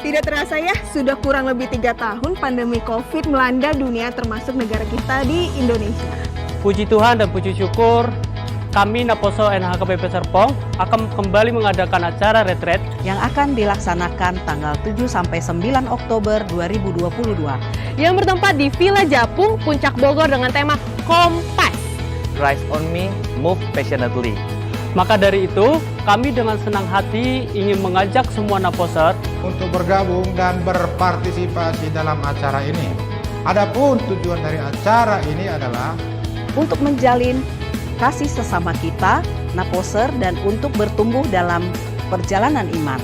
Tidak terasa ya, sudah kurang lebih 3 tahun pandemi COVID melanda dunia termasuk negara kita di Indonesia. Puji Tuhan dan puji syukur, kami Naposo NHKBP Serpong akan kembali mengadakan acara retret yang akan dilaksanakan tanggal 7 sampai 9 Oktober 2022 yang bertempat di Villa Japung, Puncak Bogor dengan tema Kompas. Rise on me, move passionately. Maka dari itu, kami dengan senang hati ingin mengajak semua Naposer untuk bergabung dan berpartisipasi dalam acara ini. Adapun tujuan dari acara ini adalah untuk menjalin kasih sesama kita, Naposer, dan untuk bertumbuh dalam perjalanan iman.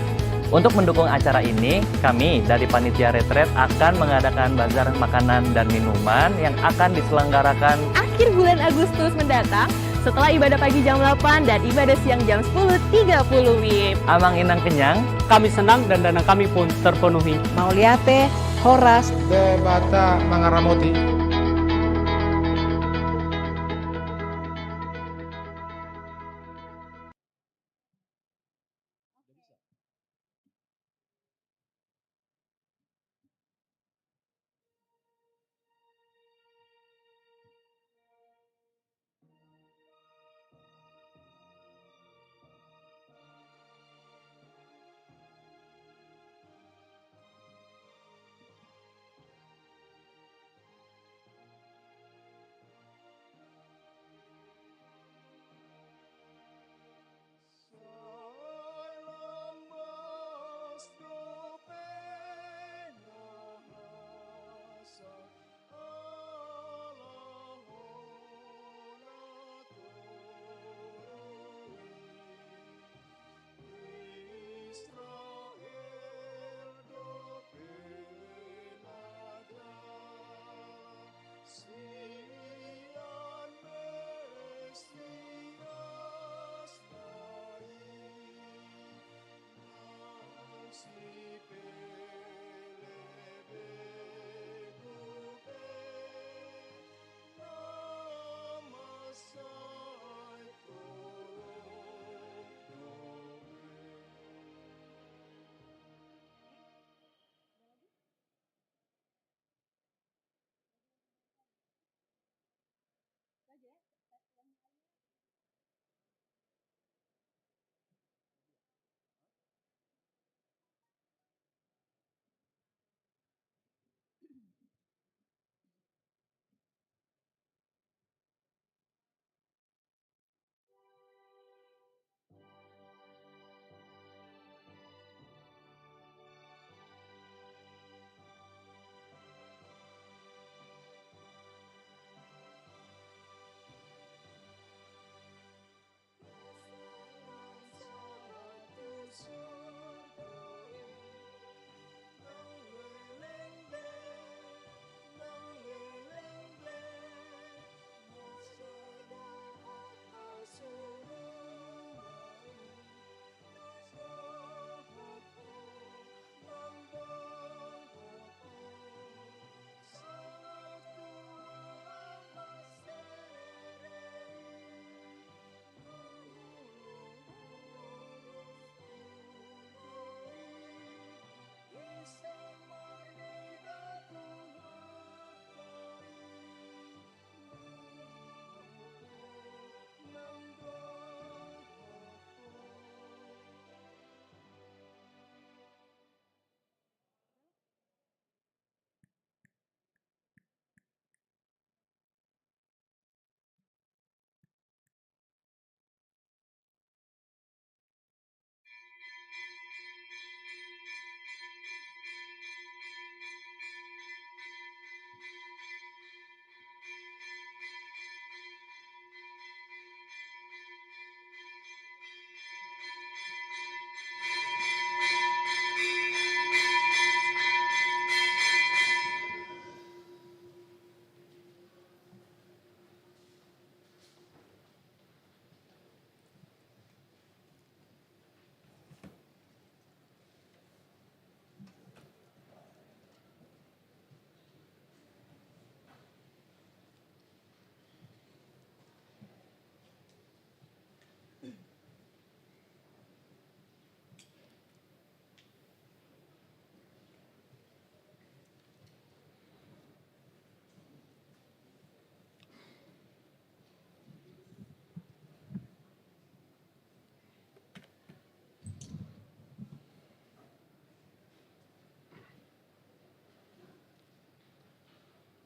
Untuk mendukung acara ini, kami dari Panitia Retret akan mengadakan bazar makanan dan minuman yang akan diselenggarakan Akhir bulan Agustus mendatang setelah ibadah pagi jam 8 dan ibadah siang jam 10.30 WIB. Amang Inang Kenyang. kami senang dan dana kami pun terpenuhi. Mauliate, Horas, Debata Mangaramoti.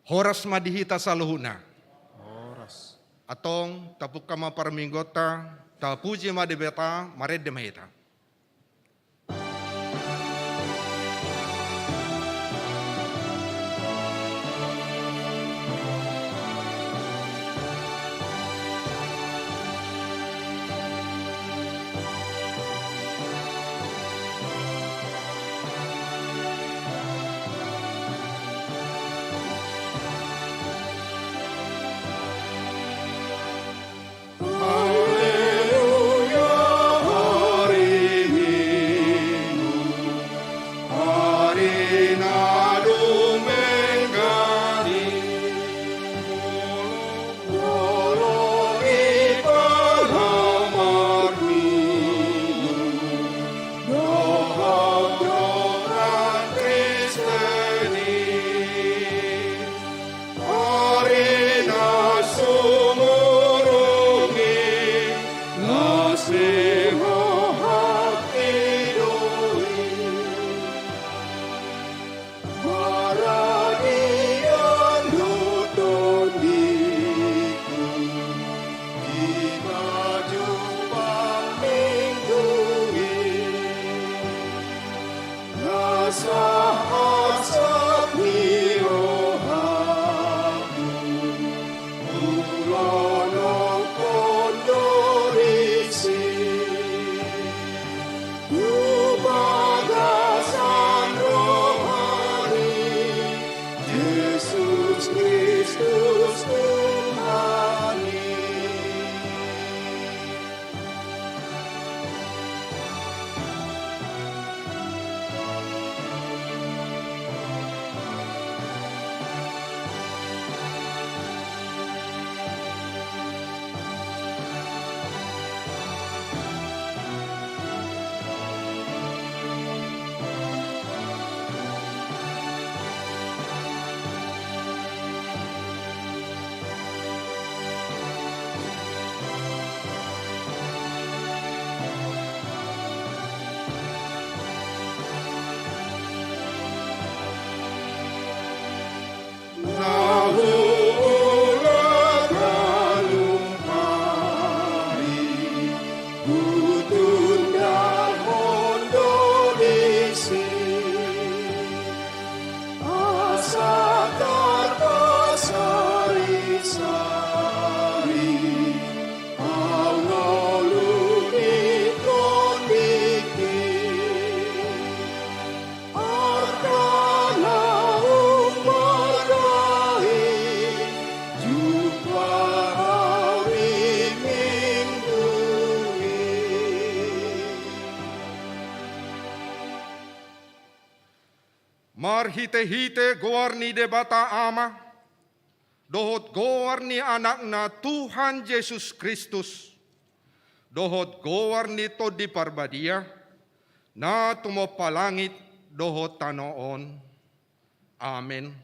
Horas madihita saluhuna. Atong tapuk kama parminggota, tapuji madibeta, maredde mahita. Marhite-hite goarni debata ama, dohot goarni anakna Tuhan Yesus Kristus, dohot goarni to di parbadia, na tumopalangit dohot tanoon. Amen.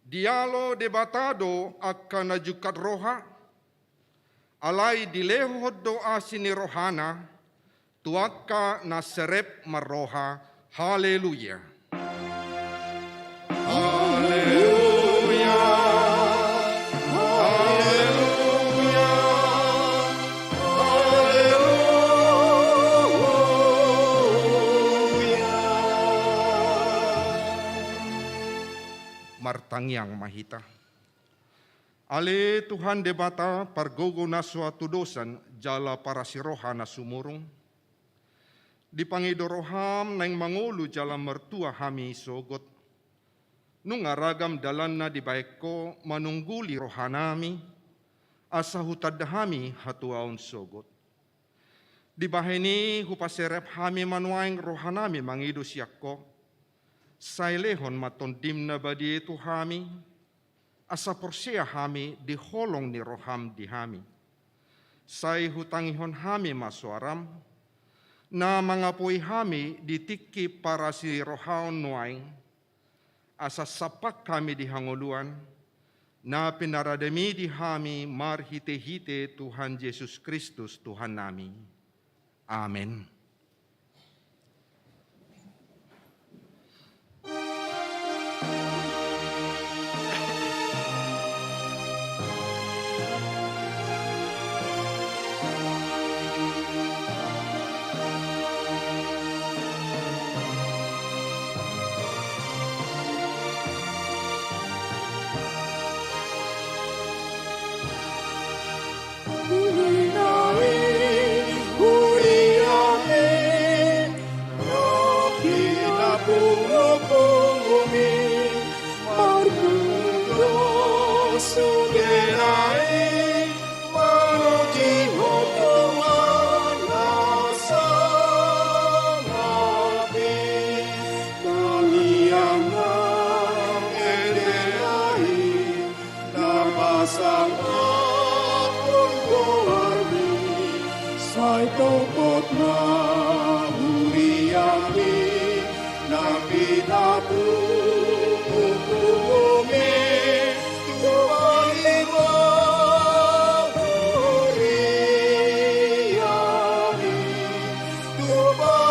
Dialo debatado akan najukat roha, alay dilehod doa sini rohana, tuaka naserep maroha. Haleluya. Haleluya. Haleluya. Haleluya. Martangyang mahita. Ale Tuhan debata pargogo na suatu dosan jala para siroha na sumurong. Di pangidoroham nang mangulu jalan mertua hami sogot. Nung aragam dalan na di baik ko manungguli rohanami, asa hutad hami hatuaon sogot. Di bahini hupaserep hami manuaing rohanami mangidu siyak ko, sailehon matondim na badi itu hami, asa porsia hami di holong ni roham di hami. Say hutangihon hami masuaram, na mga puy hami ditiki para si rohaon nuaing, asa sapak kami di hanguluan, na pinaradami di hami marhite-hite Tuhan Yesus Kristus Tuhan nami. Amen. Sai topot mahuriami napitapu hukume tuwai mahuriami tuwai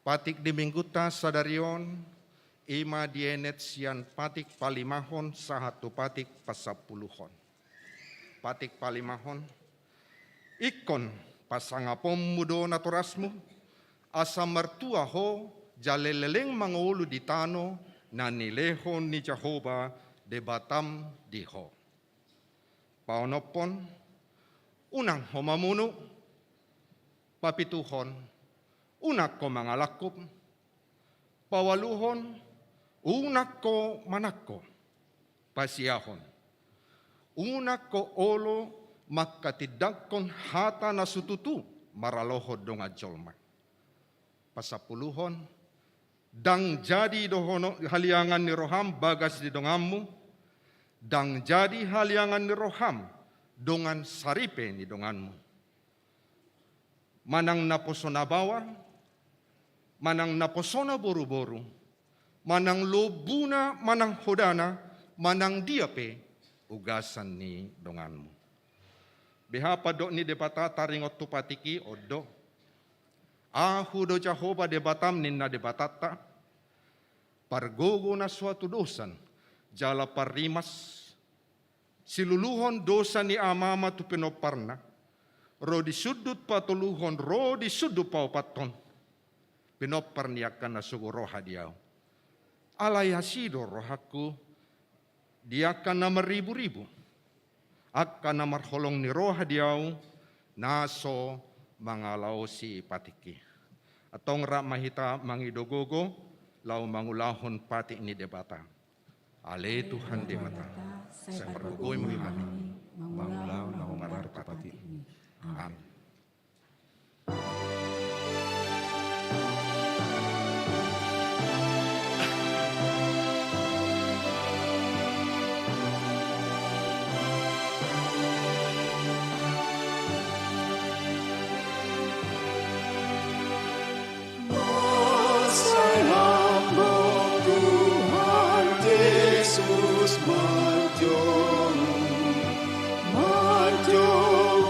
Patik di mingguta sadarion, ima dienet sian patik palimahon sahatu patik pasapuluhon. Patik palimahon, ikon pasangapom mudo naturasmu, asa mertua ho jaleleleng mangulu di tano na nilehon ni Jehovah de batam diho. Paonopon, unang homamuno, papituhon, unak ko mangalakop, pawaluhon, unak ko manakko, pasiyahon, unak ko olo makatidagkon hata na sututu maralohod dong adjolma. Pasapuluhon, dang jadi dohono haliangan ni roham bagas di dongammu, dang jadi haliangan ni roham dongan saripe ni donganmu. Manang naposona bawa, manang naposona boru-boru, manang lobuna, manang hodana, manang diape, ugasan ni donganmu. Behapa do ni debata taringot tupatiki odo. Ahu do Jehovah debatam ninna debatata. Pargogo na suatu dosan, jala parimas, siluluhon dosa ni amama tu pinoparna, ro di sudut patuluhon, ro di sudut paupaton. Pinopar niakan na sugo roha diaw. Alay hasido rohaku, diakan na maribu-ribu. Akan na marholong ni roha diaw, naso mangalaw si patiki. Atong ra mahita mangidogogo, lau mangulahon pati ni debata. Ale Tuhan di mata, saya pergugoy mo kami, mangulaw na umarar pati. Amin. Manjung, manjung,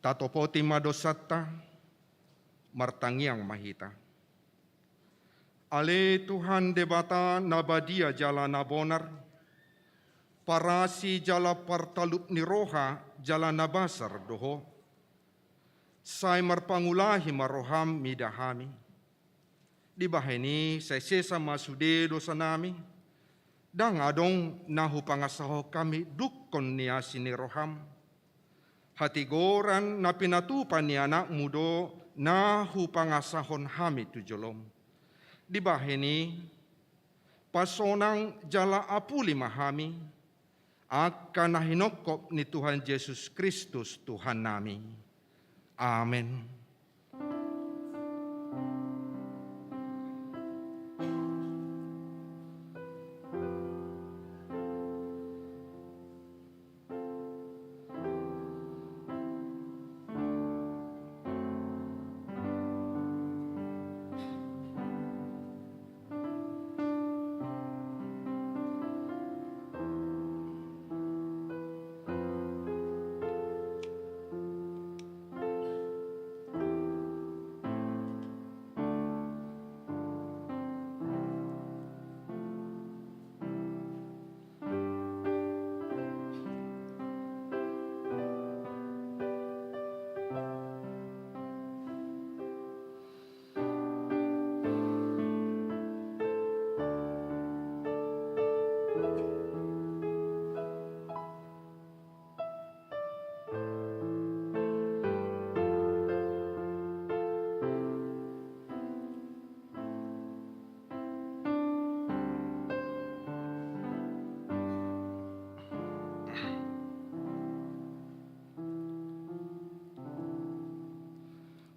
tatopoti madosatta, martangiang mahita. Ale Tuhan debata nabadia jala nabonar, parasi jala partalup ni roha jala nabasar doho, say marpangulahi maroham midahami. Di bahini say sesa masude dosa nami, dang adong nahu pangasaho kami dukon niya siniroham. Hatigoran na pinatupan ni anak mudo nahu pangasahon hami tujolom. Di bahini pasonang jala apuli mahami akan nahinokop ni Tuhan Yesus Kristus Tuhan nami. Amin.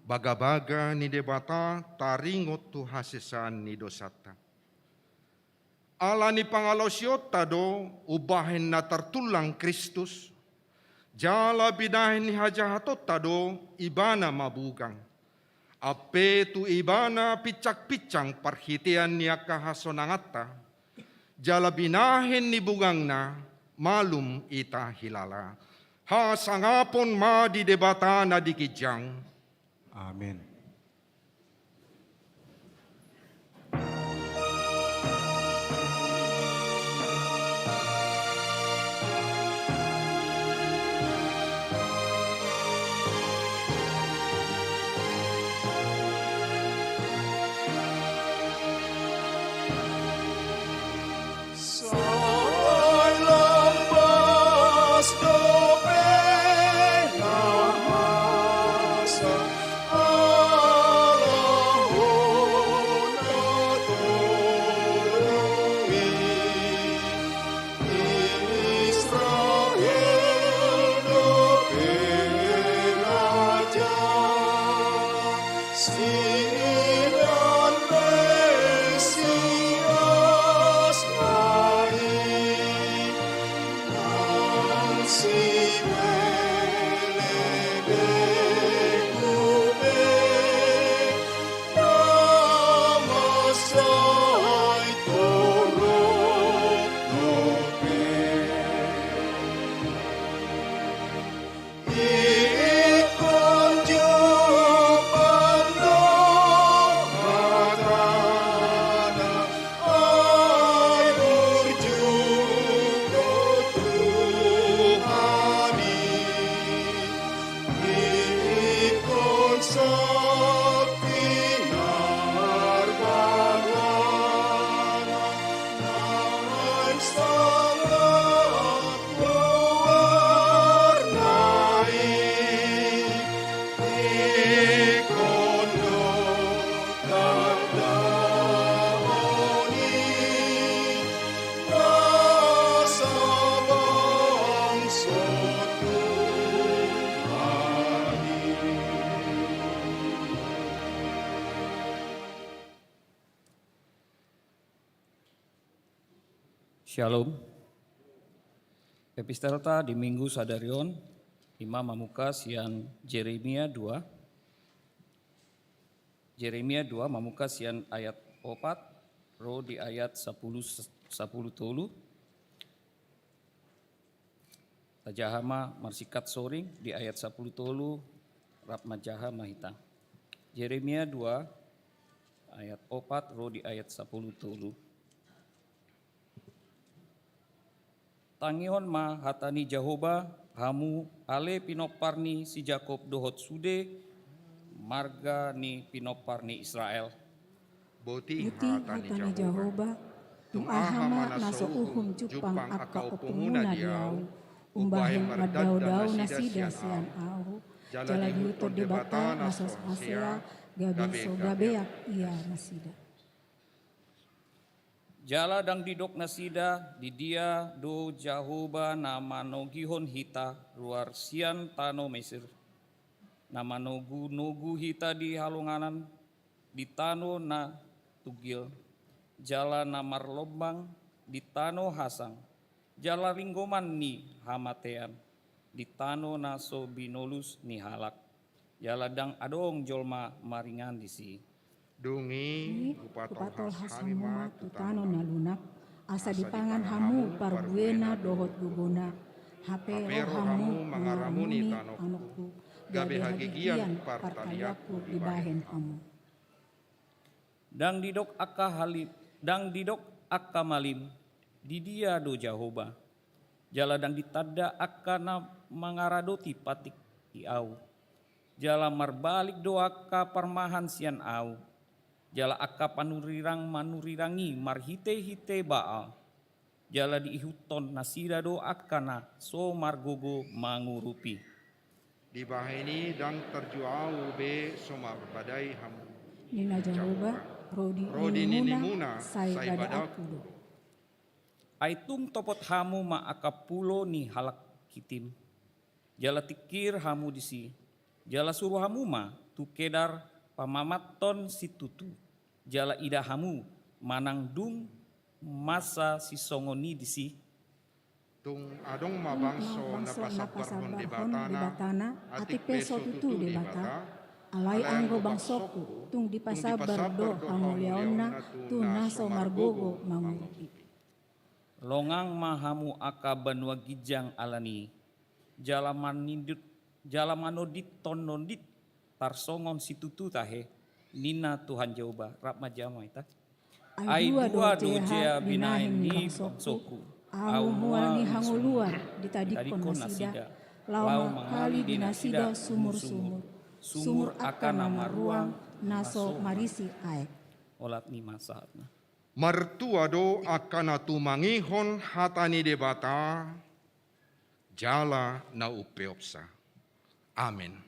Baga-baga ni debata taringot tu hasisan ni dosata. Ala ni pangalosiot tado ubahin na tertulang Kristus. Jala bidahin ni hajahatot tado ibana mabugang. Ape tu ibana picak-picang parhitian niya kahasonangata. Jala binahin ni bugang na malum ita hilala. Ha sangapon ma di debata na dikijang. Amin. Shalom. Epistelta di Minggu Sadarion, Imam Mamukas yang Jeremia 2. Jeremia 2 Mamukas yang ayat 4, roh di ayat 10 tolu. Tajahama marsikat soring di ayat 10 tolu Ratmajaha Mahita. Yeremia 2 ayat 4 ro di ayat 10 tulu. Tangihon ma hatani Jehoba hamu ale pinoparni si Jakob dohot sude marga ni pinoparni Israel. Boti Yuti hatani hatani Jahoba. Jahoba, ahama naso uhum jupang aka opumuna diau, umbahen madau-dau nasida sian au, jala diuto debata naso asea, gabe so gabeak ia nasida. Jala dang didok nasida di dia do Jahoba nama no gihon hita luar sian tano Mesir. Nama nogu hita di halunganan di tano na tugil. Jala namar lobang di tano hasang. Jala ringgoman ni hamatean di tano naso binolus ni halak. Jala dang adong jolma maringan di si. Dungi Upatol hasamuma tutano na lunak, asa dipangan hamu parbuena dohot gugona, hape hamu mangaramuni anokku, gabe hagigian partaliaku dibahen hamu. Dang didok akka malim di dia do Jahoba. Jala dang ditada akka na mangaradoti patik iau. Jala marbalik do akka parmahan sian au. Jala akka manurirangi marhite-hite baal. Jala diihuton nasida do akka na so margogo mangurupi. di bahini dang terjuau be soma badai hamu. Nina Jahoba, Rodi ninimuna, sai badaku do. Aitung topot hamu ma akapulo ni halak kitim. Jala tikir hamu disi. Jala suruh hamu ma tu kedar pamamaton si tutu. Jala ida hamu manang dung masa si songoni disi. Tung adong mabangso na pasabarhon di batana, atik peso tutu di bata, Alai anggo bangsoku, tung di pasabar do hanguliaonna, tu naso margogo mangurupi. Longang mahamu aka banua gijang alani. Jalamanodit tonondit tarsongon si tutu tahe. Nina Tuhan Jehovah Ratmajaha Mahita. Ai dua dojea binahen ni bangsoku. Au mual ni hanguluar ditadikon nasida. Lau kali di nasida sumur-sumur. Sumur akan nama ruang naso marisi aek. Olat ni masaatna. Martua do akana tumangihon hatani debata, jala na upeopsa. Amin.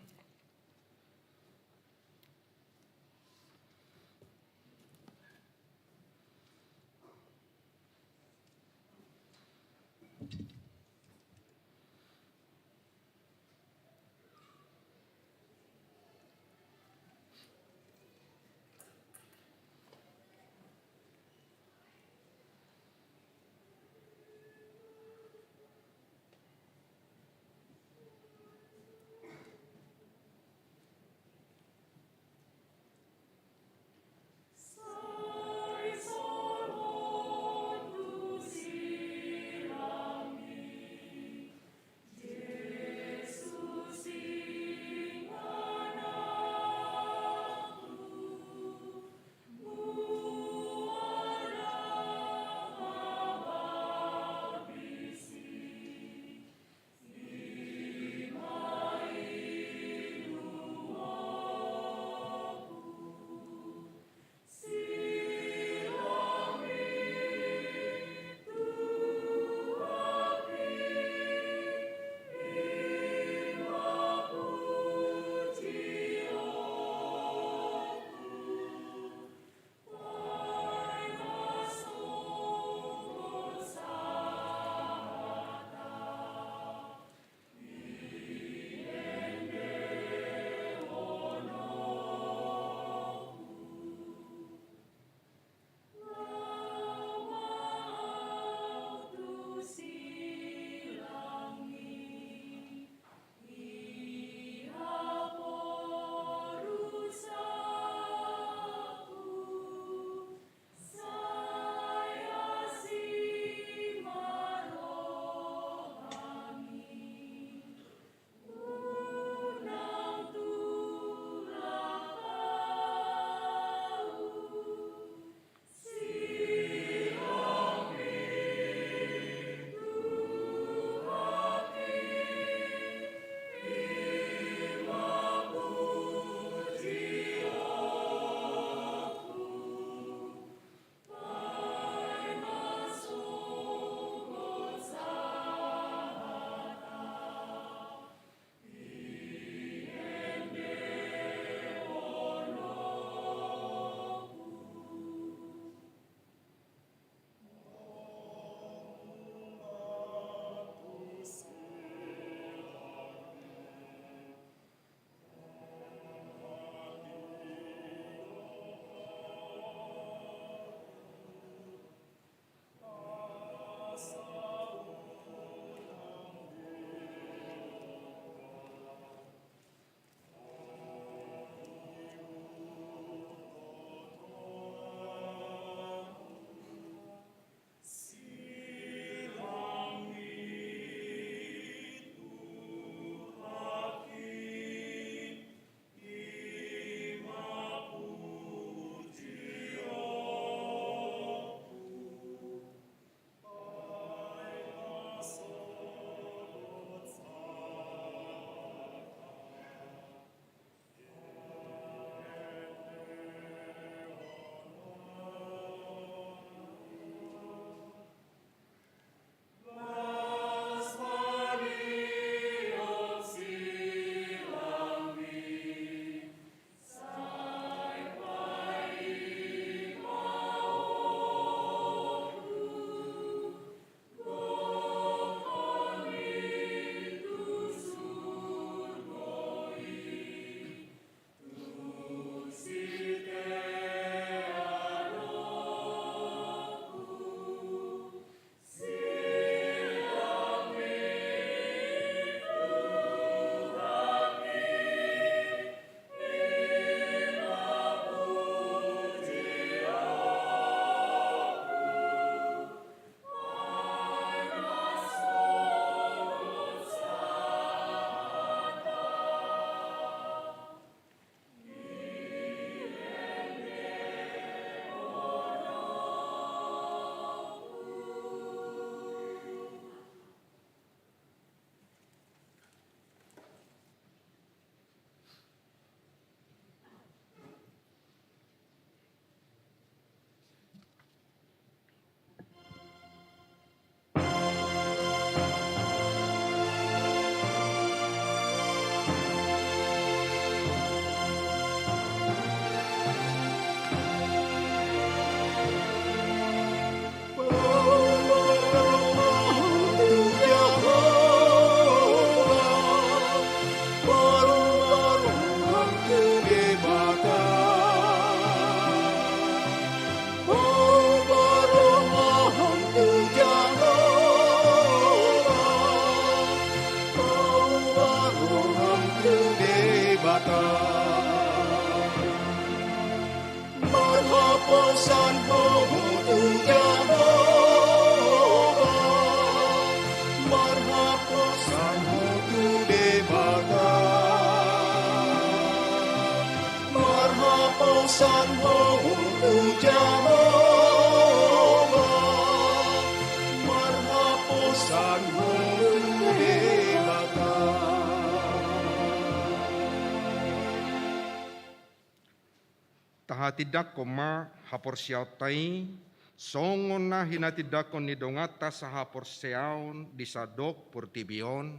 tidako ma hapor siautai, songon na hinatidako ni dongata sa hapor seaon di sadok portibion,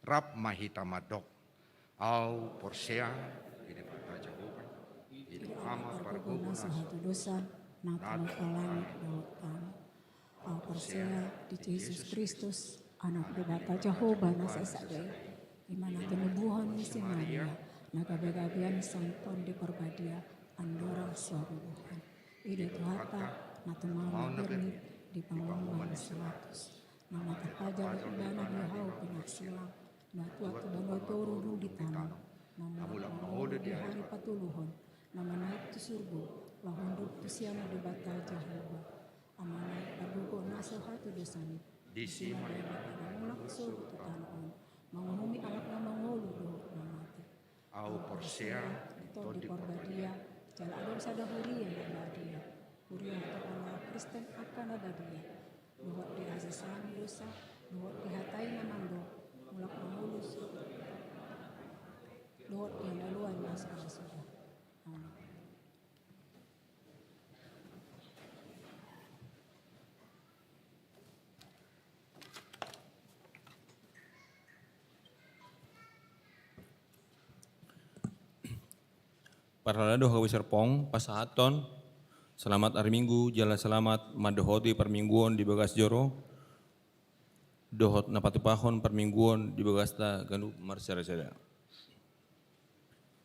rap mahita madok. Au porsea, ini pada Jehovah, itu ama pargogo sa hatudusan na tulong daot kami. Au persea di Jesus Kristus, anak debata Jehovah na sa sadaya. Imana tinubuhan ni si Maria, nagabagabian santon di perbadia, andorang suabubuhan. Ide tuhata na tumama bernit di pangwangan seratus. Nama terpajar ibana dihau penasilang. Natuat kebangoy toro di tanah. Nama di hari patuluhon. Nama naik tu surga. Lahunduk tu siana di bata Jehovah. Amanai padugo nasa hatu dosani. Di sima mulak surga tu tanah. Menghumi anak nama ngolu doh namati. au porsea, Tol di korbadia. Jala adon sada huria yang badia. Huria terkala Kristen akan abadia. Luhut di asasani dosa. Luhut di hatai namando. Mulak mengulus Lord yang laluan masalah sudah. Amin. Paralado Hawi Serpong, Pasahaton, selamat hari Minggu, jala selamat madohoti permingguan di Bagas Joro, dohot napatupahon permingguan di Bagasta Ganu Marsara-sara.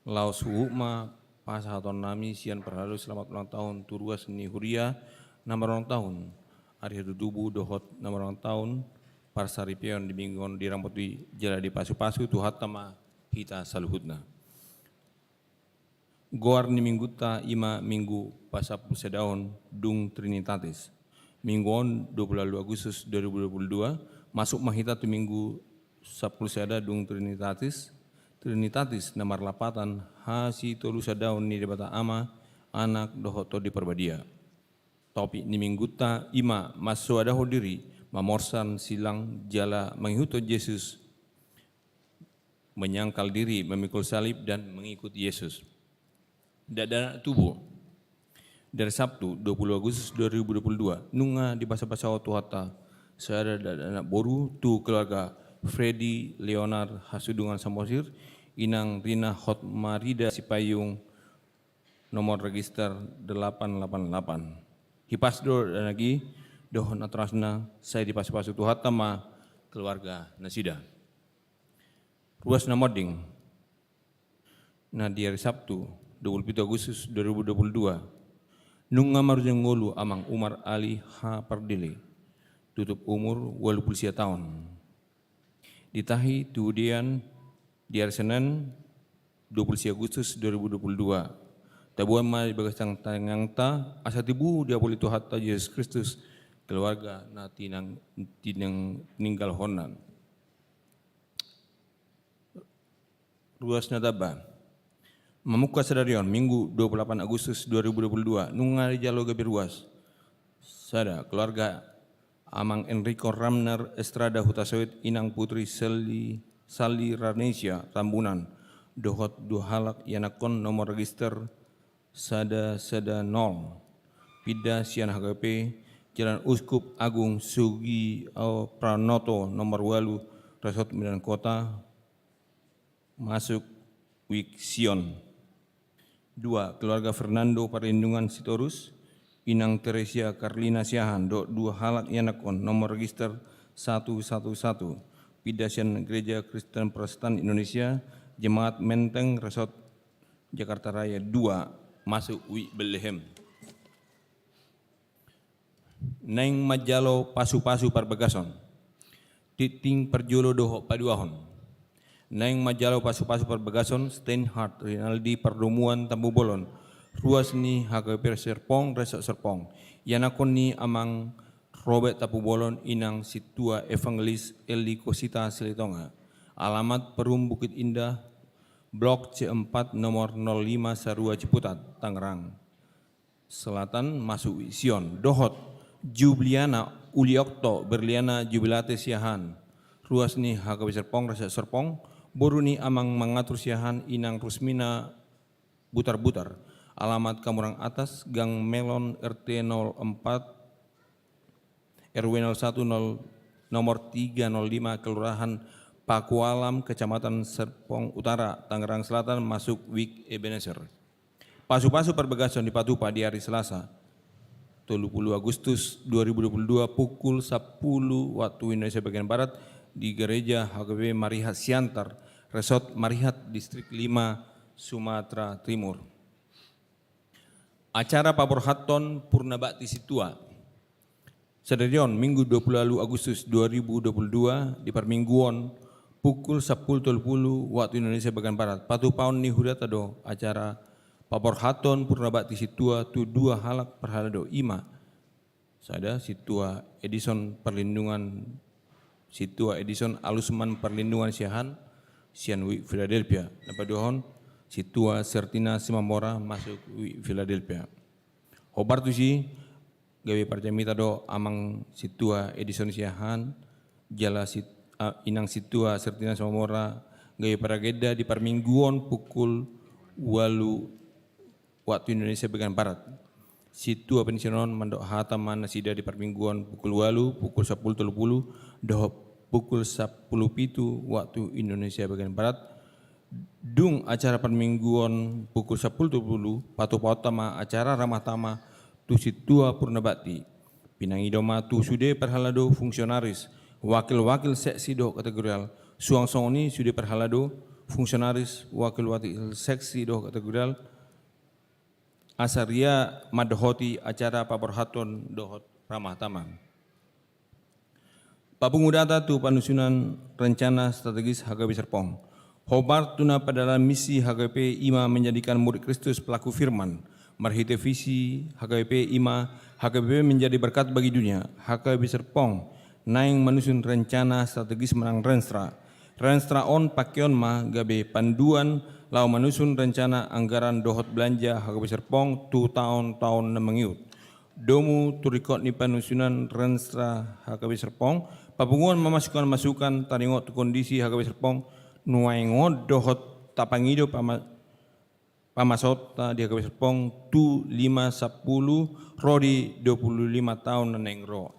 Laos hukma pasahaton nami sian perlalu selamat ulang tahun turua seni huria nomor ulang tahun. Hari dubu dohot nomor ulang tahun parsaripion di mingguan di rambuti jala di pasu-pasu tuhat tama hita saluhutna. Goar ni mingguta ima minggu pasap sedaun dung Trinitatis. Mingguan 22 Agustus 2022 masuk mahita tu minggu 10 seda dung Trinitatis nomor lapatan hasi tolu sedaun ni debata ama anak dohoto di perbadia. Topik ni mingguta ima masuk ada hodiri mamorsan silang jala mengikuti Yesus, menyangkal diri memikul salib dan mengikut Yesus. Dada tubuh dari Sabtu 20 Agustus 2022 nunga di bahasa-bahasa Tuhata saya ada anak boru tu keluarga Freddy Leonard Hasudungan Samosir inang Rina Hotmarida Sipayung nomor register 888 hipasdo dan lagi dohon atrasna saya di bahasa-bahasa Tuhata ma keluarga Nasida ruas namoding nah di hari Sabtu 27 Agustus 2022 nunga marujang ngolu amang Umar Ali H. Pardile tutup umur 80 tahun. Ditahi kemudian di hari Senin 20 Agustus 2022. Tabuan ma bagasang tangangta asa tibu dia boleh tuhatta Yesus Kristus keluarga na tinang ninggal honan. Ruas nadaba. Memuka sadarion Minggu 28 Agustus 2022 nunga di Jalo Gabi ruas. Sada keluarga Amang Enrico Ramner Estrada Hutasoit Inang Putri Sali Ranesia Rambunan dohot dua halak yanakon nomor register sada 0 Pida Sian HGP Jalan Uskup Agung Sugi Pranoto nomor 8 Resort Medan Kota masuk Wiksion. 2. Keluarga Fernando Perlindungan Sitorus Inang Teresia Karlina Siahan dua halak yanakon nomor register 111 Pidasian Gereja Kristen Protestan Indonesia Jemaat Menteng Resort Jakarta Raya 2 masuk Bethlehem. Neng Majalo Pasu-pasu Parbagason Titing Perjolo Doho Paduahon Neng Majalo Pasu-pasu Parbagason Steinhardt Rinaldi Perdomuan Tambu Bolon ruas ni HKP Serpong Resok Serpong yanakon ni amang Robert Tapu Bolon inang situa Evangelis Eli Kosita Selitonga alamat Perum Bukit Indah Blok C4 nomor 05 Sarua Ciputat Tangerang Selatan masuk Sion Dohot Jubliana Uliokto Berliana Jubilate Siahan ruas ni HKP Serpong Resok Serpong boru ni amang mengatur Siahan inang Rusmina Butar-butar alamat Kamurang Atas, Gang Melon, RT 04, RW 01 nomor 305, Kelurahan Pakualam, Kecamatan Serpong Utara, Tangerang Selatan, masuk Wik Ebenezer. Pasu-pasu Perbagason di Patupa di hari Selasa 30 Agustus 2022 pukul 10 waktu Indonesia bagian Barat di Gereja HKBP Marihat Siantar, Resort Marihat, Distrik 5, Sumatera Timur. Acara Pabor Haton Purnabakti Situa Sederion Minggu 20 Agustus 2022 di Permingguan pukul 10.30 waktu Indonesia bagian Barat. Patupaun ni hudatado acara Pabor Haton Purnabakti Situa tu dua halak perhalado ima. Sada Situa Edison Perlindungan Situa Edison Alusman Perlindungan Siahan Sian Wi Philadelphia. Napadohon Situa Sertina Simamora masuk Wi Philadelphia. Hobar tu si gawe parjamita do amang Situa Edison Siahan jala inang Situa Sertina Simamora gawe parageda di Permingguan pukul 8 waktu Indonesia bagian Barat. Situa pensionon mandok hataman nasida di Permingguan pukul 8 pukul 10.30 doh pukul 10.07 waktu Indonesia bagian Barat. Dung acara Permingguan pukul 10.30 patu pautama acara ramah tama tu Situa Purnabakti. Pinangidoma tu sude perhalado fungsionaris wakil-wakil seksi do kategorial. Suang-songoni sude perhalado fungsionaris wakil-wakil seksi do kategorial. Asaria madhoti acara Pabor Haton dohot ramah tamang. Papungudata tu panusunan rencana strategis HKBP Serpong. Hobar tuna pada dalam misi HKBP IMA menjadikan murid Kristus pelaku firman. Marhite visi HKBP IMA, HKBP menjadi berkat bagi dunia. HKBP Serpong naing menusun rencana strategis menang Renstra. Renstra on pakeon ma gabe panduan lau menusun rencana anggaran dohot belanja HKBP Serpong tu tahun-tahun mengiut. Domu turikot ni penusunan Renstra HKBP Serpong, papunguan memasukkan masukan taringot kondisi HKBP Serpong, nuaingot dohot tapangido pamasota di HKBP Serpong tu 5-10 rodi 25 tahun nenengro.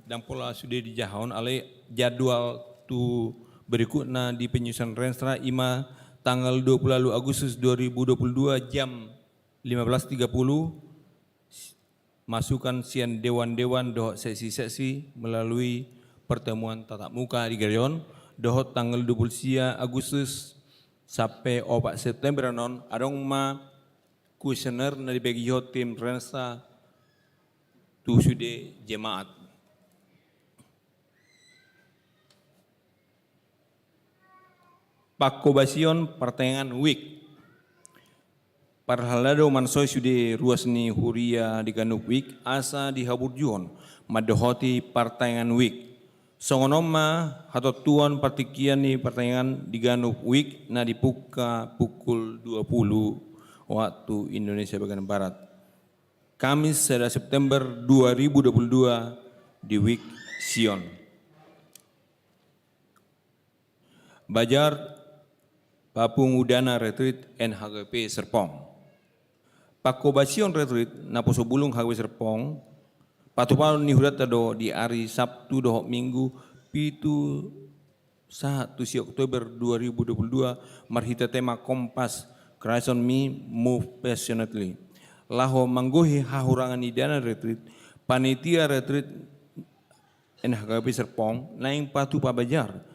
Dan pola sudah dijahon oleh jadwal tu berikutnya di penyusunan Renstra IMA tanggal 20 Agustus 2022 jam 15.30 masukkan sian dewan-dewan dohot sesi-sesi melalui pertemuan tatap muka di Gereon dohot tanggal 20 Agustus sampai 4 September non adong ma kuesioner na dibagi tim Renstra tu sude jemaat. Pakobasion pertengahan week. Parhalado mansoi sude ruas ni huria di ganuk week asa di haburjuon madohoti pertengahan week. Songonoma hatot tuan partikian ni pertengahan di ganuk week na dibuka pukul 20 waktu Indonesia bagian Barat. Kamis 1 September 2022 di week Sion. Bajar Papung Udana Retreat NHKP Serpong. Pakobasion Retreat na posobulung HKP Serpong patupal ni hudat do di hari Sabtu dohok Minggu pitu 1 Oktober 2022 marhita tema Kompas Christ on Me Move Passionately. Laho manggohi hahurangan ni dana retreat panitia retreat NHKP Serpong naing patu pabajar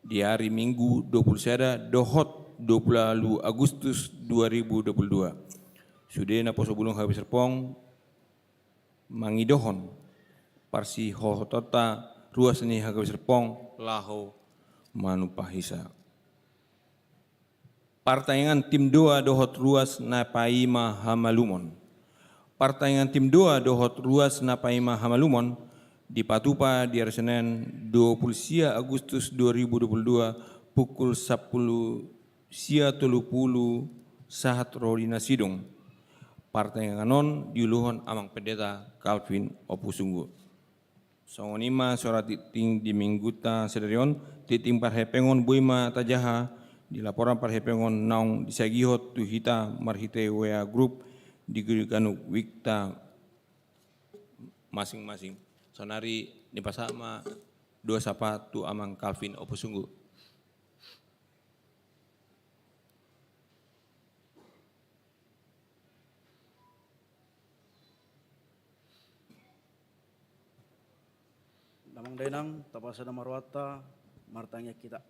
di hari Minggu 21 dohot 20 Agustus 2022. Sudah na posobulung HKBP Serpong mangidohon parsi hohotota ruas ni HKBP Serpong laho manupahisa. Partayangan tim 2 dohot ruas na paima Hamalumon. Partayangan tim 2 dohot ruas na paima Hamalumon di Patupa di hari Senin 20 Agustus 2022 pukul 10 saat Rodina Sidung. Partai yang anon diuluhon amang pendeta Calvin Opusunggu. Songonima surat titing di mingguta sederion titing parhepengon buima tajaha di laporan parhepengon naung disagihot tu hita marhite wea group di kanu wikta masing-masing. Sonari ni pasama dua sapa tu amang Calvin Oposunggu. Namang denang tapasana marwata martanya kita.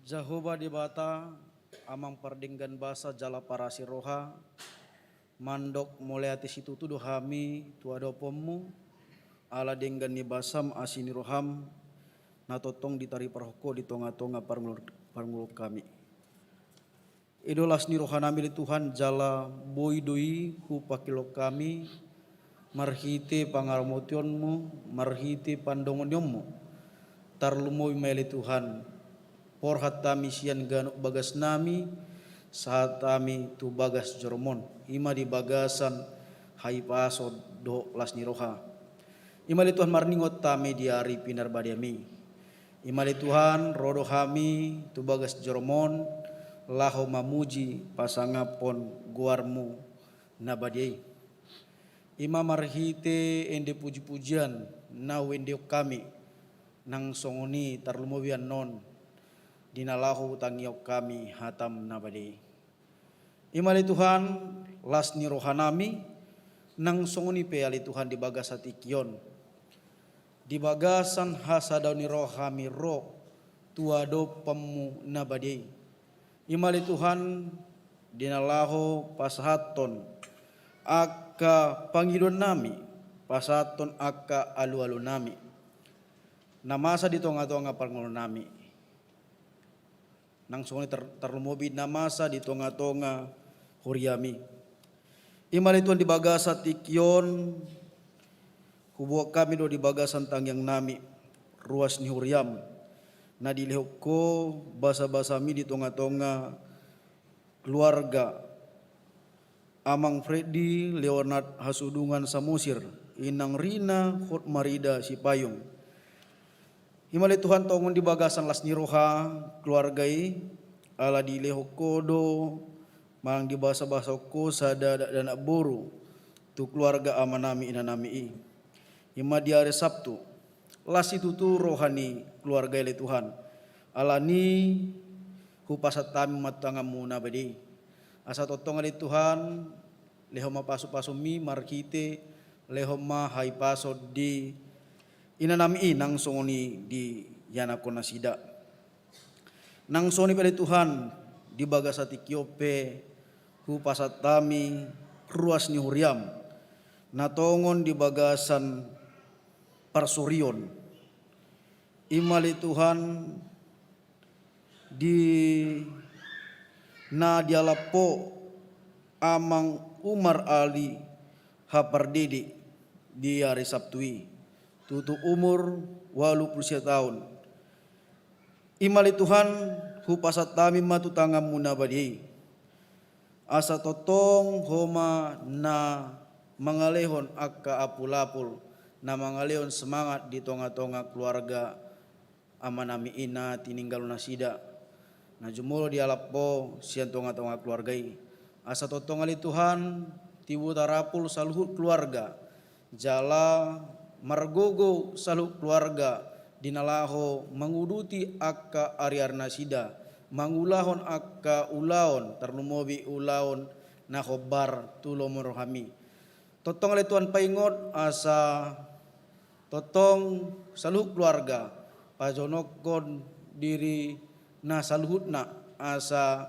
Jahoba di bata amang pardinggan basa jala parasi roha mandok moleati situ tuduh hami tuado pommu ala denggan ni basam asini roham natotong ditari parhoko di tonga-tonga parmuluk kami. Idolas ni rohanami di Tuhan jala boidoi hupakilo kami marhite pangarmotionmu, marhite pandongonyomu, tarlumoy meli Tuhan, porhat tami sian ganuk bagas nami, saat tami tu bagas jormon, ima di bagasan hai pasod do las niroha. Ima di Tuhan marningot tami diari pinar badiami, ima di Tuhan rodo hami tu bagas jormon, laho mamuji pasangapon guarmu nabadiai. Ima marhite ende puji-pujian na wende kami nang songoni tarlumobian non dinalahu tangiok kami hatam nabade. Ima li Tuhan las ni rohanami nang songoni pe ali Tuhan di bagasati kion di bagasan hasadau ni rohami ro tuado pemu nabade. Ima li Tuhan dinalahu pasahaton aka pangidon nami pasaton aka alu-alu nami namasa di tonga-tonga pangulon nami nang songoni terlumobi namasa di tonga-tonga huriami imali tuan di bagasa tikyon kubuak kami do di bagasan tangyang nami ruas ni huriam na dilihoko basa-basa mi di tonga-tonga keluarga Amang Freddy Leonard Hasudungan Samusir Inang Rina Hot Marida Sipayung Himali Tuhan tongon di bagasan las niroha keluargai ala di lehokodo mang di basa-basa ko sada dan boru tu keluarga amanami inanami i hima di hari Sabtu las itu tu rohani keluarga ile Tuhan ala ni hupasat tami matangamu nabadi asa totong ali Tuhan lehoma pasu-pasu mi markite lehoma hai paso di inanami nang songoni di yana kona sida nang soni pada Tuhan di bagasati kiope hu pasatami ruas ni huriam natongon di bagasan parsurion imali Tuhan di na dialapo amang Umar Ali Hapardidi di hari Sabtui tutu umur 80 tahun imali Tuhan hupasat tami matu tangam munabadi asa totong homa na mangalehon akka apulapul na mangalehon semangat di tonga-tonga keluarga amanami ina tininggal nasida na jumulo di alapo sian tonga-tonga keluargai asa totong ali Tuhan tibu tarapul saluhut keluarga jala margogo saluhut keluarga dinalaho menguduti akka ariarna sida mangulahon akka ulaon terlumobi ulaon na khobar tulo morohami totong ali Tuhan paingot asa totong saluhut keluarga pajonokon diri na saluhutna asa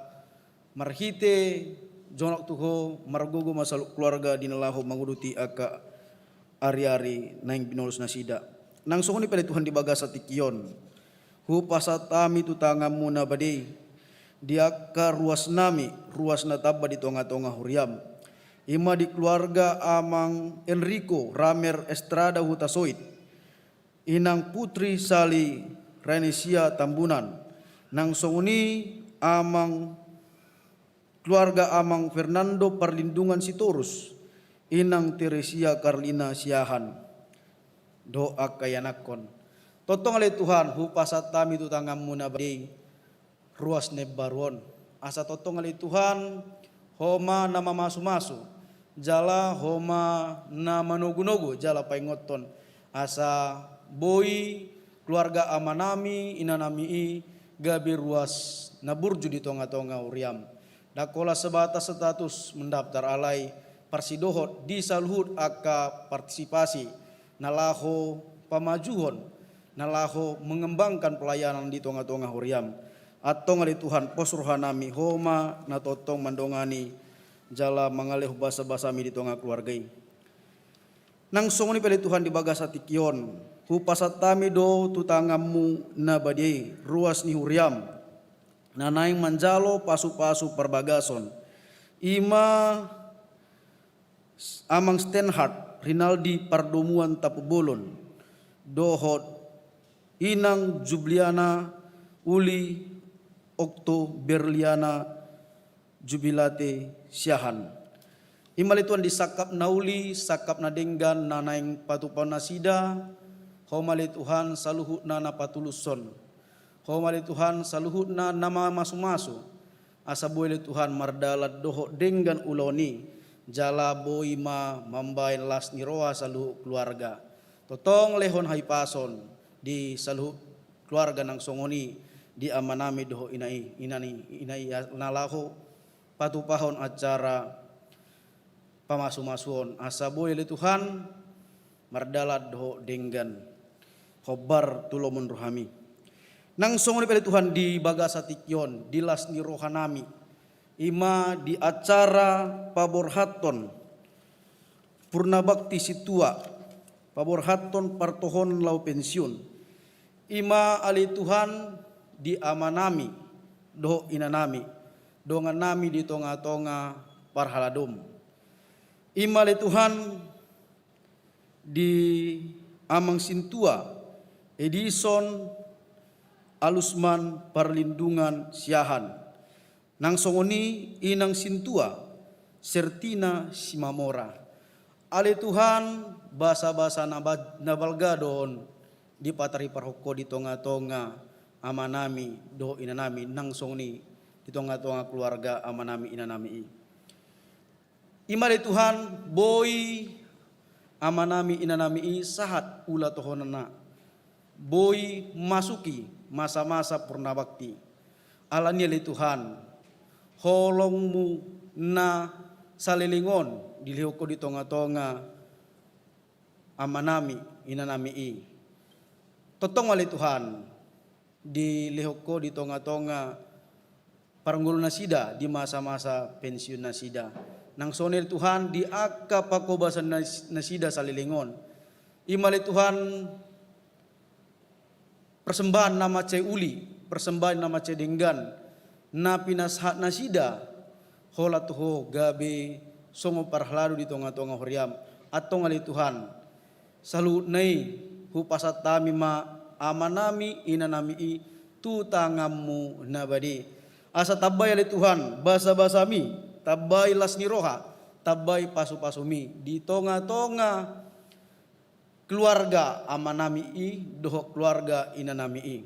marhite jonok tuho margogo masaluk keluarga dinalahu manguduti aka ari-ari naing binolus nasida nang songoni pada Tuhan di bagasa tikion hu pasatami tu tangamu nabade diaka ruas nami ruas nataba di tonga-tonga huriam ima di keluarga amang Enrico Ramer Estrada Hutasoid inang putri Sali Renesia Tambunan nang songoni amang keluarga amang Fernando Perlindungan Sitorus inang Teresia Carlina Siahan doa kayanakon totong ale Tuhan hu pasatami tu tangamu nabadi ruas nebaruon. Asa totong ali Tuhan homa nama masu-masu. Jala homa nama nogu-nogu jala paingoton. Asa boi keluarga amanami inanami i gabi ruas naburju di tonga-tonga uriam. Dakola sebatas status mendaftar alai parsidohot di saluhut aka partisipasi nalaho pamajuhon nalaho mengembangkan pelayanan di tonga-tonga uriam. Atong ali Tuhan posruhanami homa na totong mandongani jala mangalih basa-basa mi di tonga keluargai. Nang songoni pele Tuhan di bagasa tikion hupasatami do tutangamu na badai ruas ni huriam na naing manjalo pasu-pasu perbagason ima amang Stenhart Rinaldi Pardomuan Tapubolon dohot inang Jubliana Uli Okto Berliana Jubilate Siahan. Imalituan disakap nauli, sakap na denggan nanaing patupaw na sida, homali Tuhan saluhut na napatuluson. Homali Tuhan saluhut na nama masu-masu. Asa buweli Tuhan mardalat doho denggan uloni, jala boi ma mambain las niroa saluhut keluarga. Totong lehon haipason di saluhut keluarga nang songoni di amanami doho inai nalaho patupahon acara pamasu-masuon asa boy le Tuhan mardalat doho denggan khobar tulomon rohami nang songoni pele Tuhan di bagasa tikyon di las ni rohanami ima di acara paborhaton purna bakti situa paborhaton partohon lau pensiun ima ali Tuhan di amanami doho inanami dongan nami di tonga-tonga parhaladom. Imale Tuhan di amang sintua Edison Alusman Perlindungan Siahan. Nang songoni inang sintua Sertina Simamora. Ale Tuhan basa-basa nabalgadon di patari parhoko di tonga-tonga amanami do inanami nang songni di tonga-tonga keluarga amanami inanami. Imale Tuhan boy amanami inanami sahat ula tohonana. Boy masuki masa-masa purna bakti. Alani le Tuhan holongmu na salilingon dilihoko di tonga-tonga amanami inanami. Totong ale Tuhan di lehoko di tonga-tonga paranggul nasida di masa-masa pensiun nasida. Nang sonel Tuhan di akka pakobasan nasida salilingon. Imale Tuhan persembahan nama ce uli, persembahan nama ce denggan, na pinashat nasida, hola tuho gabe songo parhladu di tonga-tonga horiam. Atong ali Tuhan salut nei hupasatami ma amanami inanami tu tangamu nabadi. Asa tabay ali Tuhan basa-basami, tabay las niroha, tabay pasu-pasumi di tonga-tonga keluarga amanami doho keluarga inanami.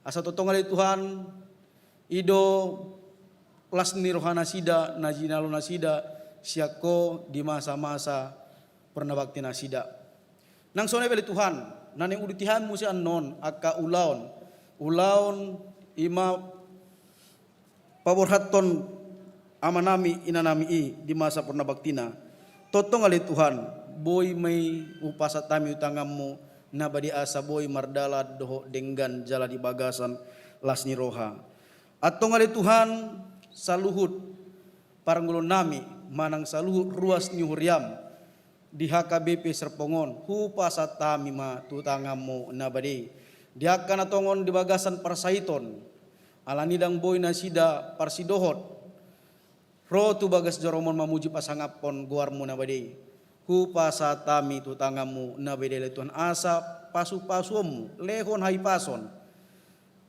Asa totong ali Tuhan ido las niroha nasida najinalo nasida siako di masa-masa pernah bakti nasida. Nang sone beli Tuhan naneng uditihan musi anon aka ulaon ima paborhaton amanami inanami di masa purna baktina totong ali Tuhan boy may upasatami utangamu nabadi asa boy mardala doho denggan jala di bagasan las niroha atong ali Tuhan saluhut paranggulon nami manang saluhut ruas ni huriam di HKBP Serpongon hupasatami ma tutangamu nabadi diakan atongon di bagasan Parsaiton alanidang boy nasida parsidohot ro tu bagas joromon mamuji pasangapon guarmu nabadi hupasatami tutangamu nabadi le Tuhan asa pasu-pasumu lehon hai pason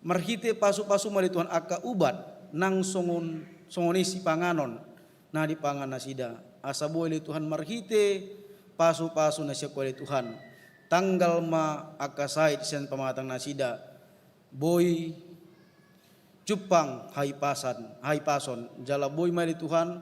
marhite pasu-pasu mali Tuhan aka ubat nang songonisi panganon na di pangan nasida asa boy le Tuhan marhite pasu-pasu nasya kuali Tuhan tanggal ma akasait sen pamatang nasida boy Jupang hai pason jala boy mari Tuhan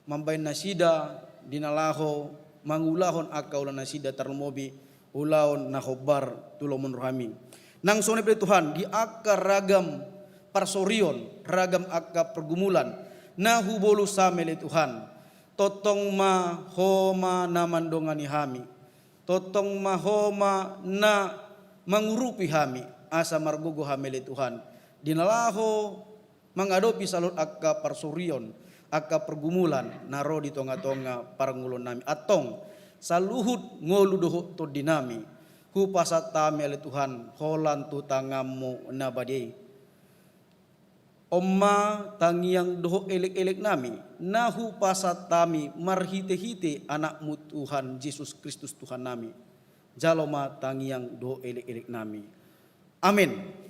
mambain nasida dinalaho mangulahon akaulan nasida tarmobi ulaon nahobar tulomon rohami nang sone pada Tuhan di akar ragam parsorion ragam akar pergumulan nahu bolu samele Tuhan totong ma homa na mandongani hami totong ma homa na mangurupi hami asa margogo hamele Tuhan dinalaho mengadopi salur akka parsorion akka pergumulan naro di tonga-tonga parangulon nami atong saluhut ngolu doho to dinami hu pasatami ale Tuhan holan tu tangamu nabadei omma tangiang doho elek-elek nami nahu pasatami marhite-hite anakmu Tuhan Yesus Kristus Tuhan nami jaloma tangiang doho elek-elek nami amin.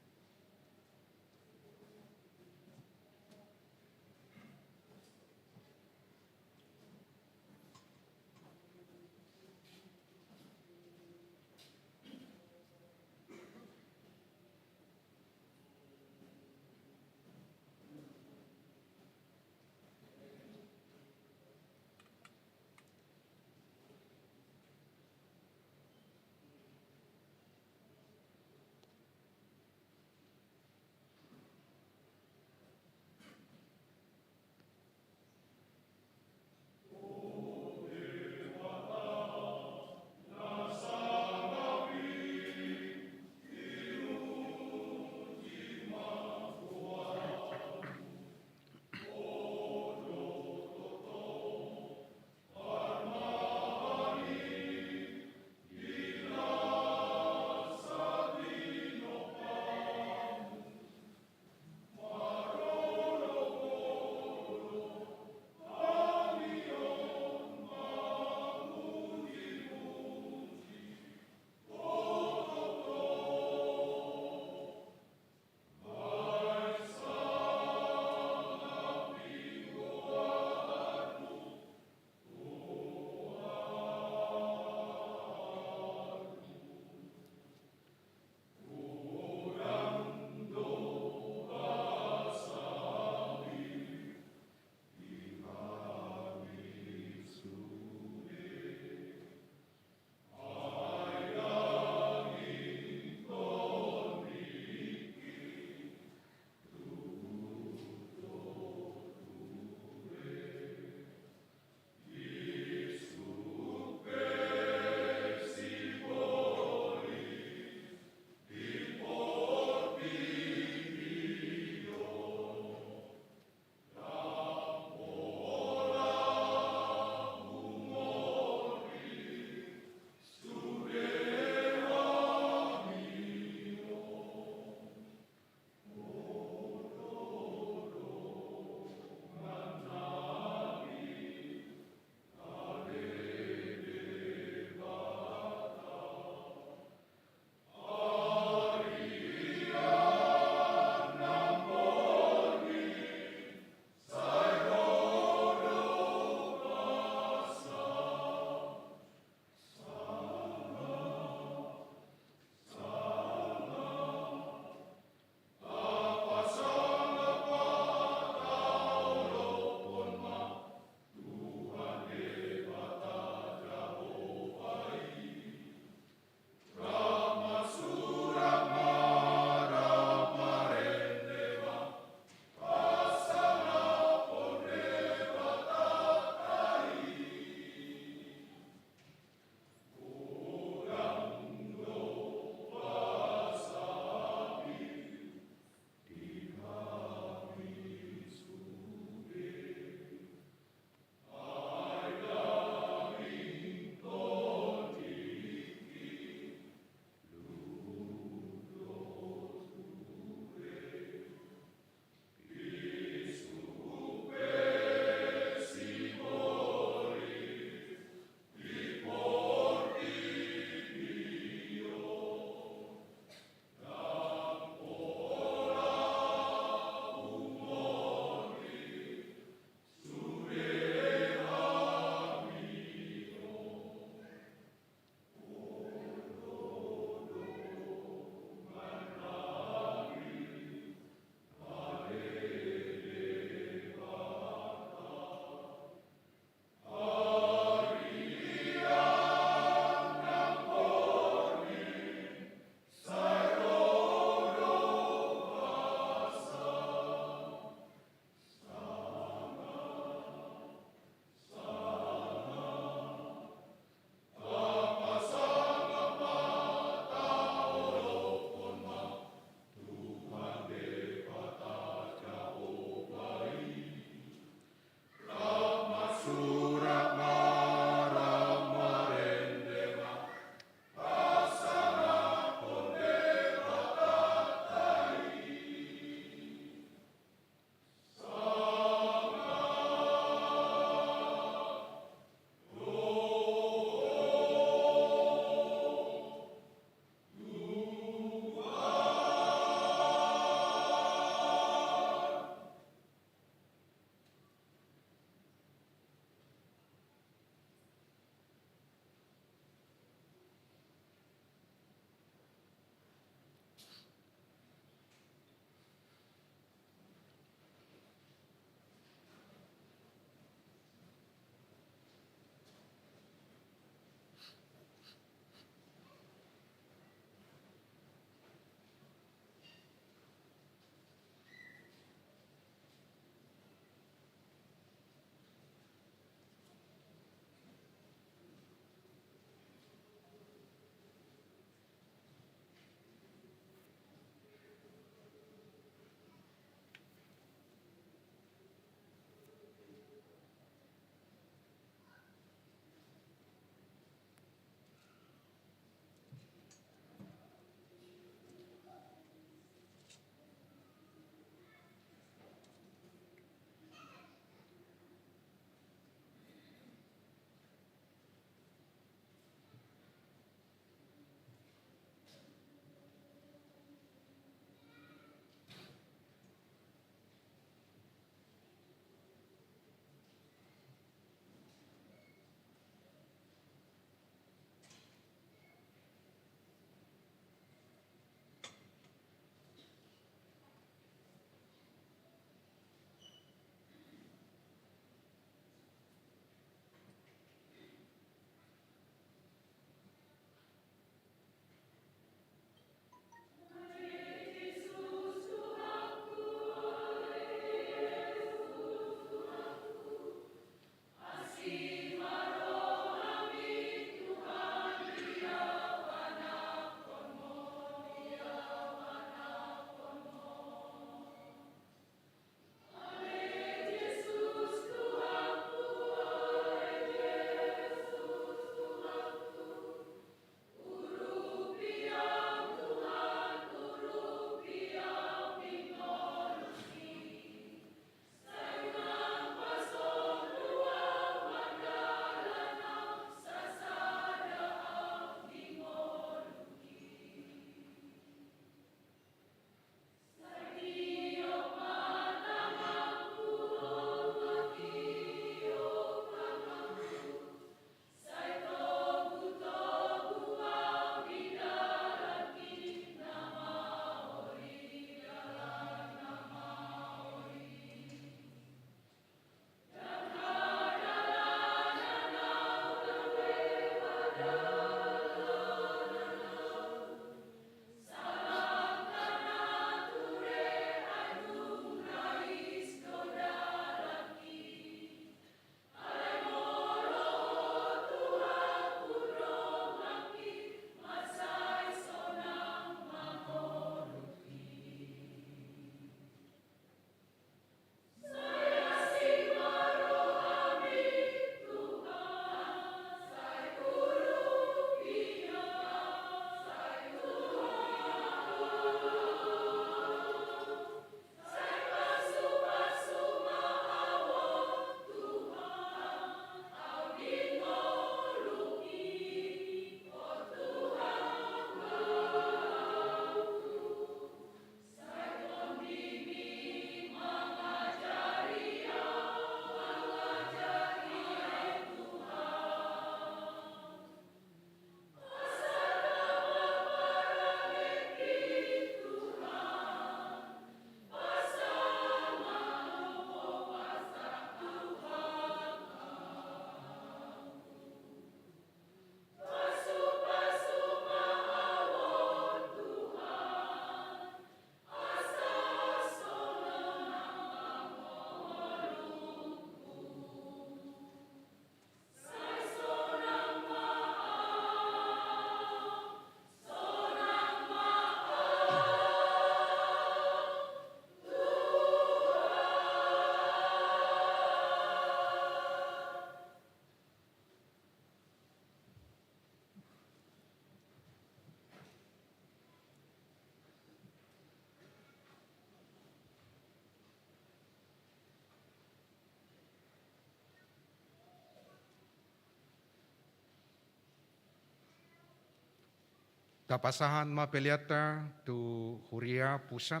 Tapasahan mapeliata tu Huria Pusat,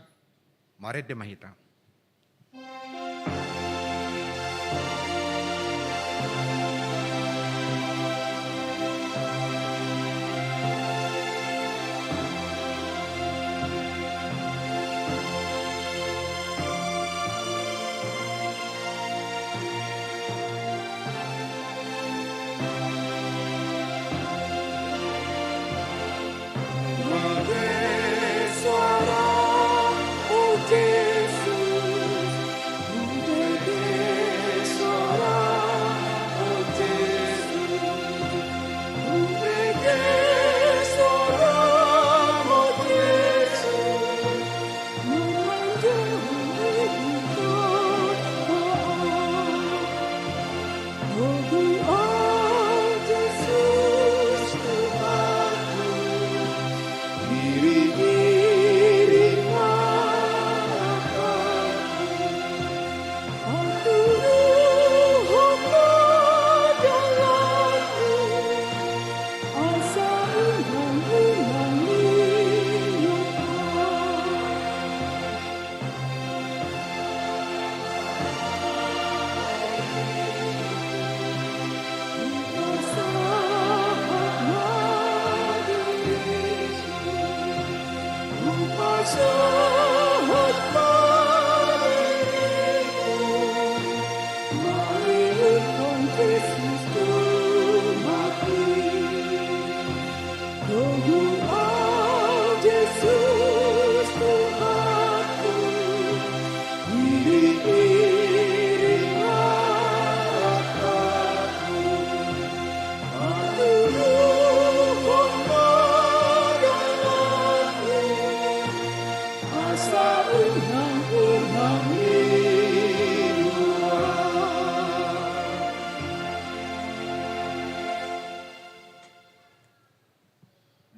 Maret de Mahita.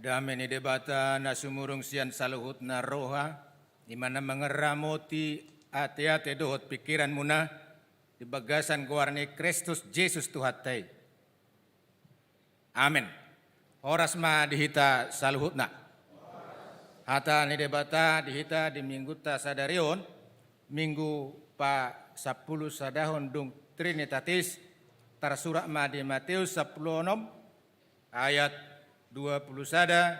Dameni debata na sumurung sian saluhut na roha, di mana mengeramoti ate-ate dohot pikiran muna, di bagasan guarni Kristus Yesus Tuhatai. Amin. Horas ma dihita saluhut na. Hata ni debata dihita di minggu ta sadarion, minggu pa 10 sadahon dung Trinitatis, tersurat ma di Matius 10 ayat 20 sada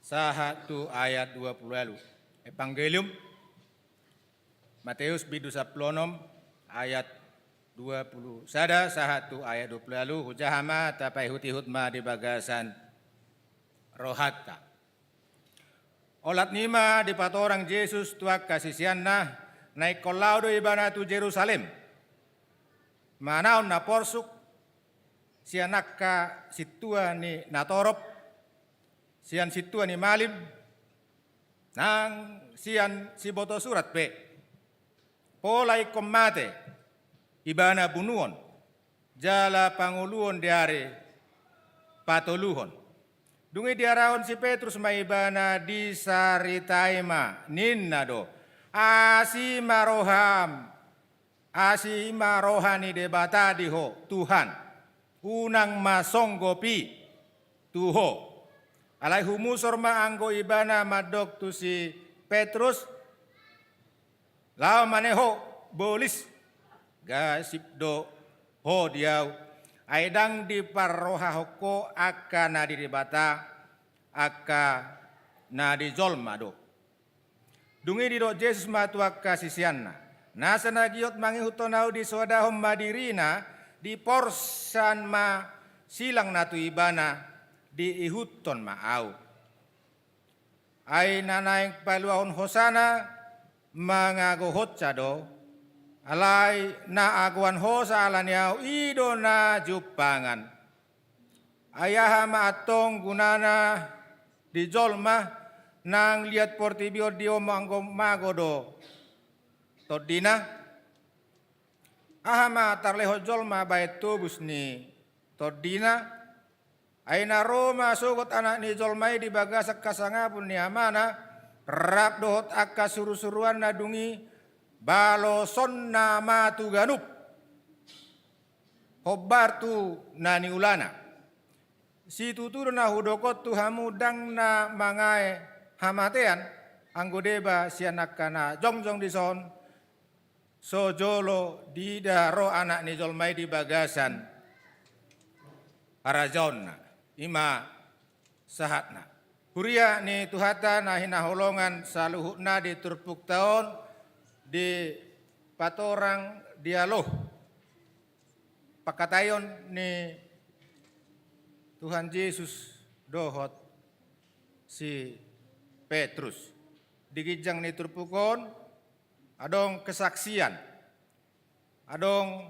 sahatu ayat 20 lalu. Evangelium Matius bidu 10 ayat 20 sada sahatu ayat 20 lalu hujahama tapai hutihut ma di bagasan rohatta. Olat nima di patorang Yesus tuak kasisianna naik kolaudo ibana tu Jerusalem. Manaon na porsuk sianakka situa ni natorop sian situa ni malim nang sian si boto surat pe polai komate ibana bunuon jala panguluon diare patoluhon dungi diaraon si Petrus maibana di saritaima ninnado asima rohani debata diho Tuhan unang masonggopi tuho alai humusor maanggo ibana madok tu si Petrus lao maneho bolis gasip do ho diau aidang di parroha hoko aka na di debata aka na di jolma do dungi di do Yesus matuak kasisianna nasa nagiot mangihutonau di sodahom madirina di porsan ma silang natu ibana di ihuton maau. Ay nanaing paluahon hosana mangagohot cado alay na aguan hosa alaniau ido na jupangan. Ayaha maatong gunana di jolma nang liat portibio dio manggo magodo todina. Ahama tarleho jolma bait tubus ni todina. Aina Roma sugot anak ni jolmai di bagasak kasangapun ni amana rak dohot akka suru-suruan nadungi baloson nama tu ganup hobar tu nani ulana si tutur na hudokot tuhamu dang na mangai hamatean anggo deba sianak kana jongjong dison so jolo dida ro anak ni jolmai di bagasan arajaonna ima sahatna huria ni tuhata na hinaholongan saluhutna di turpuk taon di patorang dialoh pakatayon ni Tuhan Yesus dohot si Petrus. Digijang ni turpukon, adong kesaksian, adong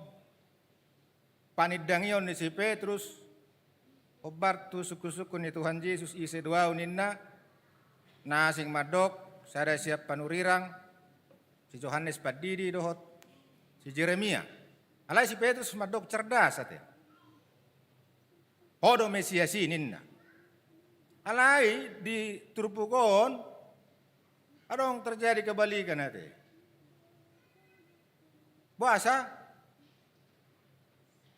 panidangyon ni si Petrus, obar tu suku-suku ni Tuhan Yesus isi dua uninna, nasing madok, sada siap panurirang, si Yohanes Padidi dohot, si Jeremia. Alai si Petrus madok cerdas ate. Hodo Mesias ininna. Alai di turpukon, adong terjadi kebalikan ate. Puasa,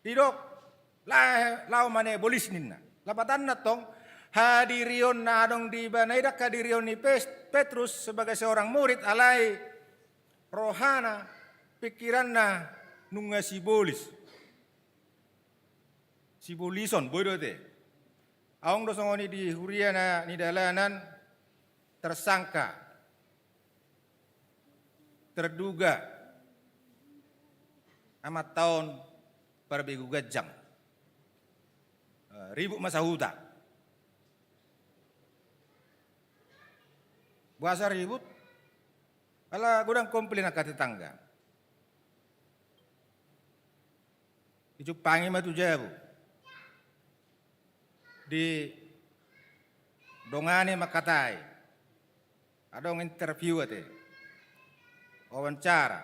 didok, lau mane bolis ninna. Lapatan na tong, hadirion na adong di banaidak hadirion ni Petrus sebagai seorang murid alai rohana pikiran na nunga si bolis. Si bolison bodoh te. Aong dosongoni di huriana ni dalanan tersangka, terduga amat tahun perbegu gajang, ribut masa huta. Buasa ribut, ala gudang komplain ke tetangga. Dicupangi matu jabu. Di dongane makatai, adong interview ate, wawancara.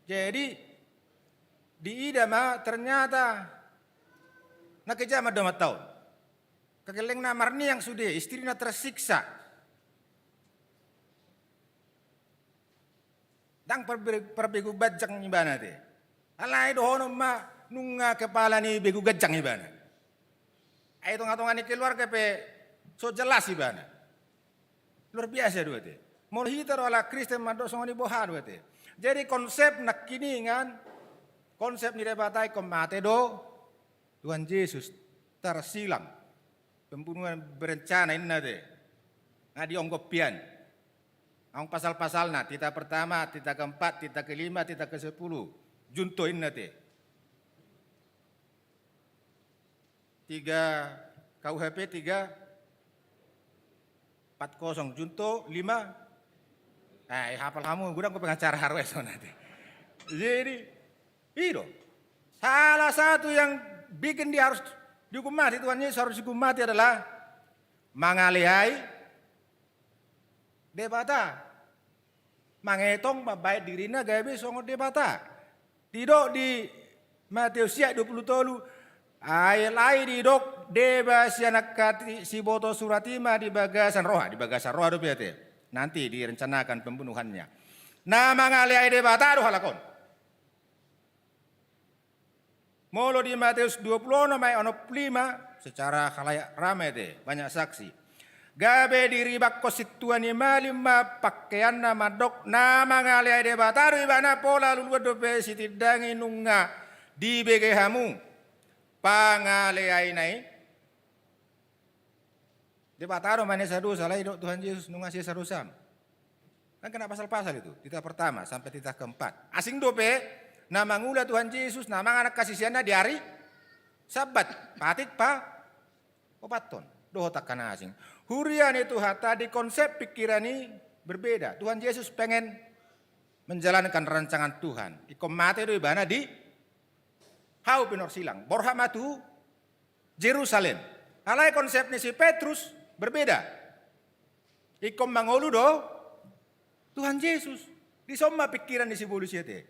Jadi di idama ternyata nakejama 2 tahun. Kekeleng namarni yang sudah istrinya tersiksa. Dang perbegu bajang ibana te. Alai dohono ma nunga kepala ni begu gajang ibana. Ay tonga-tonga ni keluarga pe so jelas ibana. Luar biasa dua te. Molhitar wala Kristen mado songoni boha dua te. Jadi konsep nak kiningan, konsep ni debatai komate do Tuhan Yesus tersilang. Pembunuhan berencana inna te. Ngadi onggopian. Ang pasal-pasalna, tita pertama, tita keempat, tita kelima, tita ke-10. Junto inna te. 3 KUHP 340 junto 5 hafal kamu gudang ke pengacara harwes nanti. Jadi itu salah satu yang bikin dia harus dihukum mati, Tuhan Yesus harus dihukum mati adalah mengalihai debata, mangetong baik dirina gawe songo debata. Tidak di Matius 20 Ai di dok deba sianak kati si boto suratima di bagasan roha do piate. Nanti direncanakan pembunuhannya. Nama ngalai deba taruh halakon. Molo di Matius 20 mai ono 5 secara khalayak ramai te banyak saksi. Gabe diribak kosituan ima 5 pakaian nama dok nama ngalai deba taruh ibana pola lulu dope sitidangi nunga di begehamu. Pangaleai nai debataro mane sadosa lai dok Tuhan Yesus nungasih sarusam. Kan kena pasal-pasal itu, tita pertama sampai tita keempat. Asing dope nama ngula Tuhan Yesus nama anak kasisiana di hari Sabat, patit pa opaton. Doh takkan asing. Hurian itu tadi konsep pikiran ini berbeda. Tuhan Yesus pengen menjalankan rancangan Tuhan. Ikom mate do ibana di Hau pinor silang, borhamatu Jerusalem. Alai konsepnya si Petrus berbeda. Ikom mangolu do Tuhan Yesus. Di semua pikiran di si bulusia te.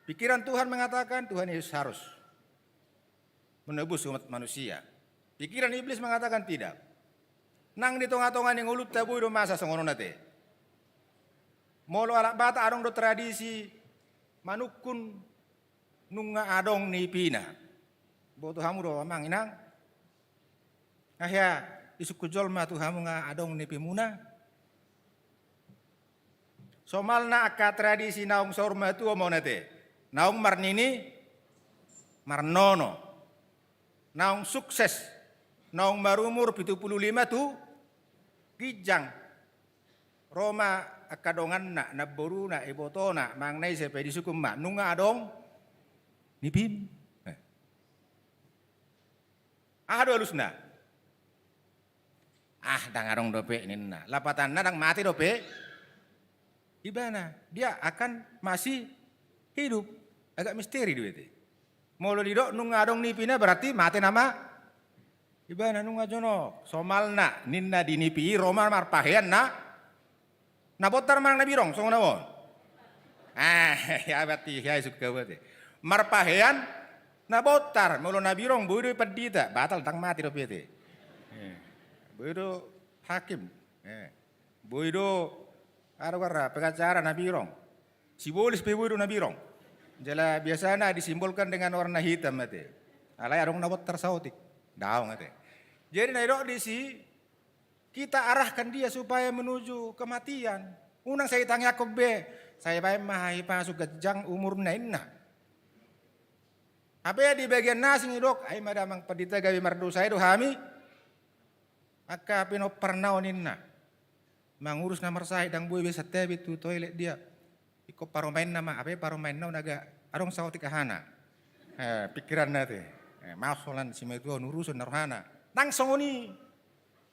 Pikiran Tuhan mengatakan Tuhan Yesus harus menebus umat manusia. Pikiran iblis mengatakan tidak. Nang di tonga-tonga yang ulut tabu do masa songono nate. Molo alak bata adong do tradisi manukun nunga adong ni pina. Boto hamu do amang inang. Ahya isuku jolma tu hamu nga adong ni pimuna. Somal na aka tradisi naong sorma tu omong nate. Naong marnini marnono. Naong sukses. Naong marumur 75 tu gijang. Roma akadongan na boru na iboto na mangnay sa pwede sukum ma. Nunga adong nipim. Ado halus na. Dangarong dope ini na. Lapatan na dang mati dope. Ibana, dia akan masih hidup. Agak misteri dia itu. Molo didok nunga adong nipina berarti mati nama. Ibana nunga jono. Somal na ninna dinipi Roma marpahean na. Nabotar mang nabirong song nawon. Ya berarti ya suka berarti. Marpahean nabotar molo nabirong bodo pedita batal tang mati dope itu. Bodo hakim. Bodo Arwara pengacara nabirong. Simbolis pewodo nabirong. Jala biasanya disimbolkan dengan warna hitam mate. Alai arong nabot tersautik. Daong mate. Jadi nairo di si kita arahkan dia supaya menuju kematian. Unang saya tanya Yakob be, saya bae mahai pasuk gejang umur nainna. Apa di bagian nasi ngidok, ai madamang pedita gawe mardu saya do hami. Maka pino pernah ninna. Mangurus nomor saya dang boy bisa tebi tu toilet dia. Iko paromain nama apa paromain na naga arong sautik kahana. Pikiran nate. Mausolan si itu nurusun narhana. Nang songoni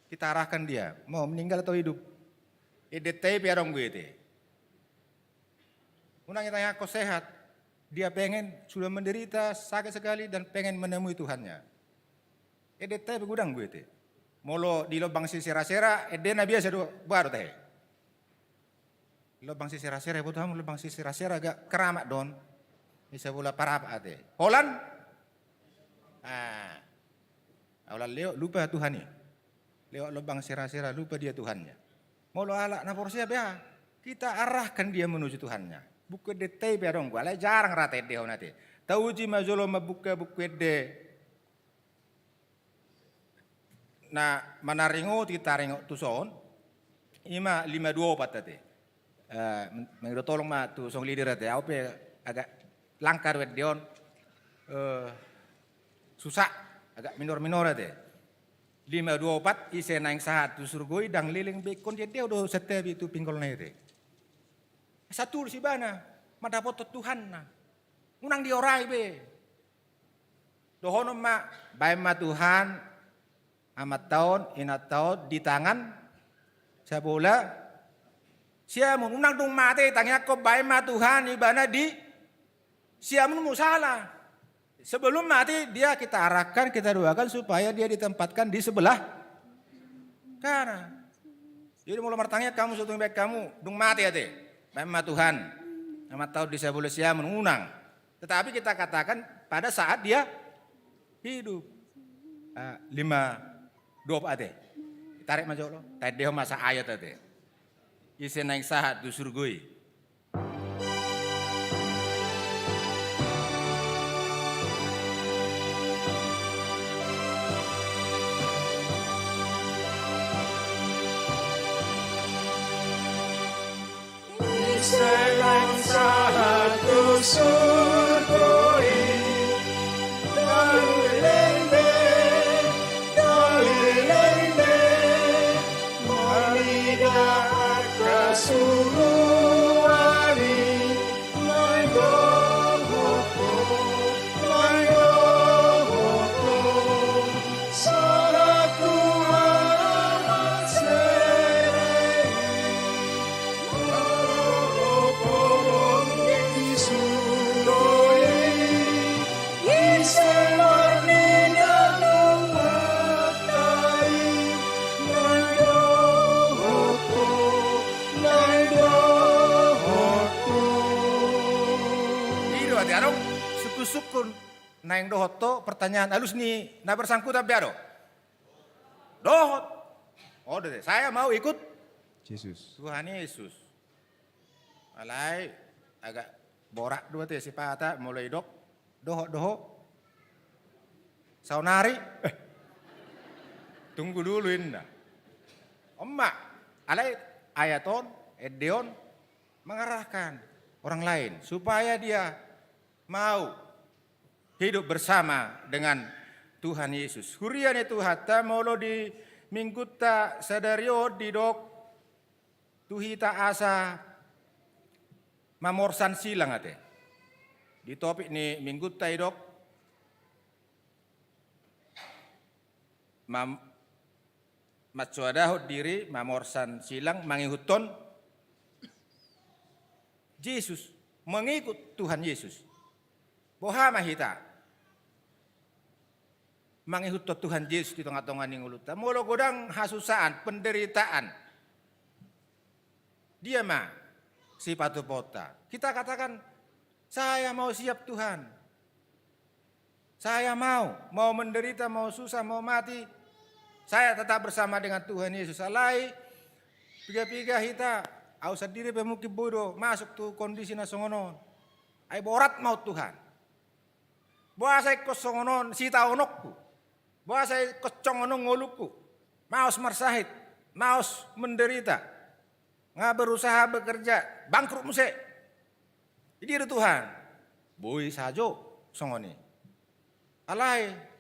kita arahkan dia mau meninggal atau hidup. Tebi arong gue te. Unang tanya kau sehat. Dia pengen sudah menderita sakit sekali dan pengen menemui Tuhannya. Tebi gudang gue te. Molo di lubang sisira-sira, edena biasa do baru teh. Lubang sisira-sira, ibu tahu lubang sisira-sira agak keramat don. Bisa pula parap ate. Holan, awal leo lupa Tuhan ni. Leo lubang sisira-sira lupa dia Tuhannya. Molo ala na porsia bea, kita arahkan dia menuju Tuhannya. Buku dete bea dong, gua jarang rata ede honate. Tauji majolo mabuka buku ede. Na manaringo kita ringo tuson ima 524 tadi. Mengdo tolong ma tu song leader tadi. Apa agak langkar wet dion susah agak minor tadi. 524 ise naing sahat tu surgoi dang liling bekon dia udah setiap itu pinggol na itu. Satu si bana madapot Tuhan na. Unang diorai be. Dohono ma bae ma Tuhan amat tahun, inat tahun di tangan sabola siamun unang dung mati tanya ko bae ma Tuhan ibana di siamun salah sebelum mati dia kita arahkan kita doakan supaya dia ditempatkan di sebelah kanan. Jadi mulai bertanya kamu suatu baik kamu dung mati ate bae ma Tuhan amat tahun di sabola siamun unang tetapi kita katakan pada saat dia hidup 5-2 ate. Tarik majolo. Tarik dia masa ayat ate. Isi naik sahat du surgoi. Isi naik sahat du surgoi. Sukun naing dohot to pertanyaan halus nih na bersangkutan biaro. Dohot. Oh deh, saya mau ikut Yesus. Tuhan Yesus. Alai agak borak dua teh si pata mulai dohot. Saunari. Tunggu dulu inna. Emak, alai ayaton, edeon mengarahkan orang lain supaya dia mau hidup bersama dengan Tuhan Yesus. Hurian itu hatta molo di minggutta sadario di dok tuhita asa mamorsan silang ate. Di topik ni minggutta idok matsuadaho diri mamorsan silang mangihuton Yesus, mengikut Tuhan Yesus. Bohama hita mangihut Tuhan Yesus di tengah-tengah ning uluta. Molo godang hasusaan, penderitaan. Dia mah si patu pota. Kita katakan, saya mau siap Tuhan. Saya mau menderita, mau susah, mau mati. Saya tetap bersama dengan Tuhan Yesus. Alai, piga-piga hita, au sendiri pemuki bodoh, masuk tuh kondisi nasongonon. Ai borat mau Tuhan. Boa saya kosongonon sita onokku. Boa saya kocongonon ngoluku. Maus marsahit, maus menderita. Nggak berusaha bekerja, bangkrut muse. Jadi itu Tuhan. Boy sajo songoni. Alai.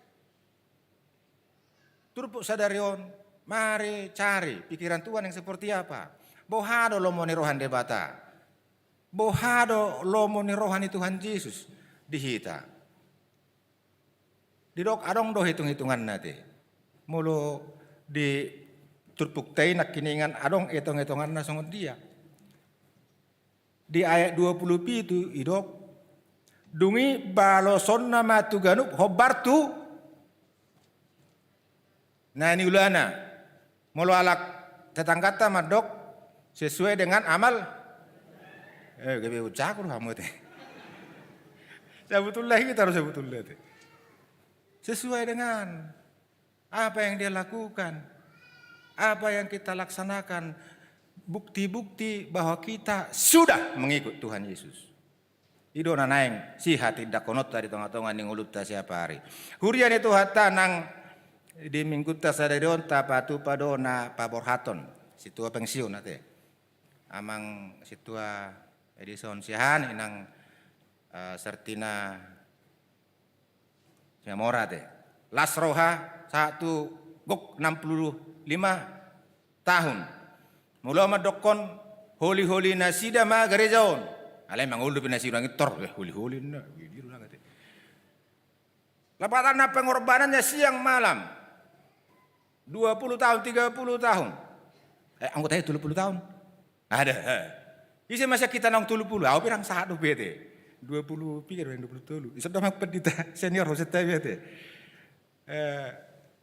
Turpuk sadarion, mari cari pikiran Tuhan yang seperti apa. Bohado lomoni rohani debata. Bohado lomoni rohani Tuhan Yesus dihita. Didok adong do hitung-hitungan nanti. Mulu di turpuk tay nak kiningan adong hitung-hitungan nasongon dia. Di ayat 20 itu idok dungi baloson nama tuganuk hobartu. Nah ini ulana, mulu alak tetanggata madok sesuai dengan amal. Gabe ucakur kamu teh. Sebetulnya kita harus sebetulnya teh. Sesuai dengan apa yang dia lakukan, apa yang kita laksanakan, bukti-bukti bahwa kita sudah mengikut Tuhan Yesus. Ido nanaeng si hati dakonot di tengah-tengah ning ulut ta siapa hari. Hurian itu hatta nang di minggu tasadarion tapatu padona paborhaton situa pensiun nate amang situa Edison sihan inang sertina Jamora te Lasroha 1 gok 65 tahun mula madokon holi nasida ma gerejaon alai mangulu pinasida ngitor holi na gitu nate lapatan pengorbanannya siang malam 20 tahun, 30 tahun. Anggotanya 30 tahun. Ada. Isi masa kita nang 30. Aku pirang satu bete. 20 pikir 20 Isa dah pendeta senior hoseta bete.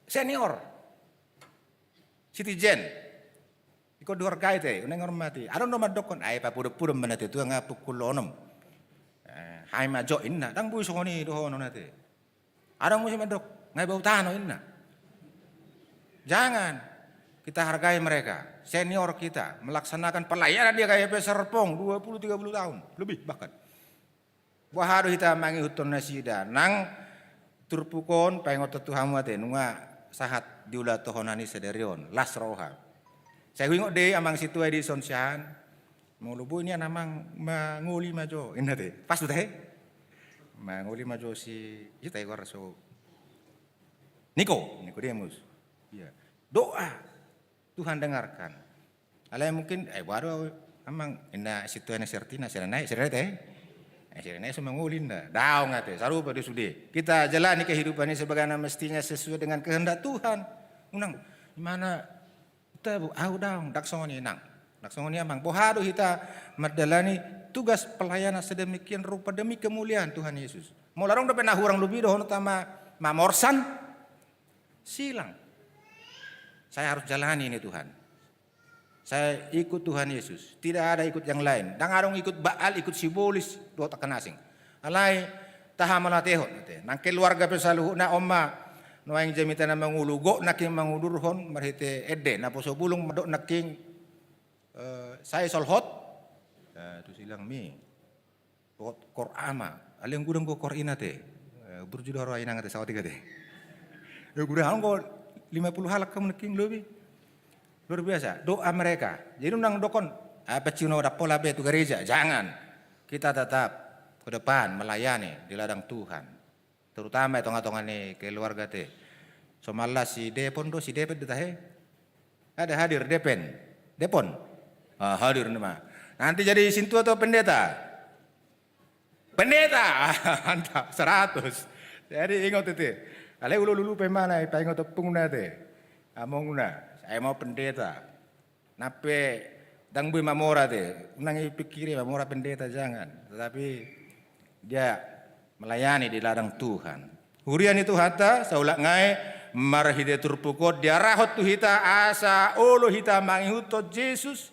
Senior. Citizen. Iko dua kait unang hormati. Aron no madokon ay papudo-pudo manate tu nga pukul 6. Hai majo inna dang bui songoni dohono nate. Aron mo si madok ngai bau tano inna. Jangan kita hargai mereka, senior kita melaksanakan pelayanan dia kayak Serpong 20-30 tahun lebih bahkan. Wahado kita mangi hutun nasida nang turpukon pengot Tuhan mate nunga sahat diulah tohonani sederion Lasroha. Saya ingok deh amang situ di sonsian mulubu ini namang manguli majo ini deh pas tuh deh manguli majo si kita ikor so Nikodemus. Ya. Doa Tuhan dengarkan. Alai mungkin baru amang ina situ ena sertina serenai teh. Serenai semangulin dah. Daung ate saru pada sudi. Kita jalani kehidupan ini sebagaimana mestinya sesuai dengan kehendak Tuhan. Unang mana kita daung dak songoni nang. Dak songoni amang bohado kita madalani tugas pelayanan sedemikian rupa demi kemuliaan Tuhan Yesus. Molarong da pernah hurang lebih dohono tama mamorsan silang. Saya harus jalani ini Tuhan. Saya ikut Tuhan Yesus. Tidak ada ikut yang lain. Dan arong ikut Baal, ikut Sibolis, dua takkan asing. Alai tahamalateho. Nang keluarga pesaluhu na omma noang jamita na mangulugo naking mangudurhon marhite edde na poso bulong madok naking saya solhot. Tu silang mi. Kor ama. Aling gudang ko kor inate. Burjudoro inang ate sawati gade. Gudang ko 50 halak kamu neking lebih. Luar biasa, doa mereka. Jadi undang dokon, apa cino udah pola betu gereja, jangan. Kita tetap ke depan melayani di ladang Tuhan. Terutama tonga-tonga nih keluarga teh. Somala si Depon si Depon ditahe. Ada hadir Depon. Hadir nih mah. Nanti jadi sintu atau pendeta? Pendeta, mantap 100. Jadi ingat itu. Ale ulu pemana, pengen tepung nate. Among saya mau pendeta. Nape dangbu mamora teh. Unang pikiri mamora pendeta jangan. Tetapi dia melayani di ladang Tuhan. Hurian itu hata saulak ngai marhide turpukot dia rahot tu hita asa olo hita mangihutot Yesus.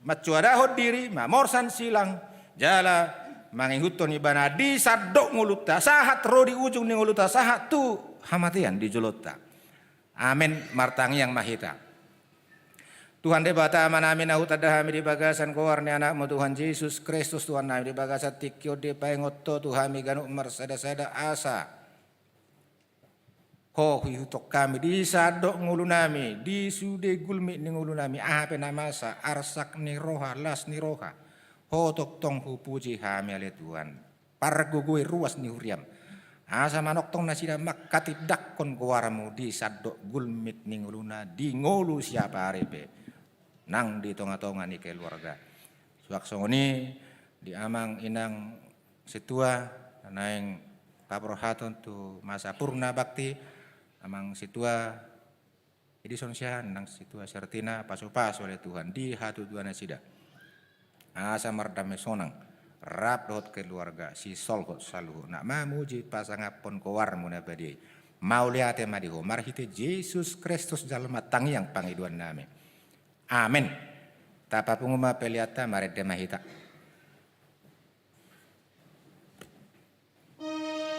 Macuadahot diri mamorsan silang jala mangihuton ibana di sadok nguluta sahat ro di ujung ni nguluta sahat tu hamatian di jolota. Amin martangi yang mahita. Tuhan debata manami nahu tadahami di bagasan kowarni anakmu Tuhan Yesus Kristus Tuhan nami di bagasan tikyo de paingoto Tuhami ganu marsada-sada asa. Ho hiutok kami di sadok ngulu nami di sude gulmi ni ngulu nami apa namasa arsak ni roha las ni roha. Ho tok tong puji hami ale Tuhan. Pargugui ruas ni huriam. Asa manok tong nasida makati dakkon kuaramu di sadok gulmit ning uluna di ngolu siapa arepe nang di tonga-tonga ni keluarga suaksoni di amang inang situa naing paprohaton tu masa purna bakti amang situa edison sian nang situa sertina paso-paso oleh Tuhan di hatu Tuhan nasida asa mardame sonang rap dot keluarga si solhot saluhu nak mamuji pasangapon kowar muna badi mau liate madiho marhite Yesus Kristus jalma tangi yang pangiduan nami amin tapa punguma peliata marede mahita. Parulah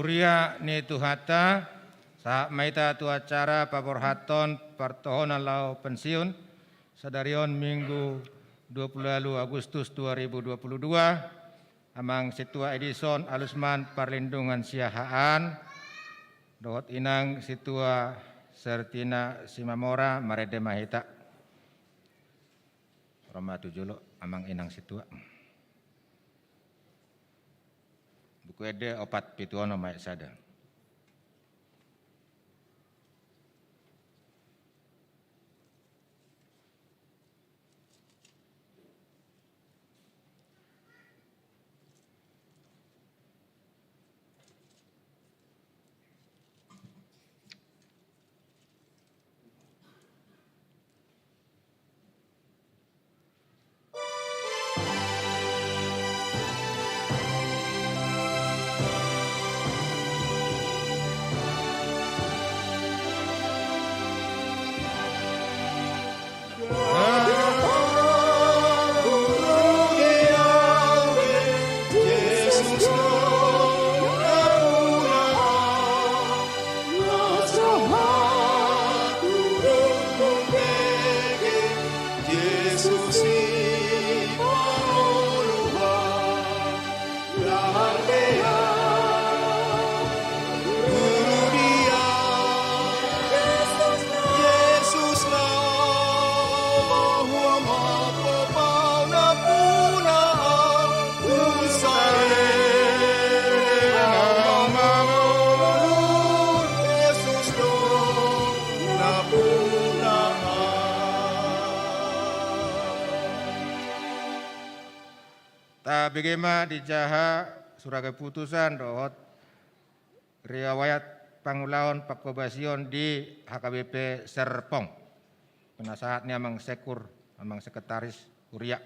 Uria ni tuhata sa maita tu acara paborhaton pertohonan lau pensiun sadarion Minggu 20 Agustus 2022 amang situa Edison Alusman Perlindungan Siahaan dohot inang situa Sertina Simamora Marede Mahita Roma tujulo amang inang situa buku ede opat pituono mayat sada. Bagaimana dijaha surah keputusan dohot riwayat pangulaon pakobasion di HKBP Serpong. Penasehatnya Amang Sekur, Amang Sekretaris Uria.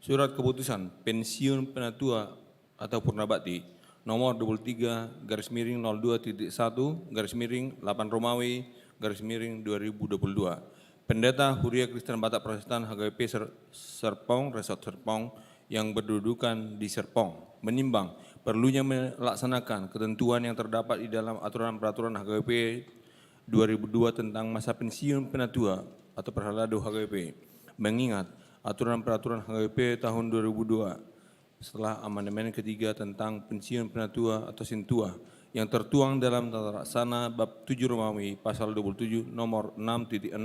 Surat keputusan pensiun penatua atau purnabakti nomor 23/02.1/8 Romawi /2022. Pendeta Huria Kristen Batak Protestan HKBP Serpong, Resort Serpong yang berdudukan di Serpong menimbang perlunya melaksanakan ketentuan yang terdapat di dalam aturan peraturan HKBP 2002 tentang masa pensiun penatua atau Perhalado HKBP. Mengingat aturan peraturan HKBP tahun 2002 setelah amandemen ketiga tentang pensiun penatua atau sintua yang tertuang dalam tata laksana bab 7 Romawi pasal 27 nomor 6.6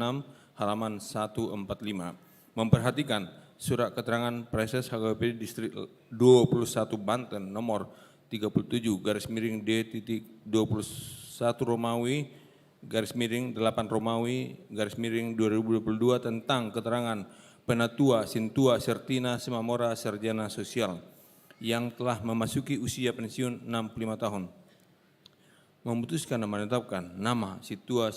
halaman 145. Memperhatikan surat keterangan Preses HKBP Distrik 21 Banten nomor 37 garis miring D.21 Romawi garis miring 8 Romawi garis miring 2022 tentang keterangan penatua, sintua, sertina, semamora, sarjana sosial yang telah memasuki usia pensiun 65 tahun. Memutuskan dan menetapkan nama Situa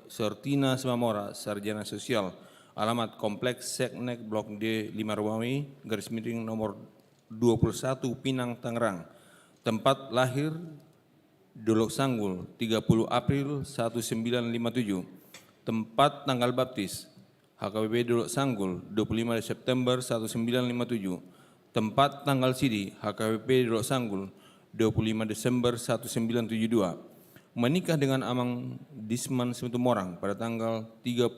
Sertina Semamora Sarjana Sosial, alamat Kompleks Seknek Blok D 5 Romawi, garis miring nomor 21 Pinang Tangerang, tempat lahir Dolok Sanggul 30 April 1957, tempat tanggal baptis HKBP Dolok Sanggul 25 September 1957, tempat tanggal sidi HKBP Dolok Sanggul 25 Desember 1972, menikah dengan Amang Disman Situmorang pada tanggal 30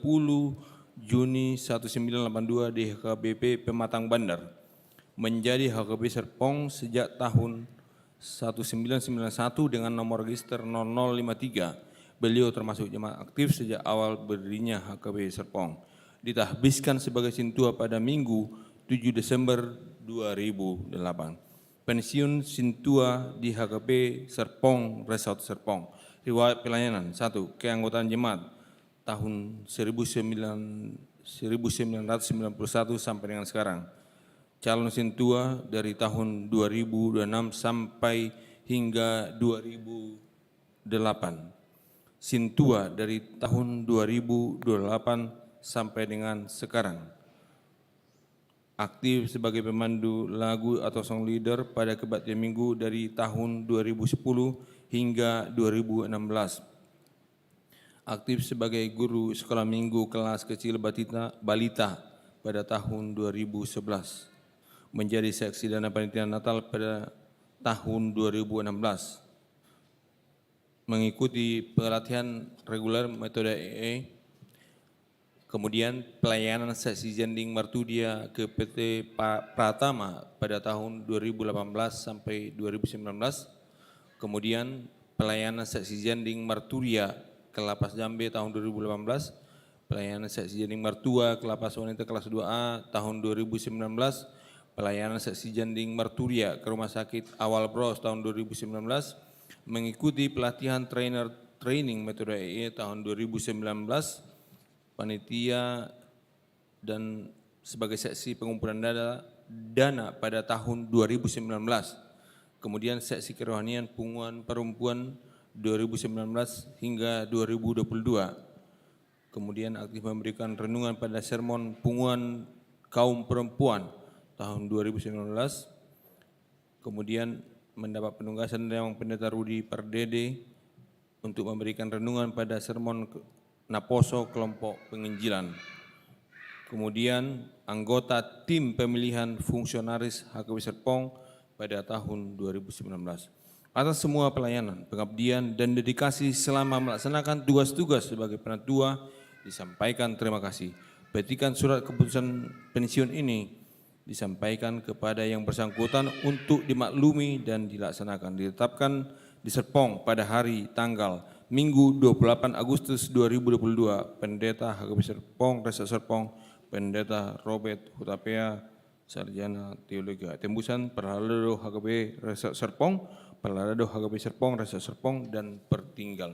Juni 1982 di HKBP Pematang Bandar, menjadi HKBP Serpong sejak tahun 1991 dengan nomor register 0053. Beliau termasuk jemaah aktif sejak awal berdirinya HKBP Serpong. Ditahbiskan sebagai sintua pada Minggu 7 Desember 2008. Pensiun sintua di HKP Serpong Resort Serpong. Riwayat pelayanan 1. Keanggotaan jemaat tahun 1991 sampai dengan sekarang. Calon sintua dari tahun 2026 sampai hingga 2008. Sintua dari tahun 2028 sampai dengan sekarang. Aktif sebagai pemandu lagu atau song leader pada kebaktian minggu dari tahun 2010 hingga 2016. Aktif sebagai guru sekolah minggu kelas kecil balita pada tahun 2011. Menjadi seksi dana panitia Natal pada tahun 2016. Mengikuti pelatihan reguler metode EE. Kemudian pelayanan seksi janding Martudia ke PT Pratama pada tahun 2018 sampai 2019. Kemudian pelayanan seksi janding Marturia ke Lapas Jambe tahun 2018. Pelayanan seksi janding Martua ke Lapas Wanita kelas 2A tahun 2019. Pelayanan seksi janding Marturia ke Rumah Sakit Awal Bros tahun 2019. Mengikuti pelatihan training metode EE tahun 2019. Panitia dan sebagai seksi pengumpulan dana pada tahun 2019. Kemudian seksi kerohanian punguan perempuan 2019 hingga 2022. Kemudian aktif memberikan renungan pada sermon punguan kaum perempuan tahun 2019. Kemudian mendapat penugasan Dewan Pendeta Rudi Pardede untuk memberikan renungan pada sermon Naposo kelompok penginjilan. Kemudian anggota tim pemilihan fungsionaris HKBP Serpong pada tahun 2019. Atas semua pelayanan, pengabdian dan dedikasi selama melaksanakan tugas-tugas sebagai penatua disampaikan terima kasih. Petikan surat keputusan pensiun ini disampaikan kepada yang bersangkutan untuk dimaklumi dan dilaksanakan. Ditetapkan di Serpong pada hari tanggal Minggu 28 Agustus 2022, Pendeta HKBP Serpong, Resort Serpong, Pendeta Robert Hutapea, Sarjana Teologi Tembusan, Perhalado HKBP Resort Serpong, Perhalado HKBP Serpong, Resort Serpong, dan Pertinggal.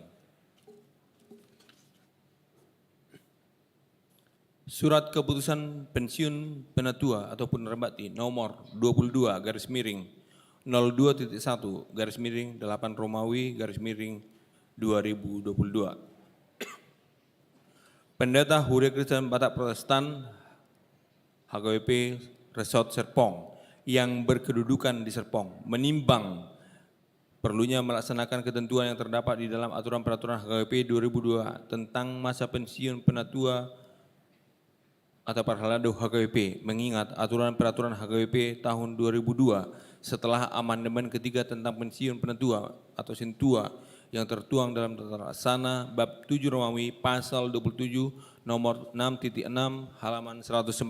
Surat keputusan pensiun penatua ataupun rebati nomor 22 garis miring 02.1 garis miring 8 Romawi garis miring 2022. Pendeta Huria Kristen Batak Protestan HKBP Resort Serpong yang berkedudukan di Serpong menimbang perlunya melaksanakan ketentuan yang terdapat di dalam aturan peraturan HKBP 2002 tentang masa pensiun penatua atau Perhalado HKBP, mengingat aturan peraturan HKBP tahun 2002 setelah amandemen ketiga tentang pensiun penatua atau sintua yang tertuang dalam tata laksana bab 7 Romawi pasal 27 nomor 6.6 halaman 145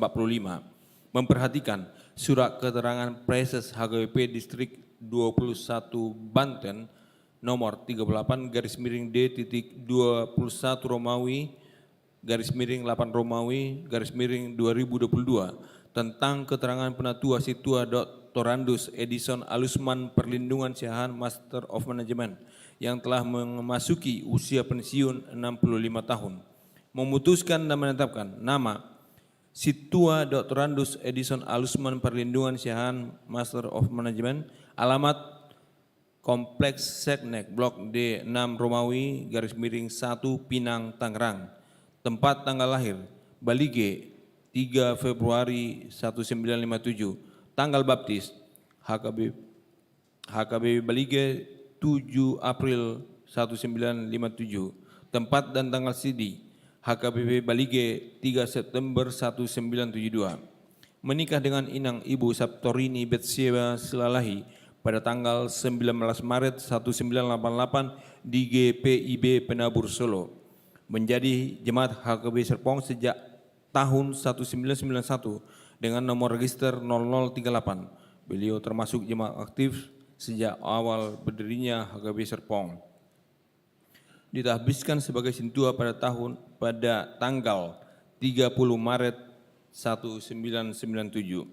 memperhatikan surat keterangan Preses HKBP Distrik 21 Banten nomor 38/D.21 Romawi /8 Romawi /2022 tentang keterangan penatua situa Doktorandus Edison Alusman Perlindungan Siahaan Master of Management yang telah memasuki usia pensiun 65 tahun. Memutuskan dan menetapkan nama Situa Doktorandus Edison Alusman Perlindungan Siahaan Master of Management, alamat Kompleks Seknek Blok D6 Romawi /1 Pinang Tangerang. Tempat tanggal lahir Balige 3 Februari 1957. Tanggal baptis HKBP Balige 7 April 1957. Tempat dan tanggal sidi HKBP Balige 3 September 1972. Menikah dengan Inang Ibu Saptorini Betseba Silalahi pada tanggal 19 Maret 1988 di GPIB Penabur Solo. Menjadi jemaat HKBP Serpong sejak tahun 1991 dengan nomor register 0038. Beliau termasuk jemaat aktif sejak awal berdirinya HKBP Serpong. Ditahbiskan sebagai sintua pada tanggal 30 Maret 1997.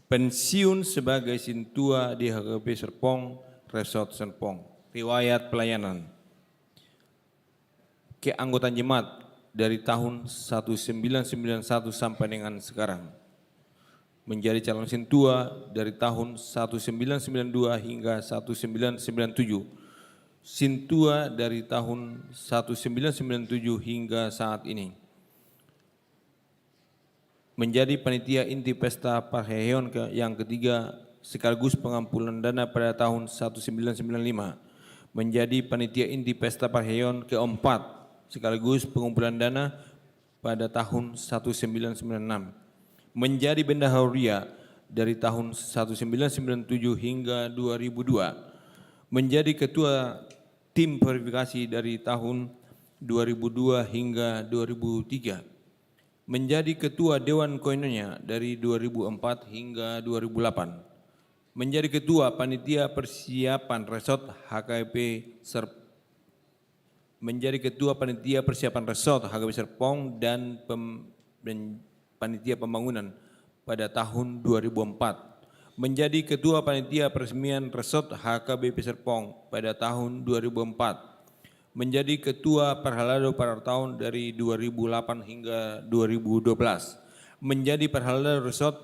Pensiun sebagai sintua di HKBP Serpong, Resort Serpong. Riwayat pelayanan. Keanggotaan jemaat dari tahun 1991 sampai dengan sekarang. Menjadi calon sintua dari tahun 1992 hingga 1997. Sintua dari tahun 1997 hingga saat ini. Menjadi panitia inti pesta Parheon yang ketiga sekaligus pengampunan dana pada tahun 1995. Menjadi panitia inti pesta Parheon keempat sekaligus pengumpulan dana pada tahun 1996. Menjadi bendahara dari tahun 1997 hingga 2002. Menjadi ketua tim verifikasi dari tahun 2002 hingga 2003. Menjadi ketua Dewan Koinonia dari 2004 hingga 2008. Menjadi ketua panitia persiapan Resort HKBP Serpong. Menjadi ketua panitia persiapan Resort HKBP Serpong dan panitia pembangunan pada tahun 2004. Menjadi ketua panitia peresmian Resort HKBP Serpong pada tahun 2004. Menjadi ketua Perhalado pada tahun dari 2008 hingga 2012. Menjadi Perhalado Resort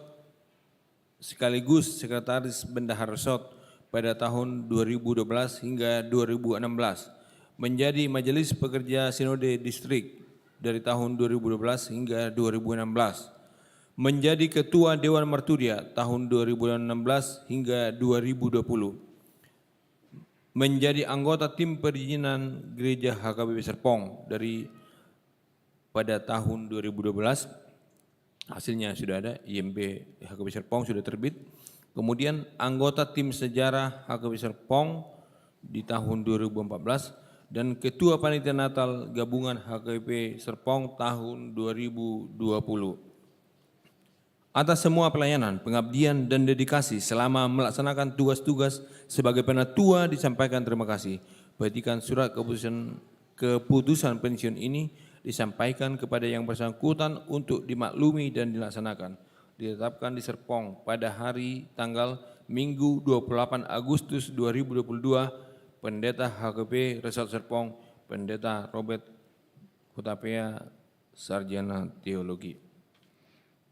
sekaligus sekretaris bendahara Resort pada tahun 2012 hingga 2016. Menjadi Majelis Pekerja Sinode Distrik dari tahun 2012 hingga 2016. Menjadi Ketua Dewan Marturia tahun 2016 hingga 2020. Menjadi anggota tim perizinan Gereja HKBP Serpong pada tahun 2012. Hasilnya sudah ada, IMB HKBP Serpong sudah terbit. Kemudian anggota tim sejarah HKBP Serpong di tahun 2014. Dan Ketua Panitia Natal Gabungan HKBP Serpong tahun 2020. Atas semua pelayanan, pengabdian, dan dedikasi selama melaksanakan tugas-tugas sebagai penatua disampaikan terima kasih. Petikan surat keputusan pensiun ini disampaikan kepada yang bersangkutan untuk dimaklumi dan dilaksanakan. Ditetapkan di Serpong pada hari tanggal Minggu 28 Agustus 2022. Pendeta HKBP Resort Serpong, Pendeta Robert Hutapea, Sarjana Teologi.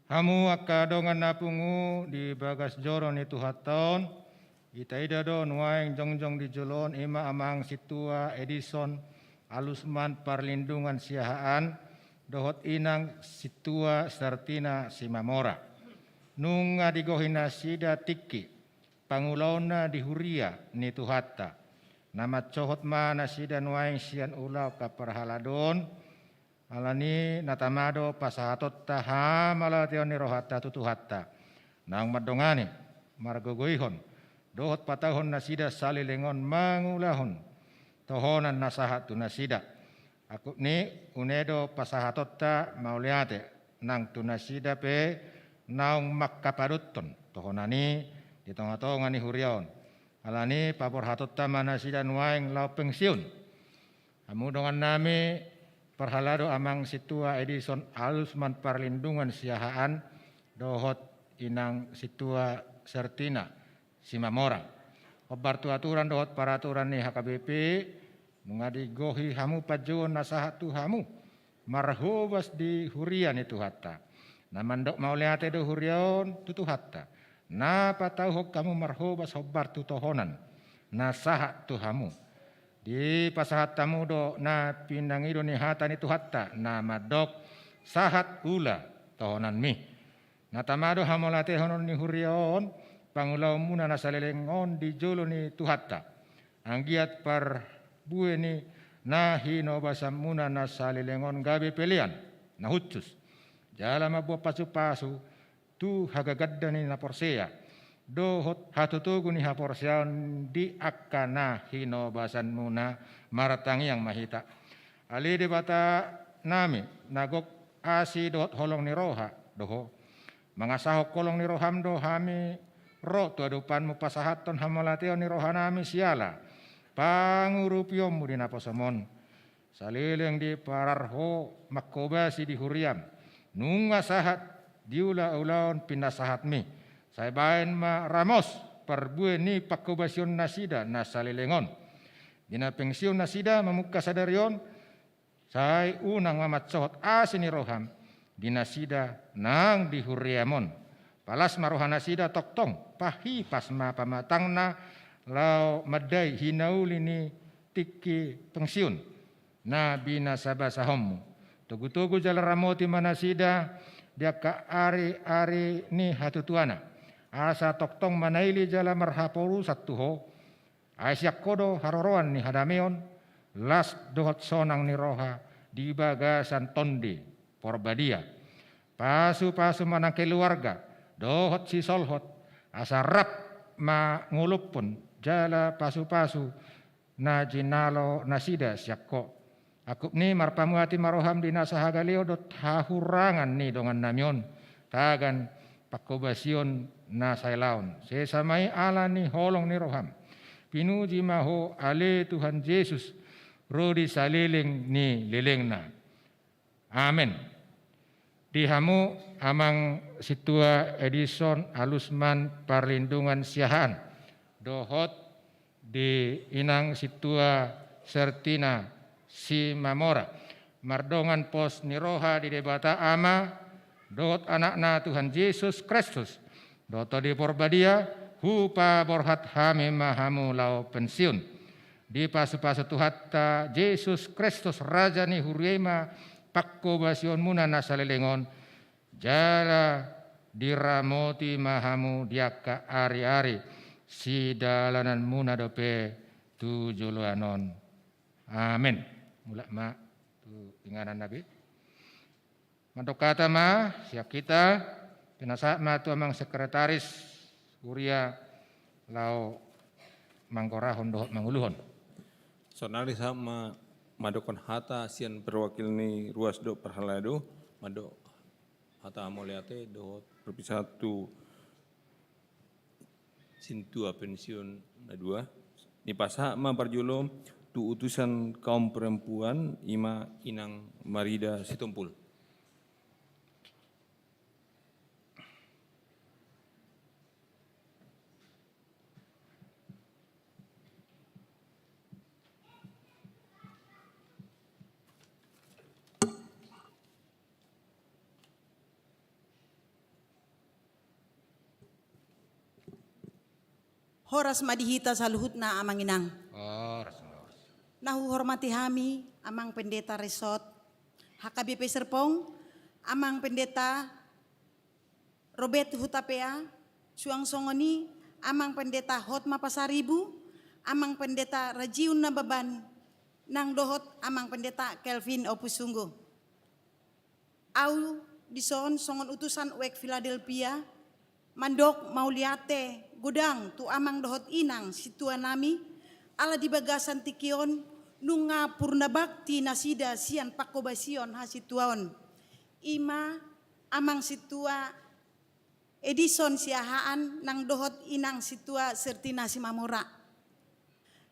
Hamu akadongan napungu di bagas joron itu haton, itaida don waing jongjong di jolon ima amang situa Edison Alusman Perlindungan Siahaan, dohot inang situa Sartina Simamora. Nunga digohina sida tiki, pangulauna di huria ni tuhata. Nama cohot mana sidan waing sian ulau kaperhaladon alani natamado pasahatot taha malationi rohata tutuhatta nang madongani margogoihon dohot patahon nasida salilengon mangulahon tohonan nasahat tu nasida aku ni unedo pasahatot ta mauliate nang tu nasida pe naung makkapaduton tohonani di tengah-tengah ni hurion alani papor hatot tamana sidan waeng lau pensiun hamu dengan nami perhalado amang situa Edison Alusman Perlindungan Siahaan dohot inang situa Sertina Simamora obar tu aturan dohot peraturan ni HKBP mengadi gohi hamu pajuan nasahat tu hamu marhobas di hurian itu hatta namandok mauliate do hurion tutu hatta na patau hok kamu marhobas hobar tu tohonan nasahat tu hamu di pasahat tamu do na pinang ido ni hatan itu hatta na madok sahat ula tohonan mi na tamado hamolate honon ni hurion pangulau muna nasalelengon di jolo ni tu hatta anggiat par bue ni na hino basam muna nasalelengon gabe pelian na hucus jala mabuah pasu-pasu tu hagagadda ni na porsea dohot hatutugu ni haporseon di akana hino basan muna maratangi yang mahita ali de bata nami nagok asi dohot holong ni roha doho mangasaho kolong ni roham do hami ro tu adupan mu pasahaton hamolateo ni roha nami siala pangurupiyom mu di naposamon salileng di pararho makobasi di huriam nunga sahat diula-ulaon pinasahat mi saya bain ma ramos perbue ni pakobasion nasida nasalilengon dina pensiun nasida memuka sadarion saya unang mamat sohot asini roham dina sida nang di huriamon palas marohan nasida toktong pahi pasma pamatangna lau madai hinauli ni tiki pensiun na bina sabasahom tugu-tugu jala ramoti manasida dia ka ari ni hatutuana asa toktong manaili jala marhaporu satuho asyak kodo haroroan ni hadameon las dohot sonang ni roha di bagasan tondi porbadia pasu-pasu manang keluarga dohot si solhot asa rap ma ngulup pun jala pasu-pasu na jinalo nasida syakko akup ni marpamuati maroham di nasahagaleo dot hahurangan ni dongan namion tagan pakobasion na sailaon sesamai ala ni holong ni roham pinuji maho ale Tuhan Yesus rodi saliling ni lilingna amin dihamu amang situa Edison Alusman Perlindungan Siahaan dohot di inang situa Sertina Simamora mardongan pos niroha di debata ama dohot anakna Tuhan Yesus Kristus doto di porbadia hupa borhat hami mahamu lau pensiun di pasu-pasu tuhatta Yesus Kristus Raja ni huriema pakko basion muna nasalelengon jala diramoti mahamu diaka ari-ari si dalanan muna dope tujuluanon amin mulak ma tu inganan nabi mantok kata ma siap kita penasa ma tu amang sekretaris Uria lau mangkorahon dohot manguluhon sonari sama madokon hata sian perwakil ni ruas do perhalado madok hata amoliate dohot perpisah tu sintua pensiun na dua ni pasa ma parjulo tu utusan kaum perempuan ima inang Marida Situmpul. Horas madihita saluhut na amang inang. Horas. Nahu hormati hami amang pendeta resort HKBP Serpong, amang pendeta Robert Hutapea, Suang Songoni, amang pendeta Hotma Pasaribu, amang pendeta Rajiun Nababan, nang dohot amang pendeta Kelvin Opusunggo. Au dison songon utusan Wek Philadelphia, mandok mauliate gudang tu amang dohot inang situa nami ala di bagasan tikion nunga purna bakti nasida sian pakobasion hasituaon ima amang situa Edison siahaan nang dohot inang situa sertina si mamora.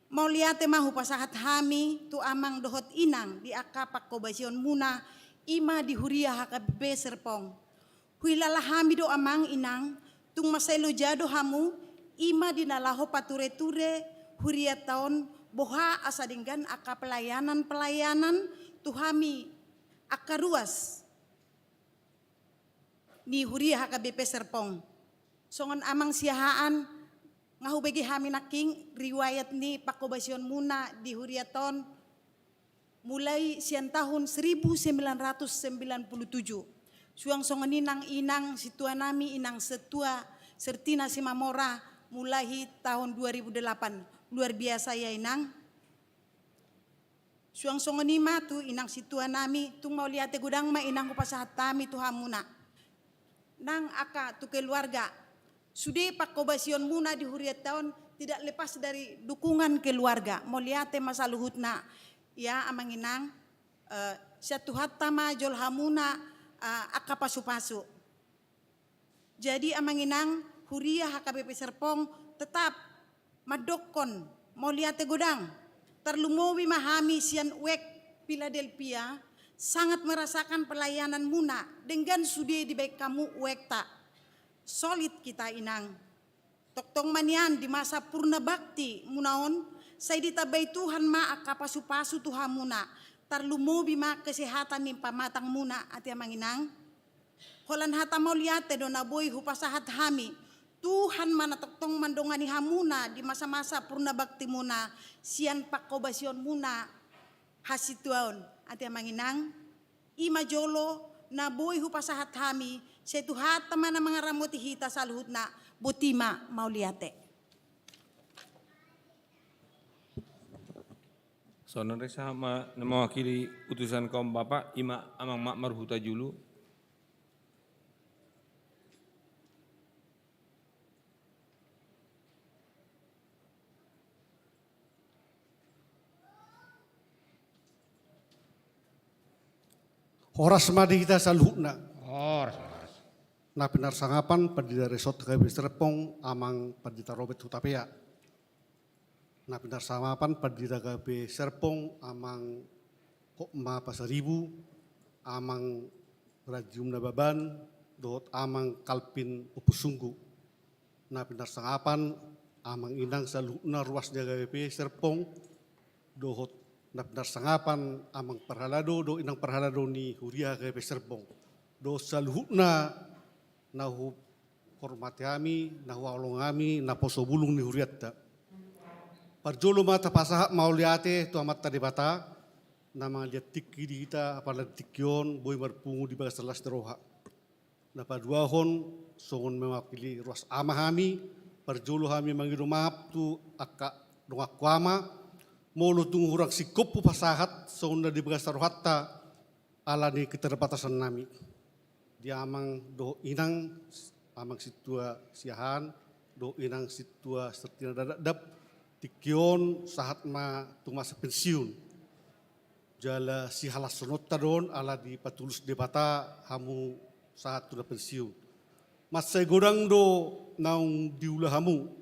Mau liate mahu pasahat hami tu amang dohot inang di akapak kobasion muna ima di huria HKBP Serpong. Huilala hami do amang inang tung maselo jado hamu ima di nalaho pature-ture huria tahun boha asa denggan aka pelayanan tu hami aka ruas ni huria HKBP Serpong. Songon amang siahaan ngahu bagi hami naking riwayat ni pakobasion muna di huriaton mulai sian tahun 1997. Suang songon inang situa nami inang setua sertina si mamora mulai tahun 2008. Luar biasa ya inang. Suang songon ima tu inang situa nami tung mau liate gudang ma inang kupasahat tami tu hamuna. Nang aka tu keluarga. Sudah pakobasion muna di huriat tahun tidak lepas dari dukungan keluarga. Mau liate masa luhutna ya amang inang satu hatta majol hamuna aka pasu-pasu. Jadi amang inang huria HKBP Serpong tetap madokon mau liate godang terlumowi mahami sian wek Philadelphia sangat merasakan pelayanan muna dengan sudi di baik kamu wek tak solid kita inang toktong manian di masa purna bakti munaon saya ditabai Tuhan ma aka pasu-pasu Tuhan muna terlumowi ma kesehatan nimpa matang muna ati amang inang holan hata mau liate dona boy hupasahat hami Tuhan mana toktong mandongani hamuna di masa-masa purna bakti muna sian pakobasion muna hasituaon ati manginang ima jolo na boy hupasahat hami setu hata mana mangaramoti hita saluhutna botima mau liate. Saudara sama mewakili utusan kaum bapak ima amang mak marhuta julu. Horas madi kita saluhna. Horas. Na benar sangapan padida resort HKBP Serpong amang padita Robert Hutapea. Na benar sangapan padida HKBP Serpong amang Kokma Pasaribu amang Rajium Nababan dot amang Kalpin Upusunggu. Na benar sangapan amang inang saluhna ruas HKBP Serpong dohot na benar sangapan amang perhalado do inang perhalado ni huria HKBP Serpong. Do saluhna nahu hormati kami, nahu awalong kami, na poso bulung ni huriatta. Parjolo mata pasahak mauliate tu amat tadi bata, nama lihat tiki di kita, apalagi tikion, boy marpungu di bagas telas teroha. Na paduahon, songon mewakili ruas ama kami, parjolo kami mangido maaf tu akka dongak kuama, molo tunggu hurang sikopu pasahat, songon di bagas terohatta, ala ni keterbatasan nami. Dia amang do inang amang situa siahan do inang situa sertina dadap tikion sahat ma tumasa pensiun jala si halas sonota don ala di patulus debata hamu saat tuna pensiun mas saya godang do naung diulah hamu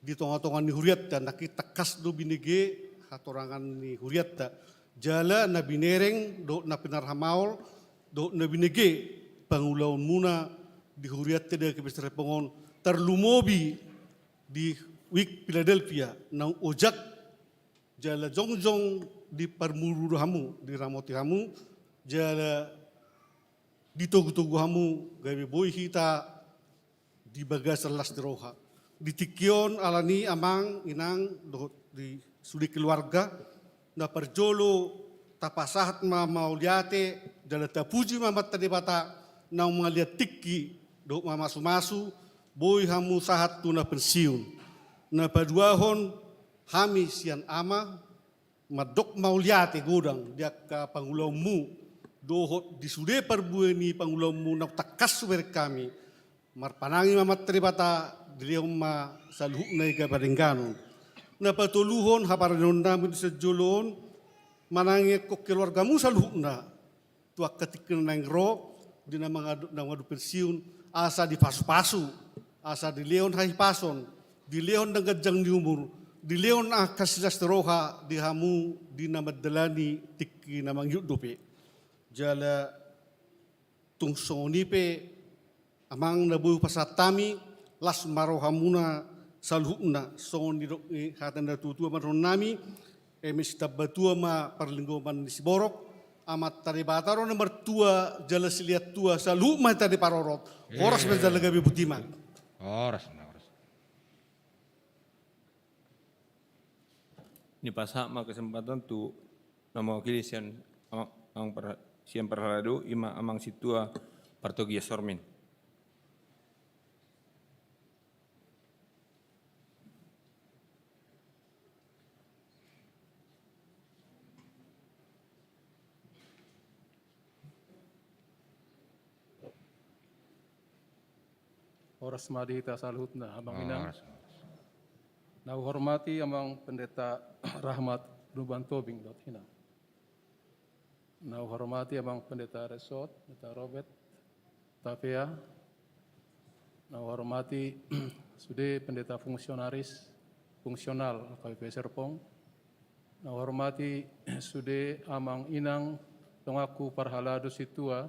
di tonga-tongan ni huriat dan nakit takas do binege hatorangan ni huriat da jala na binereng do na pinarhamaul do na binege pangulaon muna di huriat teda ke Serpong terlumobi di wik Philadelphia nang ojak jala jongjong di parmuru hamu di ramoti hamu jala di togu-togu hamu gawe boy hita di bagas las teroha di tikion alani amang inang di sudi keluarga na parjolo tapasahat ma mauliate jala tapuji mamat tadi bata nang mga liat tiki do mamasu-masu boy hamu sahat tuna pensiun na paduahon hami sian ama madok mauliate godang dia ka pangulaw mu dohot di sude parbueni pangulaw mu na takas suber kami marpanangi mamat teribata diliom ma saluhuk na ikaparingganon na patuluhon haparanon namin sa jolon manangi ko keluarga mu saluhuk na tuak katikin nang ro di mangadu pensiun asa di pasu-pasu, asa di leon hai pason, di leon dengajang di umur, di leon akasilas teroha di hamu di nama delani tiki namang yudupe. Jala tungsoni pe amang nabu pasatami las marohamuna salhuna soni hatan tutua maronami emis tabatua ma perlinggoman di Siborok amat tadi bataro nomor 2 jelas lihat tua salhu ma tadi parorot horas menjala gabi butiman horas. Ini pasak ma kesempatan tu nama wakili sian perhaladu ima amang situa partogia sormin. Horas madita salhutna abang inang. Na hormati amang pendeta Rahmat Ruban Tobing dot hina. Na hormati amang pendeta Resort, pendeta Robert Tapea. Na hormati sudah pendeta fungsional KPP Serpong. Na hormati sudah amang inang tongaku parhaladu situa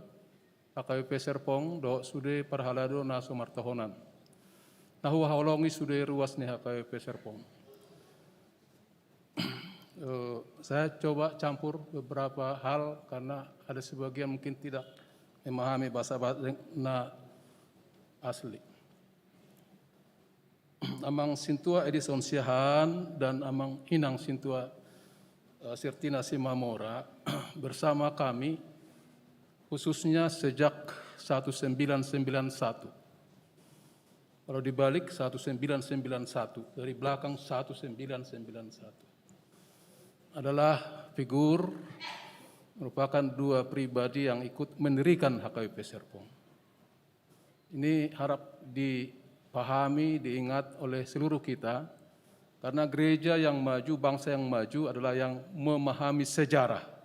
AKP Serpong do sude parhalado naso martahonan. Nahu haulongi sude ruas nih AKP Serpong. Saya coba campur beberapa hal karena ada sebagian mungkin tidak memahami bahasa na asli. Amang Sintua Edison Siahan dan Amang Inang Sintua Sirtina Simamora bersama kami khususnya sejak 1991. Kalau dibalik 1991, dari belakang 1991. Adalah figur, merupakan dua pribadi yang ikut mendirikan HKBP Serpong. Ini harap dipahami, diingat oleh seluruh kita, karena gereja yang maju, bangsa yang maju adalah yang memahami sejarah,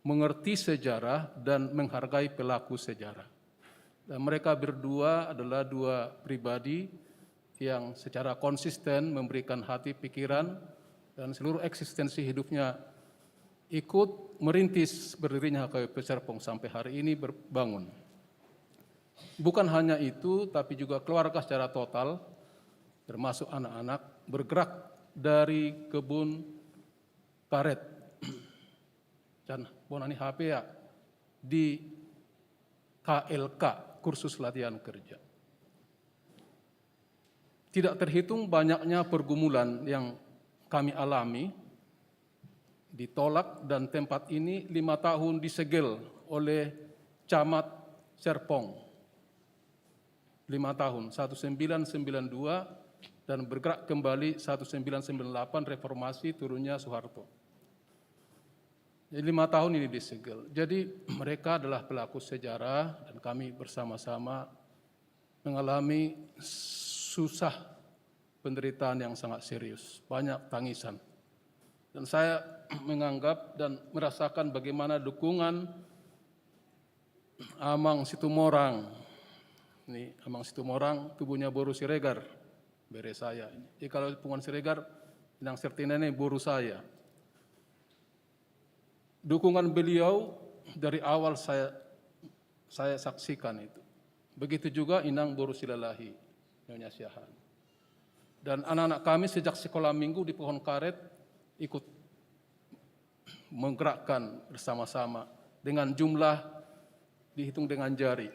mengerti sejarah dan menghargai pelaku sejarah. Dan mereka berdua adalah dua pribadi yang secara konsisten memberikan hati, pikiran, dan seluruh eksistensi hidupnya ikut merintis berdirinya HKBP Serpong sampai hari ini berbangun. Bukan hanya itu, tapi juga keluarga secara total, termasuk anak-anak, bergerak dari kebun karet dan bonani HPA di KLK, kursus latihan kerja. Tidak terhitung banyaknya pergumulan yang kami alami, ditolak dan tempat ini 5 tahun disegel oleh Camat Serpong. 5 tahun, 1992 dan bergerak kembali 1998 reformasi turunnya Soeharto. Jadi 5 tahun ini disegel. Jadi mereka adalah pelaku sejarah dan kami bersama-sama mengalami susah penderitaan yang sangat serius, banyak tangisan. Dan saya menganggap dan merasakan bagaimana dukungan Amang Situmorang. Ini Amang Situmorang, tubuhnya Boru Siregar, bere saya. Jadi kalau Pungan Siregar, Inang Sertina ini boru saya. Dukungan beliau dari awal saya saksikan itu. Begitu juga Inang Boru Silalahi, Nyonya Siahan. Dan anak-anak kami sejak sekolah minggu di Pohon Karet ikut menggerakkan bersama-sama dengan jumlah dihitung dengan jari.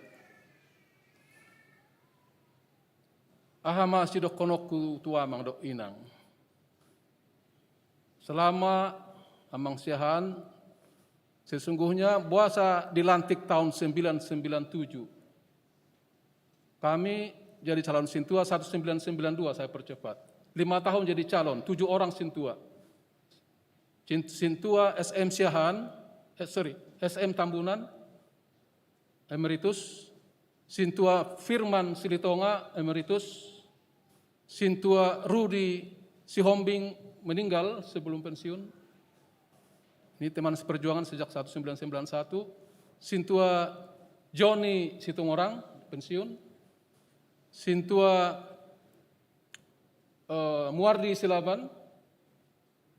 Ahama sidok konoku tua mang dok inang. Selama Amang Siahan sesungguhnya Buasa dilantik tahun 1997. Kami jadi calon Sintua 1992, saya percepat. 5 tahun jadi calon, 7 orang Sintua. Sintua SM Siahan, SM Tambunan, emeritus. Sintua Firman Silitonga, emeritus. Sintua Rudi Sihombing meninggal sebelum pensiun. Ini teman seperjuangan sejak 1991. Sintua Johnny Situmorang, pensiun. Sintua Muardi Silaban,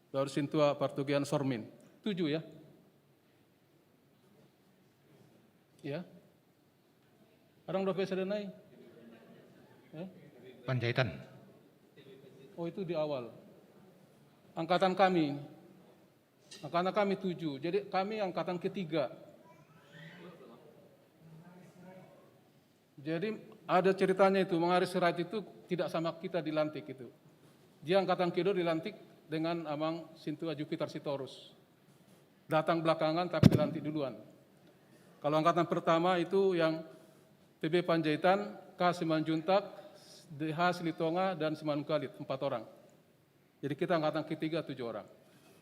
baru Sintua Partugian Sormin. 7 ya. Ya. Orang udah bisa naik. Panjaitan. Oh itu di awal. Angkatan kami 7, jadi kami angkatan ketiga. Jadi ada ceritanya itu, Mengaris Sirait itu tidak sama kita dilantik itu. Dia angkatan kedua dilantik dengan Amang Sintua Jupiter Sitorus. Datang belakangan tapi dilantik duluan. Kalau angkatan pertama itu yang PB Panjaitan, K. Simanjuntak, DH Silitonga, dan Simanungkalit, 4 orang. Jadi kita angkatan ketiga 7 orang.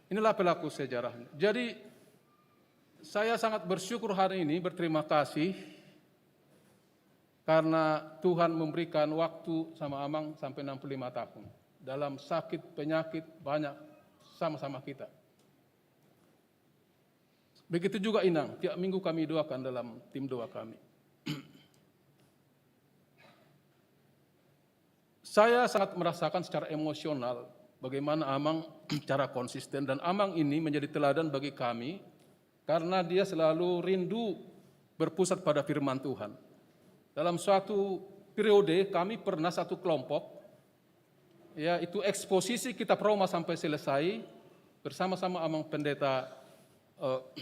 Inilah pelaku sejarah. Jadi saya sangat bersyukur hari ini, berterima kasih karena Tuhan memberikan waktu sama Amang sampai 65 tahun. Dalam sakit, penyakit, banyak sama-sama kita. Begitu juga Inang, tiap minggu kami doakan dalam tim doa kami. Saya sangat merasakan secara emosional bagaimana Amang cara konsisten, dan Amang ini menjadi teladan bagi kami karena dia selalu rindu berpusat pada firman Tuhan. Dalam suatu periode kami pernah satu kelompok, ya itu eksposisi kitab Roma sampai selesai bersama-sama Amang Pendeta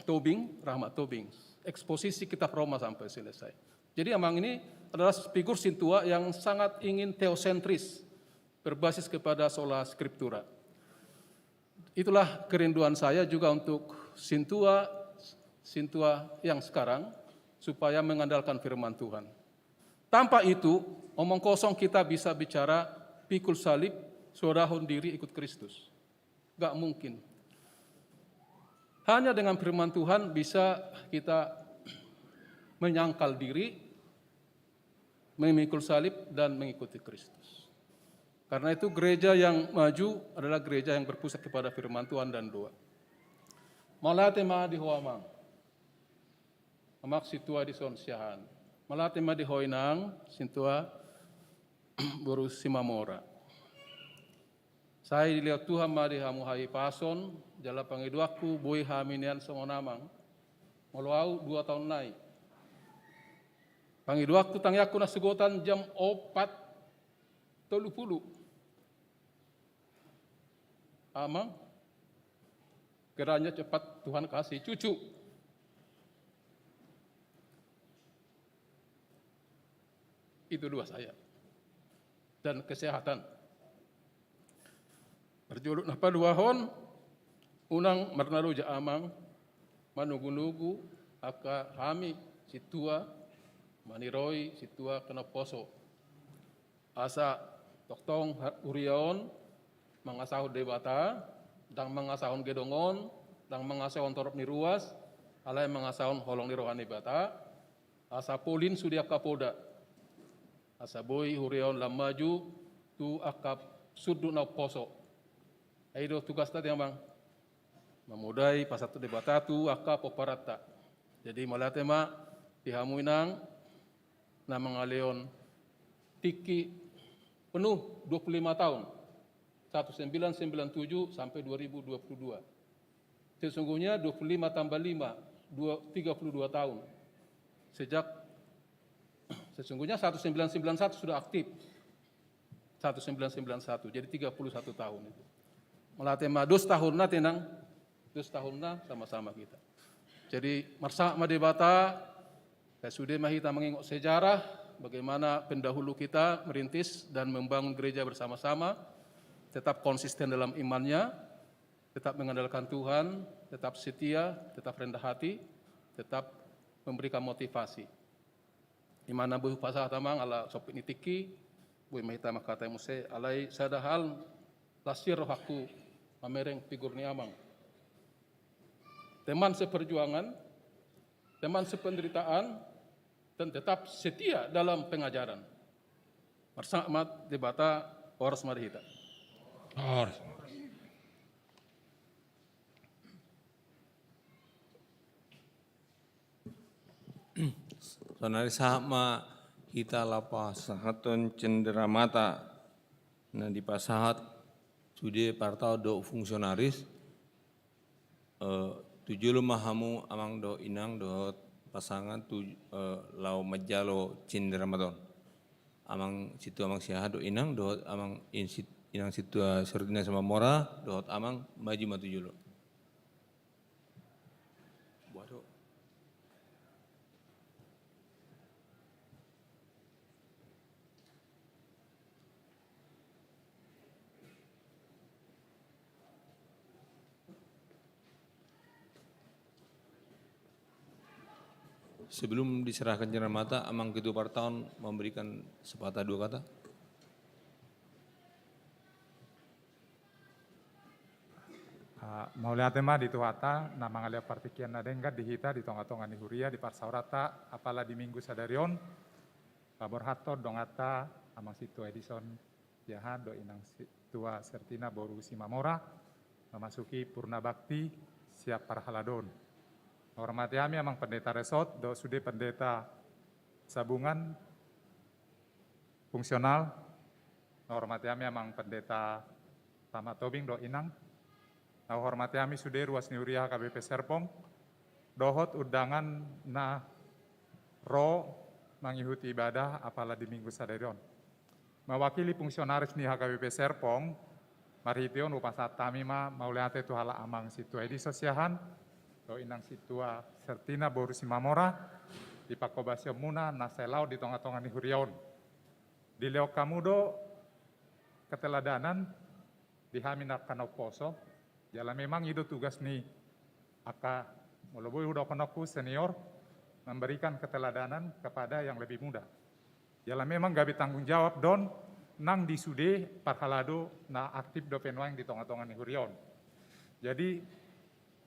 Tobing, Rahmat Tobing. Eksposisi kitab Roma sampai selesai. Jadi Amang ini adalah figur Sintua yang sangat ingin teosentris, berbasis kepada sola scriptura. Itulah kerinduan saya juga untuk Sintua yang sekarang, supaya mengandalkan firman Tuhan. Tanpa itu, omong kosong kita bisa bicara pikul salib, sodahon diri ikut Kristus. Gak mungkin. Hanya dengan firman Tuhan bisa kita menyangkal diri, memikul salib, dan mengikuti Kristus. Karena itu gereja yang maju adalah gereja yang berpusat kepada firman Tuhan dan doa. Malate ma di hoamang. Amak situa di son siahan. Malate ma di hoinang sintua boru simamora. Saya dilihat Tuhan ma di hamu hai pason jala pangiduaku boi haminian songonamang. Moloau 2 tahun naik. Pangiduaku tangyaku na segotan jam 4:30. Amang, kiranya cepat Tuhan kasih cucu. Itu dua saya. Dan kesehatan. Berjuluk napa duahon, unang marnaru ja amang, manugu-nugu, aka hami, situa, maniroi, situa kena poso. Asa toktong uriaon, mangasahon debata, dang mangasahon gedongon, dang mangasahon torop ni ruas, alay mangasahon holong ni rohani bata, asa polin sudia kapoda, asa boy hurion lamaju, tu akap sudu na poso. Aido tugas tadi yang bang, memudai pasatu debata tu akap poparata. Jadi malatema dihamuinang, na mangaleon tiki penuh 25 tahun. 1997 sampai 2022. Sesungguhnya 25 tambah 5, 32 tahun. Sesungguhnya 1991 sudah aktif. 1991, jadi 31 tahun itu. Melatema 2 tahun na tenang, 2 tahun na sama-sama kita. Jadi marsa madebata, saya sudah mahita mengingok sejarah, bagaimana pendahulu kita merintis dan membangun gereja bersama-sama, tetap konsisten dalam imannya, tetap mengandalkan Tuhan, tetap setia, tetap rendah hati, tetap memberikan motivasi. Imana buh pasah tamang ala sopik nitiki, buh mahita makata muse alai sadahal lasir rohaku mamereng figur ni amang. Teman seperjuangan, teman sependeritaan, dan tetap setia dalam pengajaran. Bersama debata Horas Marihita. tonari sahma kita lapa sahaton cenderamata na di pasahat sude partau do fungsionaris tujuh mahamu amang do inang do pasangan lau majalo cenderamaton amang situ amang siahat do inang do amang inang situ Sertina sama Mora do amang maju matujulo. Sebelum diserahkan cenderamata, amang kedua partaun memberikan sepatah dua kata. Mau lihat tema di tuhata, nama ngalia partikian nadengkat dihita di tonga-tonga ni huria di parsaurata, apalah di minggu sadarion, labor hator dongata, amang situ Edison, jahan do inang tua Sertina boru simamora, memasuki purna bakti siap parhaladon. Hormati kami amang pendeta resort, do sude pendeta sabungan fungsional. Hormati kami amang pendeta Tamat Tobing do inang. Hormati kami sude ruas niuria KBP Serpong. Dohot undangan na ro mengikuti ibadah apalah di minggu sadarion. Mewakili fungsionaris ni HKBP Serpong, marition upasat kami mau lihat itu hala amang situ edi sosiahan. Do inang situa Sertina boru simamora di pakobasio muna naselau di tonga-tonga ni hurion. Di leo kamudo keteladanan di hamina kanoposo. Jala memang itu tugas ni aka mulubui udah konoku senior memberikan keteladanan kepada yang lebih muda. Jala memang gabi tanggung jawab don nang disude parhalado na aktif do penuang di tonga-tonga ni hurion. Jadi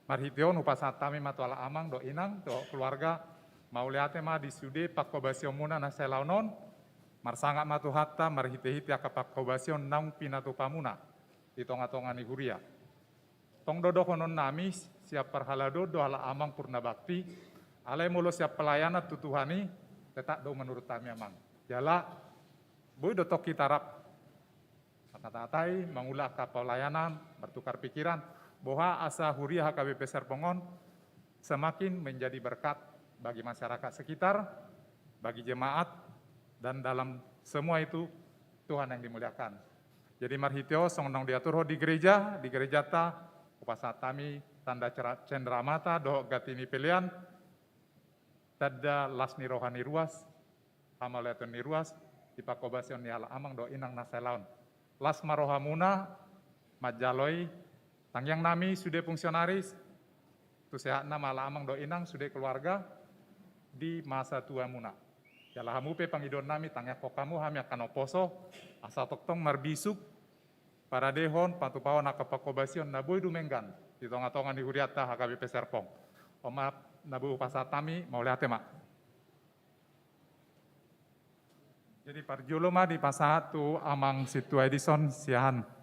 marhition upasat kami matuala amang do inang do keluarga mau liate ma di sude pakobasio muna na selaunon marsanga matu hatta marhite-hite aka pakobasio nang pinatu pamuna di tonga-tonga ni huria. Tong dodo konon nami siap parhalado do ala amang purna bakti alai mulo siap pelayanan tutuhani tetap do menurut kami amang. Jala boy do tok kitarap kata-katai mengulah ka pelayanan bertukar pikiran bahwa asa huria HKBP Serpongon semakin menjadi berkat bagi masyarakat sekitar, bagi jemaat, dan dalam semua itu Tuhan yang dimuliakan. Jadi marhitio song nong diatur di gereja ta upasat kami tanda cenderamata do gatini pilihan tada lasni rohani ruas amaletun ni ruas di pakobasion ni ala amang do inang naselaun las marohamuna majaloi tangyang nami sudah fungsionaris tu sehat nama ala amang do inang sudah keluarga di masa tua muna jala hamupe pangidon nami tangyak pokamu hami akan oposo asa toktong marbisuk para dehon pantupao nakapakobasion naboy dumenggan di tonga-tonga di huriata HKBP Serpong. Oma nabu upasatami mau lihat mak. Jadi parjulo ma di pasatu amang situ Edison siahan.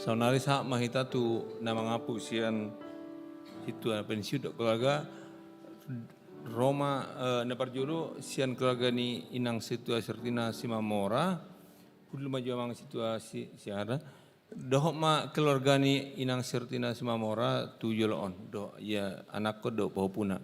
Saunari sa mahita tu na mga pusian situ pensiun keluarga Roma na parjuru sian keluarga ni inang situa sertina si Mamora kudu maju mang situasi siara doh ma keluarga ni inang sertina si Mamora tu jolon do ya anak ko do pohopuna.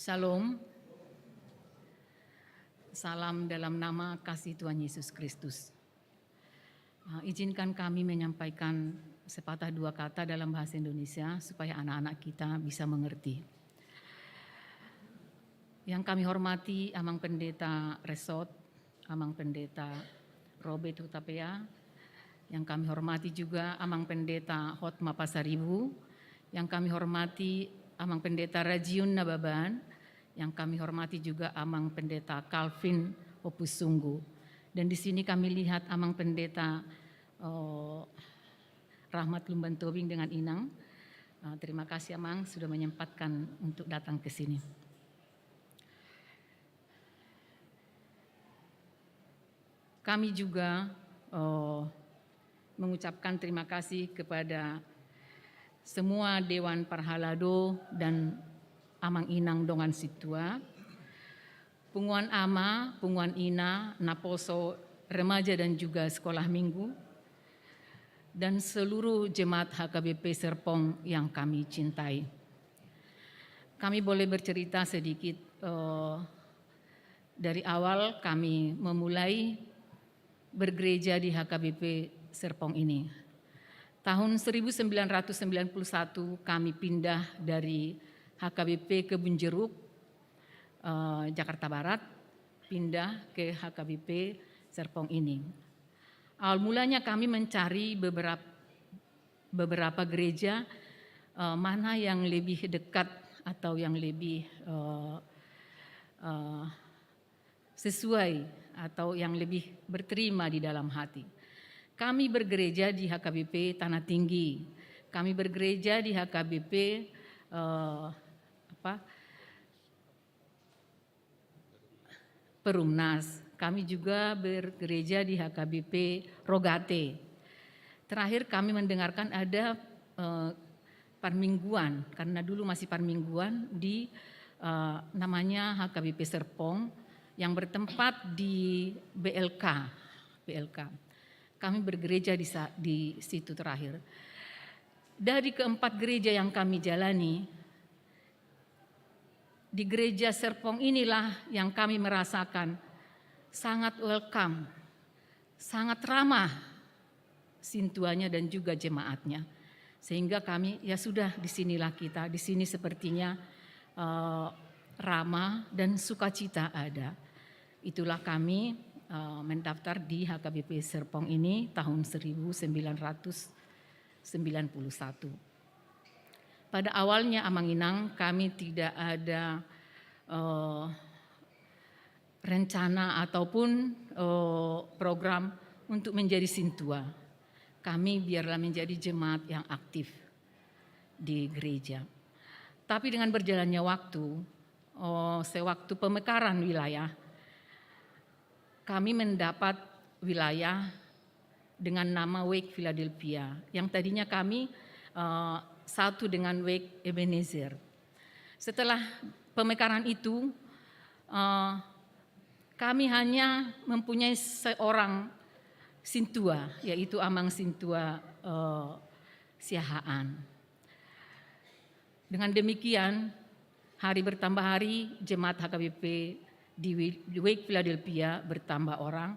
Shalom, salam dalam nama kasih Tuhan Yesus Kristus. Izinkan kami menyampaikan sepatah dua kata dalam bahasa Indonesia supaya anak-anak kita bisa mengerti. Yang kami hormati Amang Pendeta Resot, Amang Pendeta Robert Hutapea, yang kami hormati juga Amang Pendeta Hotma Pasaribu, yang kami hormati Amang Pendeta Rajiun Nababan, yang kami hormati juga Amang Pendeta Calvin Opusunggu. Dan di sini kami lihat Amang Pendeta Rahmat Lumban Tobing dengan Inang. Terima kasih Amang sudah menyempatkan untuk datang ke sini. Kami juga mengucapkan terima kasih kepada semua Dewan Parhalado dan Amang Inang Dongan Situa, Punguan Ama, Punguan Ina, Naposo, Remaja dan juga Sekolah Minggu, dan seluruh jemaat HKBP Serpong yang kami cintai. Kami boleh bercerita sedikit dari awal kami memulai bergereja di HKBP Serpong ini. Tahun 1991 kami pindah dari HKBP ke Bunjeruk, Jakarta Barat, pindah ke HKBP Serpong ini. Awal mulanya kami mencari beberapa gereja mana yang lebih dekat atau yang lebih sesuai atau yang lebih berterima di dalam hati. Kami bergereja di HKBP Tanah Tinggi, kami bergereja di HKBP Perumnas, kami juga bergereja di HKBP Rogate. Terakhir kami mendengarkan ada parmingguan, karena dulu masih parmingguan di namanya HKBP Serpong yang bertempat di BLK. Kami bergereja di situ terakhir. Dari keempat gereja yang kami jalani, di gereja Serpong inilah yang kami merasakan sangat welcome, sangat ramah sintuanya dan juga jemaatnya. Sehingga kami ya sudah disinilah kita, di sini sepertinya ramah dan sukacita ada. Itulah kami mendaftar di HKBP Serpong ini tahun 1991. Pada awalnya Amang Inang kami tidak ada rencana ataupun program untuk menjadi sintua. Kami biarlah menjadi jemaat yang aktif di gereja. Tapi dengan berjalannya waktu, sewaktu pemekaran wilayah, kami mendapat wilayah dengan nama Wake Philadelphia, yang tadinya kami satu dengan Wake Ebenezer. Setelah pemekaran itu, kami hanya mempunyai seorang sintua, yaitu Amang Sintua Siahaan. Dengan demikian, hari bertambah hari, jemaat HKBP di Wake Philadelphia bertambah orang,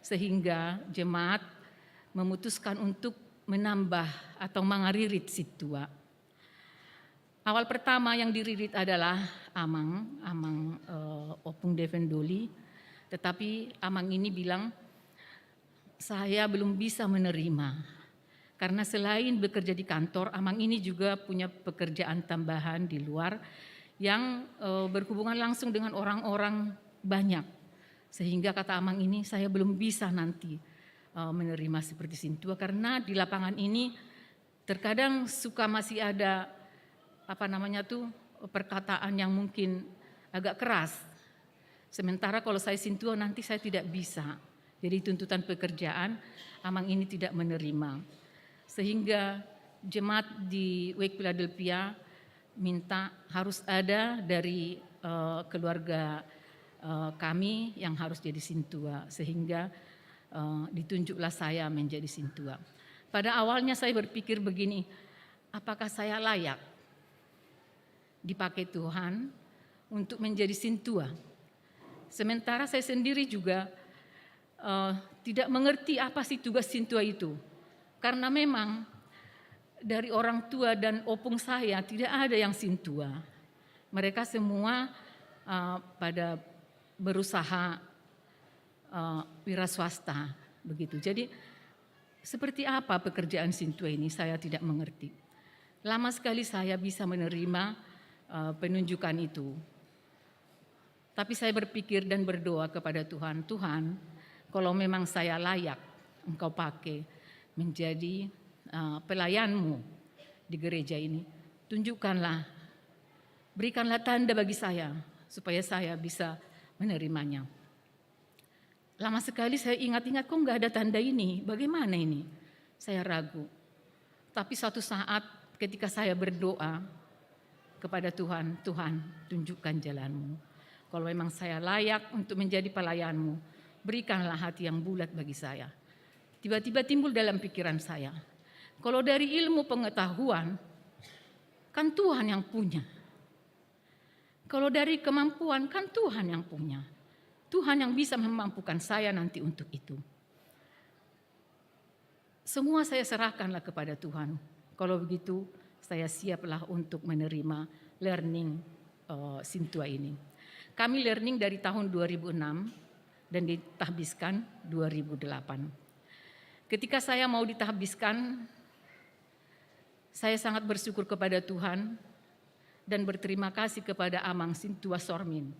sehingga jemaat memutuskan untuk menambah atau mengaririt situa. Awal pertama yang diririt adalah Amang Opung Devendoli, Tetapi Amang ini bilang, saya belum bisa menerima. Karena selain bekerja di kantor, Amang ini juga punya pekerjaan tambahan di luar yang berhubungan langsung dengan orang-orang banyak. Sehingga kata Amang ini, saya belum bisa nanti menerima seperti Sintua, karena di lapangan ini terkadang suka masih ada perkataan yang mungkin agak keras. Sementara kalau saya Sintua nanti saya tidak bisa. Jadi tuntutan pekerjaan Amang ini tidak menerima. Sehingga jemaat di Wake Philadelphia minta harus ada dari keluarga kami yang harus jadi Sintua, sehingga ditunjuklah saya menjadi Sintua. Pada awalnya saya berpikir begini, apakah saya layak dipakai Tuhan untuk menjadi Sintua? Sementara saya sendiri juga tidak mengerti apa sih tugas Sintua itu. Karena memang dari orang tua dan opung saya tidak ada yang Sintua. Mereka semua pada berusaha wira swasta begitu. Jadi seperti apa pekerjaan Sintua ini saya tidak mengerti. Lama sekali saya bisa menerima penunjukan itu. Tapi saya berpikir dan berdoa kepada Tuhan, Tuhan, kalau memang saya layak Engkau pakai menjadi pelayan-Mu di gereja ini, tunjukkanlah, berikanlah tanda bagi saya supaya saya bisa menerimanya. Lama sekali saya ingat-ingat, kok nggak ada tanda ini, bagaimana ini? Saya ragu. Tapi suatu saat ketika saya berdoa kepada Tuhan, Tuhan tunjukkan jalan-Mu. Kalau memang saya layak untuk menjadi pelayan-Mu, berikanlah hati yang bulat bagi saya. Tiba-tiba timbul dalam pikiran saya, kalau dari ilmu pengetahuan, kan Tuhan yang punya. Kalau dari kemampuan, kan Tuhan yang punya. Tuhan yang bisa memampukan saya nanti untuk itu. Semua saya serahkanlah kepada Tuhan. Kalau begitu, saya siaplah untuk menerima learning Sintua ini. Kami learning dari tahun 2006 dan ditahbiskan 2008. Ketika saya mau ditahbiskan, saya sangat bersyukur kepada Tuhan dan berterima kasih kepada Amang Sintua Sormin.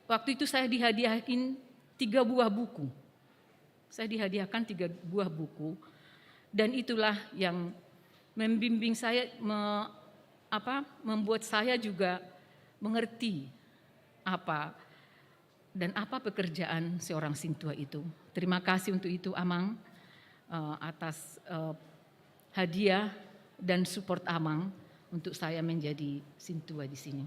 Waktu itu saya dihadiahkan 3 buah buku. Saya dihadiahkan 3 buah buku, dan itulah yang membimbing saya, membuat saya juga mengerti apa pekerjaan seorang Sintua itu. Terima kasih untuk itu Amang, atas hadiah dan support Amang untuk saya menjadi Sintua di sini.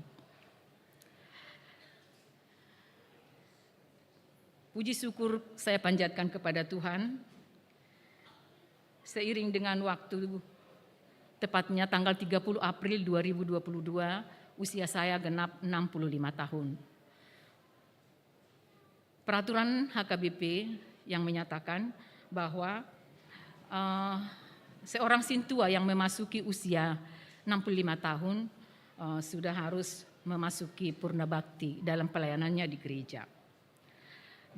Puji syukur saya panjatkan kepada Tuhan. Seiring dengan waktu, tepatnya tanggal 30 April 2022, usia saya genap 65 tahun. Peraturan HKBP yang menyatakan bahwa seorang Sintua yang memasuki usia 65 tahun sudah harus memasuki purna bakti dalam pelayanannya di gereja.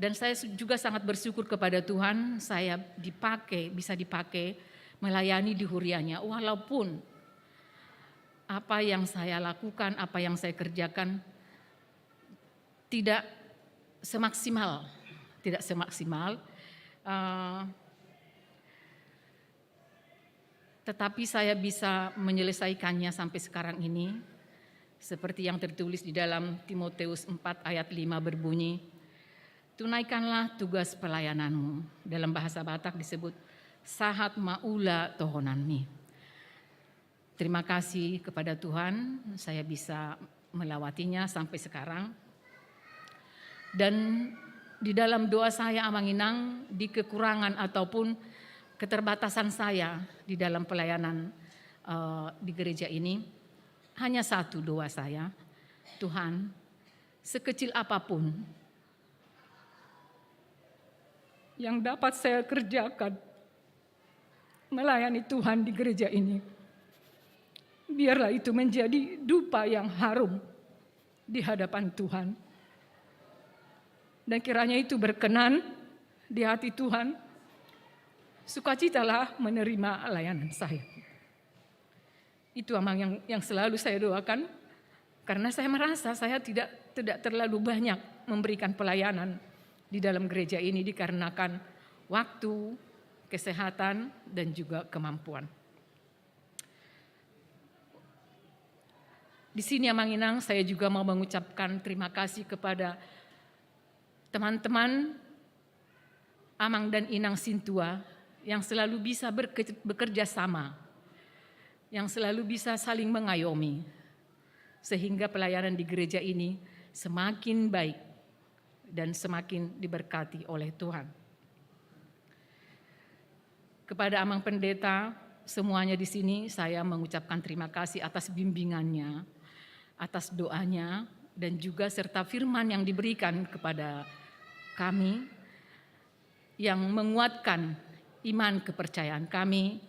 Dan saya juga sangat bersyukur kepada Tuhan, saya bisa dipakai melayani di hurianya, walaupun apa yang saya lakukan, apa yang saya kerjakan tidak semaksimal. Tetapi saya bisa menyelesaikannya sampai sekarang ini. Seperti yang tertulis di dalam Timoteus 4 ayat 5 berbunyi, tunaikanlah tugas pelayananmu. Dalam bahasa Batak disebut sahat maula tohonanmi. Terima kasih kepada Tuhan, saya bisa melewatinya sampai sekarang. Dan di dalam doa saya Amanginang, di kekurangan ataupun keterbatasan saya di dalam pelayanan di gereja ini, hanya satu doa saya, Tuhan, sekecil apapun yang dapat saya kerjakan melayani Tuhan di gereja ini, biarlah itu menjadi dupa yang harum di hadapan Tuhan. dan kiranya itu berkenan di hati Tuhan. Sukacitalah menerima layanan saya. Itu amang yang selalu saya doakan, karena saya merasa saya tidak terlalu banyak memberikan pelayanan di dalam gereja ini dikarenakan waktu, kesehatan, dan juga kemampuan. Di sini Amang Inang, saya juga mau mengucapkan terima kasih kepada teman-teman Amang dan Inang Sintua yang selalu bisa bekerja sama, yang selalu bisa saling mengayomi, sehingga pelayanan di gereja ini semakin baik dan semakin diberkati oleh Tuhan. Kepada Amang Pendeta, semuanya di sini saya mengucapkan terima kasih atas bimbingannya, atas doanya, dan juga serta firman yang diberikan kepada kami yang menguatkan iman kepercayaan kami,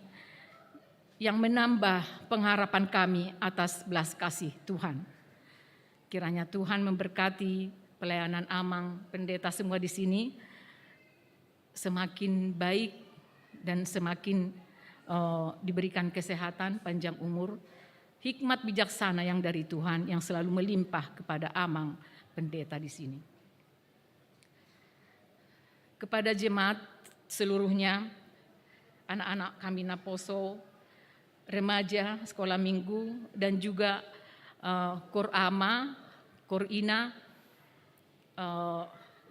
yang menambah pengharapan kami atas belas kasih Tuhan. Kiranya Tuhan memberkati pelayanan Amang Pendeta semua di sini semakin baik dan semakin diberikan kesehatan, panjang umur, hikmat bijaksana yang dari Tuhan yang selalu melimpah kepada Amang Pendeta di sini. Kepada jemaat seluruhnya, anak-anak kami Naposo, remaja, sekolah minggu, dan juga Kor Ama, Kor Ina,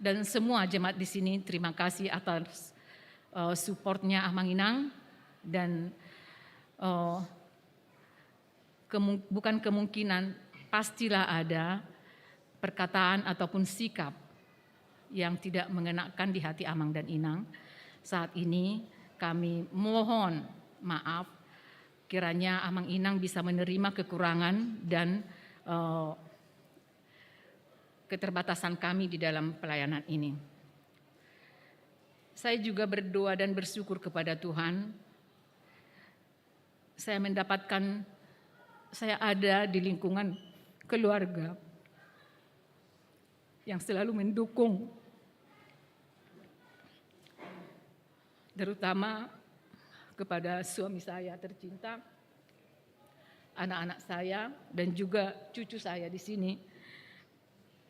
dan semua jemaat di sini, terima kasih atas supportnya Amang Inang, dan bukan kemungkinan, pastilah ada perkataan ataupun sikap yang tidak mengenakan di hati Amang dan Inang. Saat ini kami mohon maaf, kiranya Amang Inang bisa menerima kekurangan dan keterbatasan kami di dalam pelayanan ini. Saya juga berdoa dan bersyukur kepada Tuhan, saya ada di lingkungan keluarga yang selalu mendukung, terutama kepada suami saya tercinta, anak-anak saya, dan juga cucu saya di sini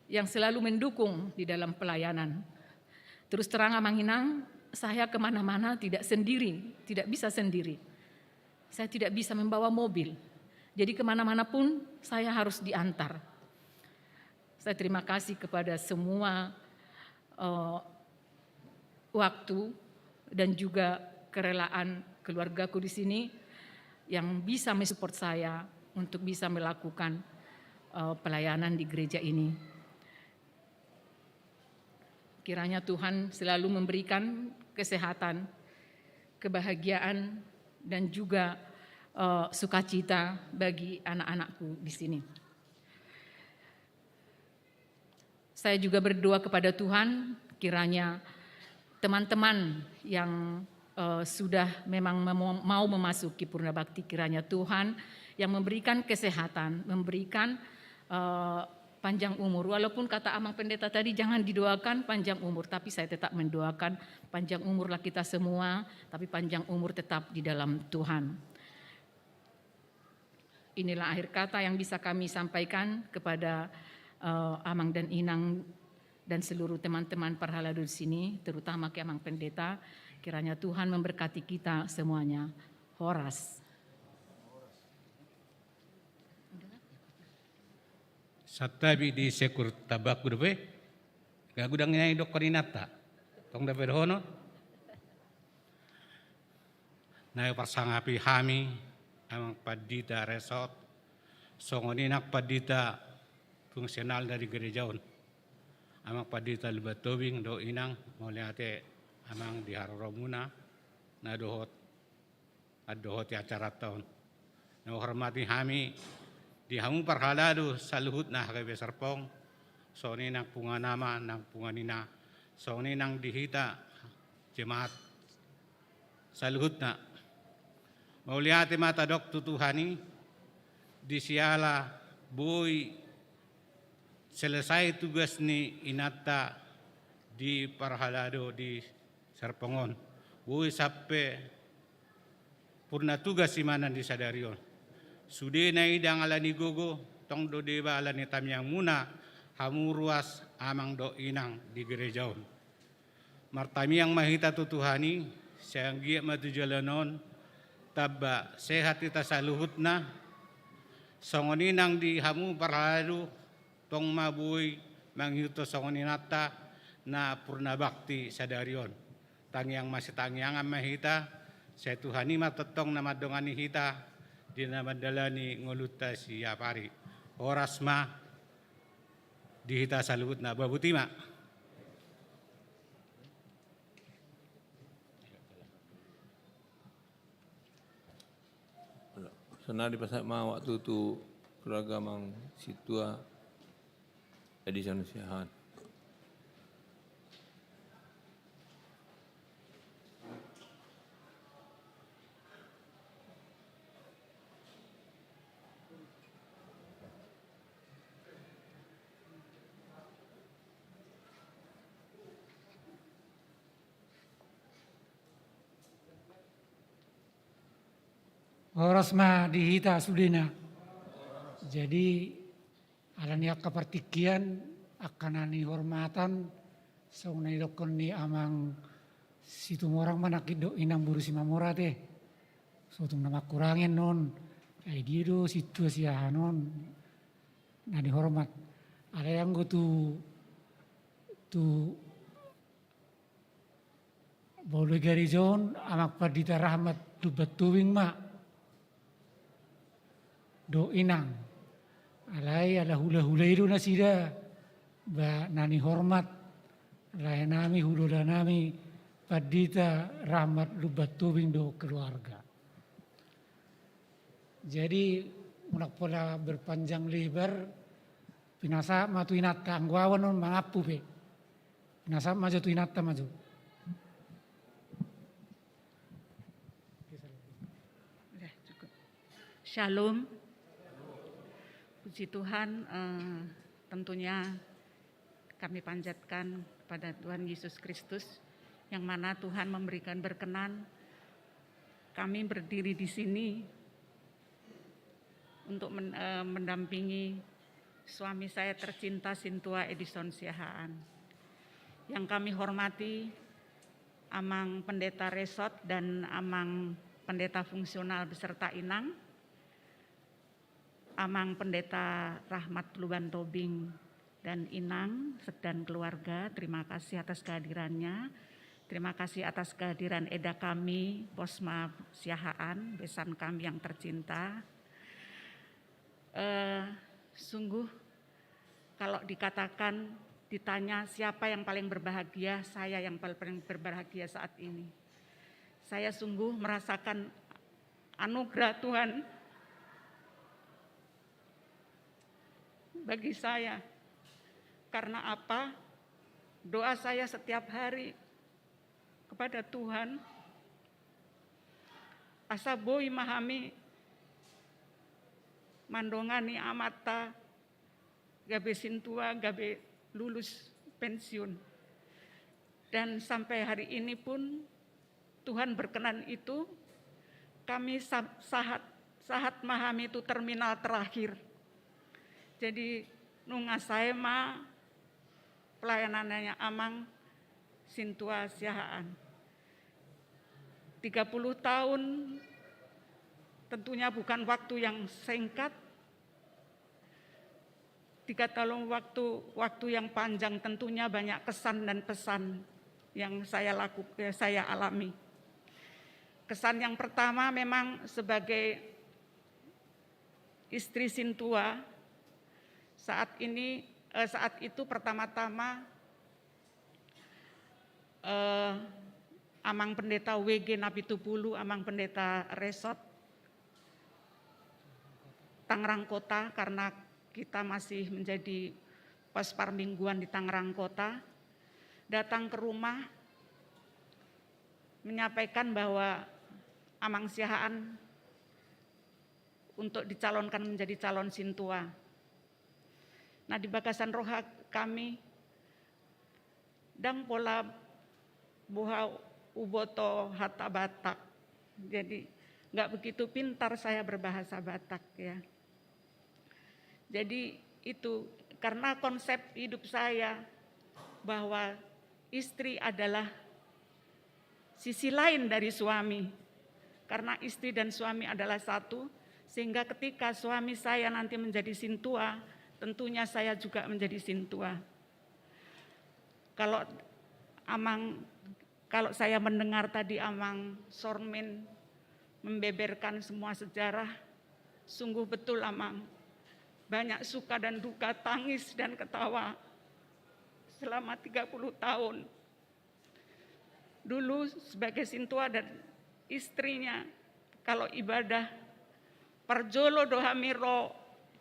yang selalu mendukung di dalam pelayanan. Terus terang Amang Inang, saya kemana-mana tidak bisa sendiri. Saya tidak bisa membawa mobil. Jadi kemana-mana pun saya harus diantar. Saya terima kasih kepada semua waktu dan juga kerelaan keluargaku di sini yang bisa mensupport saya untuk bisa melakukan pelayanan di gereja ini. Kiranya Tuhan selalu memberikan kesehatan, kebahagiaan, dan juga sukacita bagi anak-anakku di sini. Saya juga berdoa kepada Tuhan, kiranya teman-teman yang sudah memang mau memasuki Purna Bakti, kiranya Tuhan yang memberikan kesehatan, memberikan panjang umur. Walaupun kata Amang Pendeta tadi jangan didoakan panjang umur, tapi saya tetap mendoakan panjang umurlah kita semua, tapi panjang umur tetap di dalam Tuhan. Inilah akhir kata yang bisa kami sampaikan kepada Amang dan Inang dan seluruh teman-teman Parhaladu di sini, terutama ke Amang Pendeta. Kiranya Tuhan memberkati kita semuanya. Horas. Satabi di sekur tabak gudwe, gagudang inay dok korinata, tong dapat hono. Nayo parsangapi hami, amang padita resort, songoninak padita fungsional dari gerejaon, amang padita libatobing do inang moliate amang diharoromuna, na dohot ya acara tahun. Na hormati hami di hamung Parhaladu sa luhut na Hakabe Serpong, so ni nang punganama nang punganina, so ni nang dihita jemaat sa luhut na. Mauliate mata dok tutuhani di siala buoy selesai tugas ni inata di Parhalado di Serpongon. Wui sampai purna tugas simanan di Sadarion. Sude na idang alani gogo tong do deba alani tamyang muna hamu ruas amang do inang di gerejaon. Martami yang mahita tutuhani sayang giat matu jalanon tabba sehat kita saluhut na songoninang di hamu Parhalado tong mabuy manghyuto songoninata na purna bakti Sadarion. Tangyang masih tangyang mahita saya Tuhani matetong na madongani hita di namadalani ngoluta siya pari. Oras ma dihita saluhut na babutima. Sana di pasal ma waktu tu keluarga mang situa Edison Siahan. Oras ma dihita sudina. Jadi alani kapartikian akan ani hormatan song na idokon ni amang situmorang manakid do inang buru si mamora teh. So tung nama kurangin non. Ay dia do situasi non. Na dihormat. Ada yang go tu boleh garizon amak pardita rahmat dubat tuwing ma. Do inang alai ala hula-hula itu nasida ba nani hormat alai nami hula nami padita rahmat lubat tubing do keluarga. Jadi unak pola berpanjang lebar pinasa matu inata angguawan non mangapu pe pinasa maju tu inata maju. Shalom. Puji Tuhan, tentunya kami panjatkan kepada Tuhan Yesus Kristus yang mana Tuhan memberikan berkenan kami berdiri di sini untuk mendampingi suami saya tercinta Sintua Edison Siahaan. Yang kami hormati Amang Pendeta Resort dan Amang Pendeta Fungsional beserta Inang, Amang Pendeta Rahmat Luban Tobing dan Inang dan keluarga, terima kasih atas kehadirannya. Terima kasih atas kehadiran Eda kami, Posma Siahaan, besan kami yang tercinta. Sungguh kalau dikatakan, ditanya siapa yang paling berbahagia, saya yang paling berbahagia saat ini. Saya sungguh merasakan anugerah Tuhan bagi saya. Karena apa? Doa saya setiap hari kepada Tuhan, asa boi mahami mandongani amata gabe sintua gabe lulus pensiun. Dan sampai hari ini pun Tuhan berkenan itu kami sahat mahami itu terminal terakhir. Jadi nunga saya ma pelayanannya Amang Sintua Siahaan. 30 tahun tentunya bukan waktu yang singkat. 3 tahun waktu yang panjang, tentunya banyak kesan dan pesan yang saya alami. Kesan yang pertama memang sebagai istri Sintua. Saat itu pertama-tama Amang Pendeta WG Napitupulu, Amang Pendeta Resort Tangerang Kota, karena kita masih menjadi paspar mingguan di Tangerang Kota, datang ke rumah menyampaikan bahwa Amang Siahaan untuk dicalonkan menjadi calon Sintua. Nah, di Bagasan Roha kami dan pola buha uboto hata Batak. Jadi nggak begitu pintar saya berbahasa Batak ya. Jadi itu karena konsep hidup saya bahwa istri adalah sisi lain dari suami. Karena istri dan suami adalah satu, sehingga ketika suami saya nanti menjadi sintua, tentunya saya juga menjadi sintua. Kalau saya mendengar tadi Amang Sormin membeberkan semua sejarah, sungguh betul Amang. Banyak suka dan duka, tangis dan ketawa selama 30 tahun. Dulu sebagai sintua dan istrinya, kalau ibadah parjolo dohamiro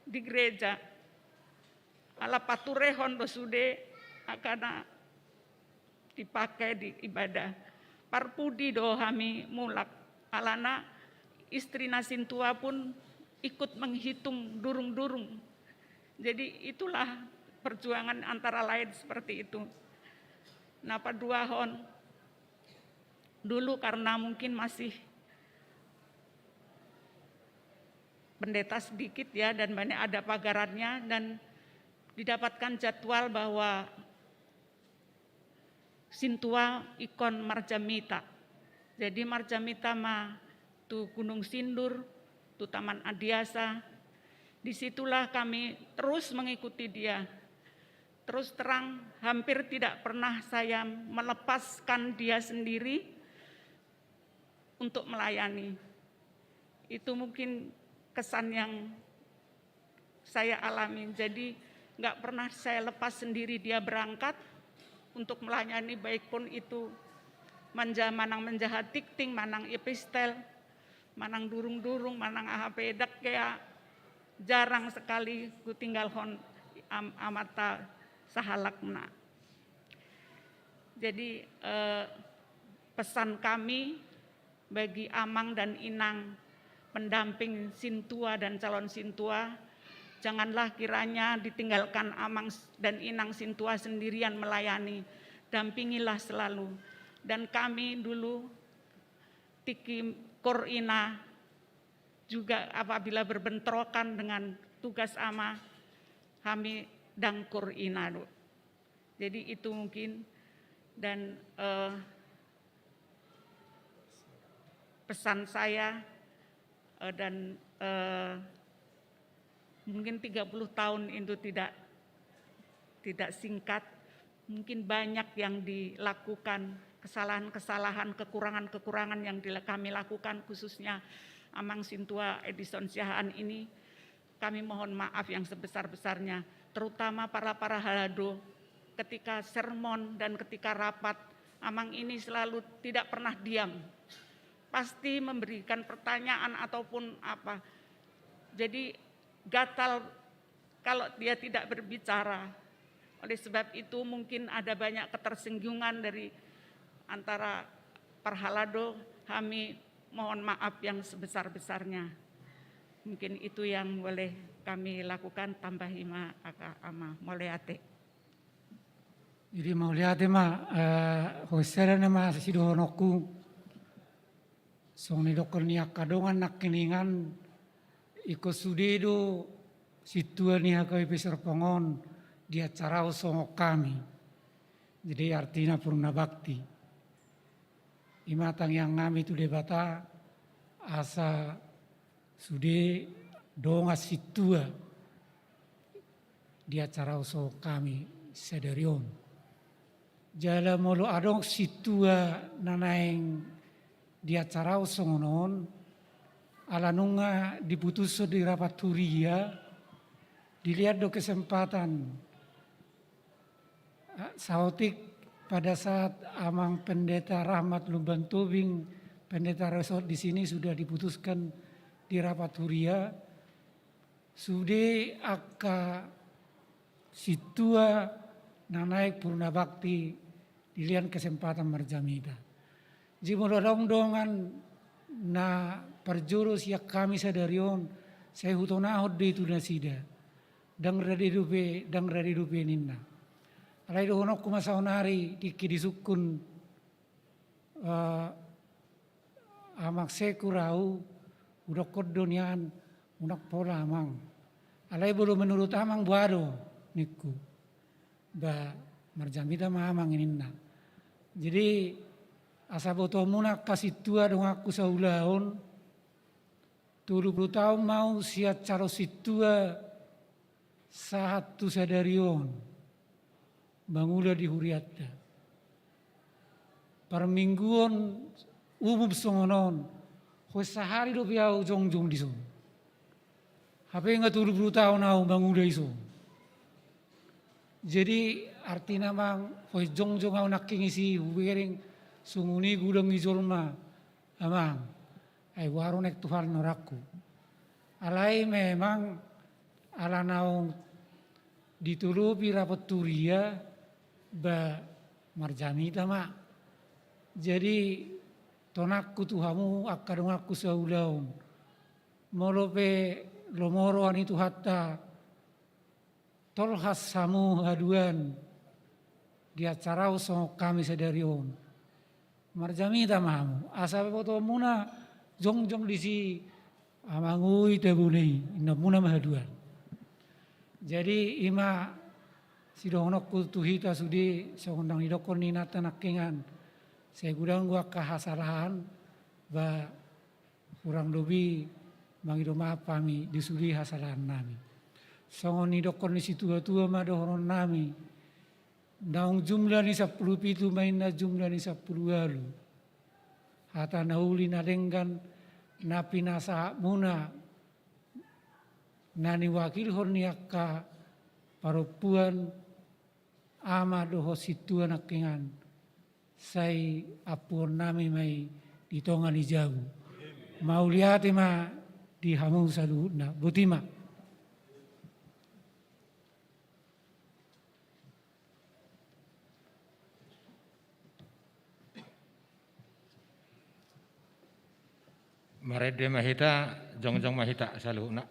di gereja, ala paturehon dosude akana dipakai di ibadah. Parpudi dohami mulak, alana istri nasintua pun ikut menghitung durung-durung. Jadi itulah perjuangan antara lain seperti itu. Nah paduahon, dulu karena mungkin masih pendeta sedikit ya dan banyak ada pagarannya dan didapatkan jadwal bahwa sintua ikon Marjamita. Jadi Marjamita mah tu Gunung Sindur, tu Taman Adiasa. Disitulah kami terus mengikuti dia. Terus terang hampir tidak pernah saya melepaskan dia sendiri untuk melayani. Itu mungkin kesan yang saya alami. Jadi nggak pernah saya lepas sendiri dia berangkat untuk melayani, baik pun itu manang menjahat tikting, manang epistel, manang durung-durung, manang ahapedak kayak jarang sekali ku tinggal hon amata sahalakna. Jadi pesan kami bagi Amang dan Inang pendamping sintua dan calon sintua, janganlah kiranya ditinggalkan Amang dan Inang sintua sendirian melayani, dampingilah selalu. Dan kami dulu Tiki Korina juga apabila berbentrokan dengan tugas ama, kami dangkur inadu. Jadi itu mungkin dan pesan saya dan mungkin 30 tahun itu tidak singkat, mungkin banyak yang dilakukan, kesalahan-kesalahan, kekurangan-kekurangan yang kami lakukan khususnya Amang Sintua Edison Siahaan ini, kami mohon maaf yang sebesar-besarnya, terutama para halado ketika sermon dan ketika rapat, Amang ini selalu tidak pernah diam, pasti memberikan pertanyaan ataupun apa. Jadi gatal kalau dia tidak berbicara. Oleh sebab itu mungkin ada banyak ketersinggungan dari antara parhalado, kami mohon maaf yang sebesar-besarnya. Mungkin itu yang boleh kami lakukan, tambah ima ama moleate. Jadi moleate ma hosera nama sidonoku soni dokon ni akadongan nakiningan iko sudedo situa ni hakai besar pongon di acara songo kami. Jadi artinya purna bakti. Imatang yang ngami tu debata asa sude donga situa di acara uso kami sederion. Jala molo adong situa nanaeng di acara uso ngonon ala nunga diputus di rapat turia dilihat do kesempatan sautik pada saat Amang Pendeta Rahmat Lumban Tobing, Pendeta Resort di sini sudah diputuskan di rapat huria, sudah aka situa nanaik purna bakti dilihat kesempatan Marjamita. Jika dong-dongan na perjurus ya kami sadarion, saya hutonahod di itu nasida, dang radi dupe ninna. alai dohonok kumasaunari dikidisukun amak sekurau udah kodonian unak pola amang. Alai belum menurut amang buado niku. Ba marjamita amang ininna. Jadi asa boto munak kasih tua dong aku saulaon. 20 tahun mau siat caro situa satu sadarion. Bangula di huriatta. Permingguan umum songonon. Hoi sehari do piau jong-jong di son. Hape nga 20 tahun au bangula iso. Jadi artinya mang hoi jong-jong au naking isi huwering sunguni gudang izolma amang. Ay waronek Tuhan noraku. Alai memang ala naung ditulupi rapat turia ba marjamita ma. Jadi tonakku Tuhamu akadong aku saulaun. Molope lomoro anitu hatta tolhas samu haduan di acarau so kami sadarion. Marjamita mamu asabe foto muna jong-jong di si amangui tabunei ina muna mahaduan. Jadi ima sidonok kultuhita sudi songondang idokon nina tanakengan. Saya gudang gua kahasalahan ba kurang lebih mangido mapami disudi hasalahan nami. Songon idokon ni situa-tua madohoron nami. Daung jumlah ni 10 pitu mainna jumlah ni 10 alu. Hata nauli nadenggan napi nasa muna nani wakil horniaka parupuan ama doho situa nakengan sai apuan nami mai ditongan ijabu mau lihat ma di hamu saluna butima. Marede mahita, jong-jong mahita saluna.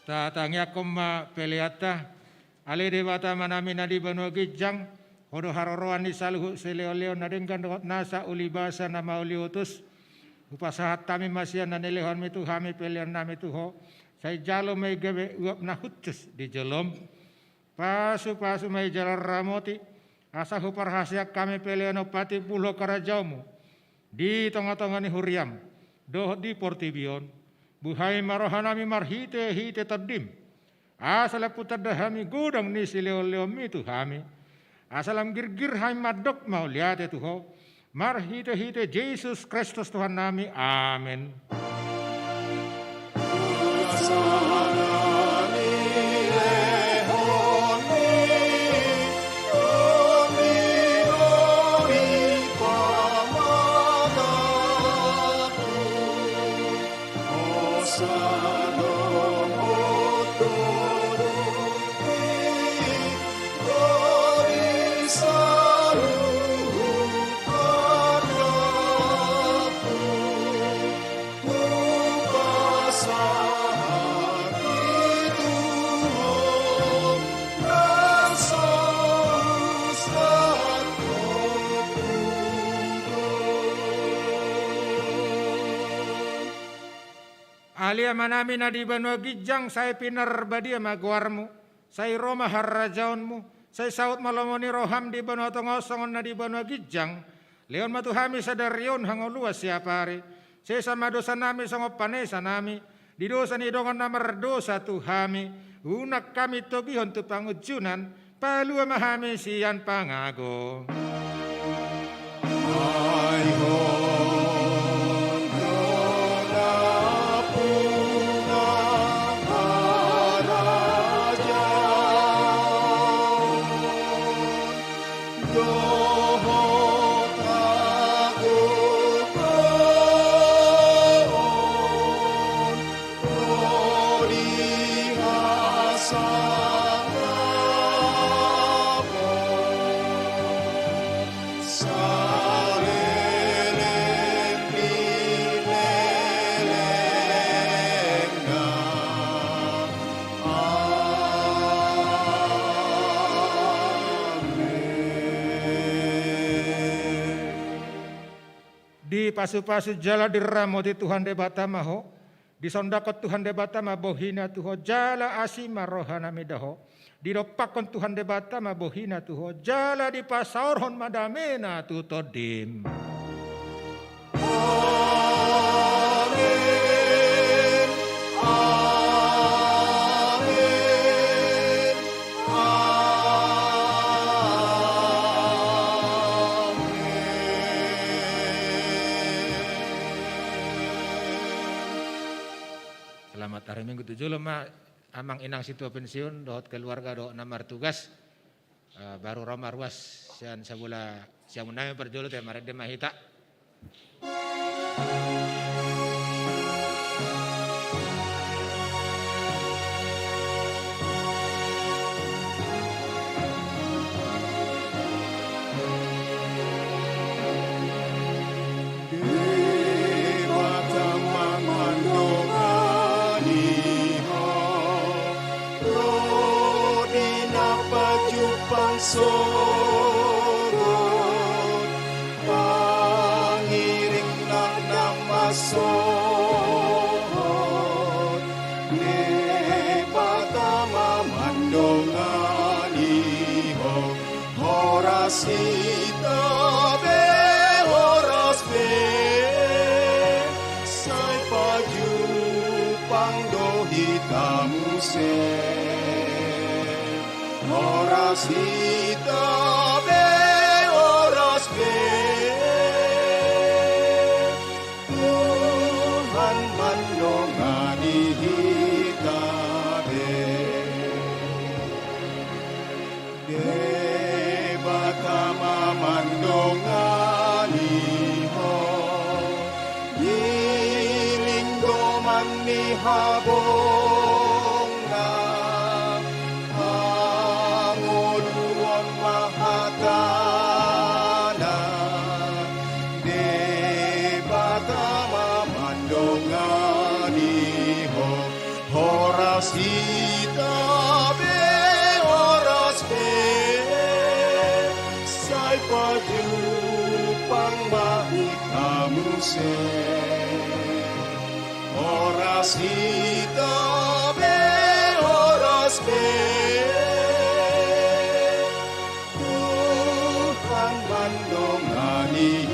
Tatangya koma peleata ale dewata manami nadi banua gijang hodo haroroan di saluhu seleo-leo nadengkan dokot nasa uli basa nama uli utus upasahat tami masian dan elehon mitu hami peleon nami tuho saya jalo mai gabe uap nahutus di jelom pasu mai jalar ramoti asa huparhasya kami peleon opati pulo karajaumu di tengah-tengah ni huriam dohot di portibion buhai marohanami marhite hite tadim asala putadahami gudang ni sileo-leo mitu hami asalam girgir hai madok mau lihat itu ho marhite hite Yesus Kristus Tuhan nami amin. Alia manami nadi banua gijang saya pinar badia maguarmu, saya Roma harrajaunmu, Saya saut malomoni roham di banua tongosongon na di banua gijang. Leon matu hami sadarion hango luas siapa hari. Saya sama dosa nami songo panesa nami. Di dosa ni dongon namar dosa tu hami. Unak kami togihon tu pangujunan. Palua mahami sian pangago. Di pasu-pasu jala diramoti Tuhan debatama ho. Di sondakot Tuhan debatama bohina tuho jala asima rohana midaho. Di dopakon Tuhan debatama bohina tuho jala di pasaorhon madamena tutodim. Selamat hari Minggu 7 lemah amang inang situa pensiun dohot keluarga doh namar tugas baru Roma ruas sian sabula siang menami perjolo teh maret de mahita. Sorot pangiring ng namasohot ne patama mandongani ho horas itabe horas be say pajupang dohitamu se horas itabe horas be Tuhan mandongani hitabe debatama mandongani ho yilinggo manni habong na mahatana debatama mandongani ho horas itabe horas be say pajupang mahitamu se horas itabe horas be mandongani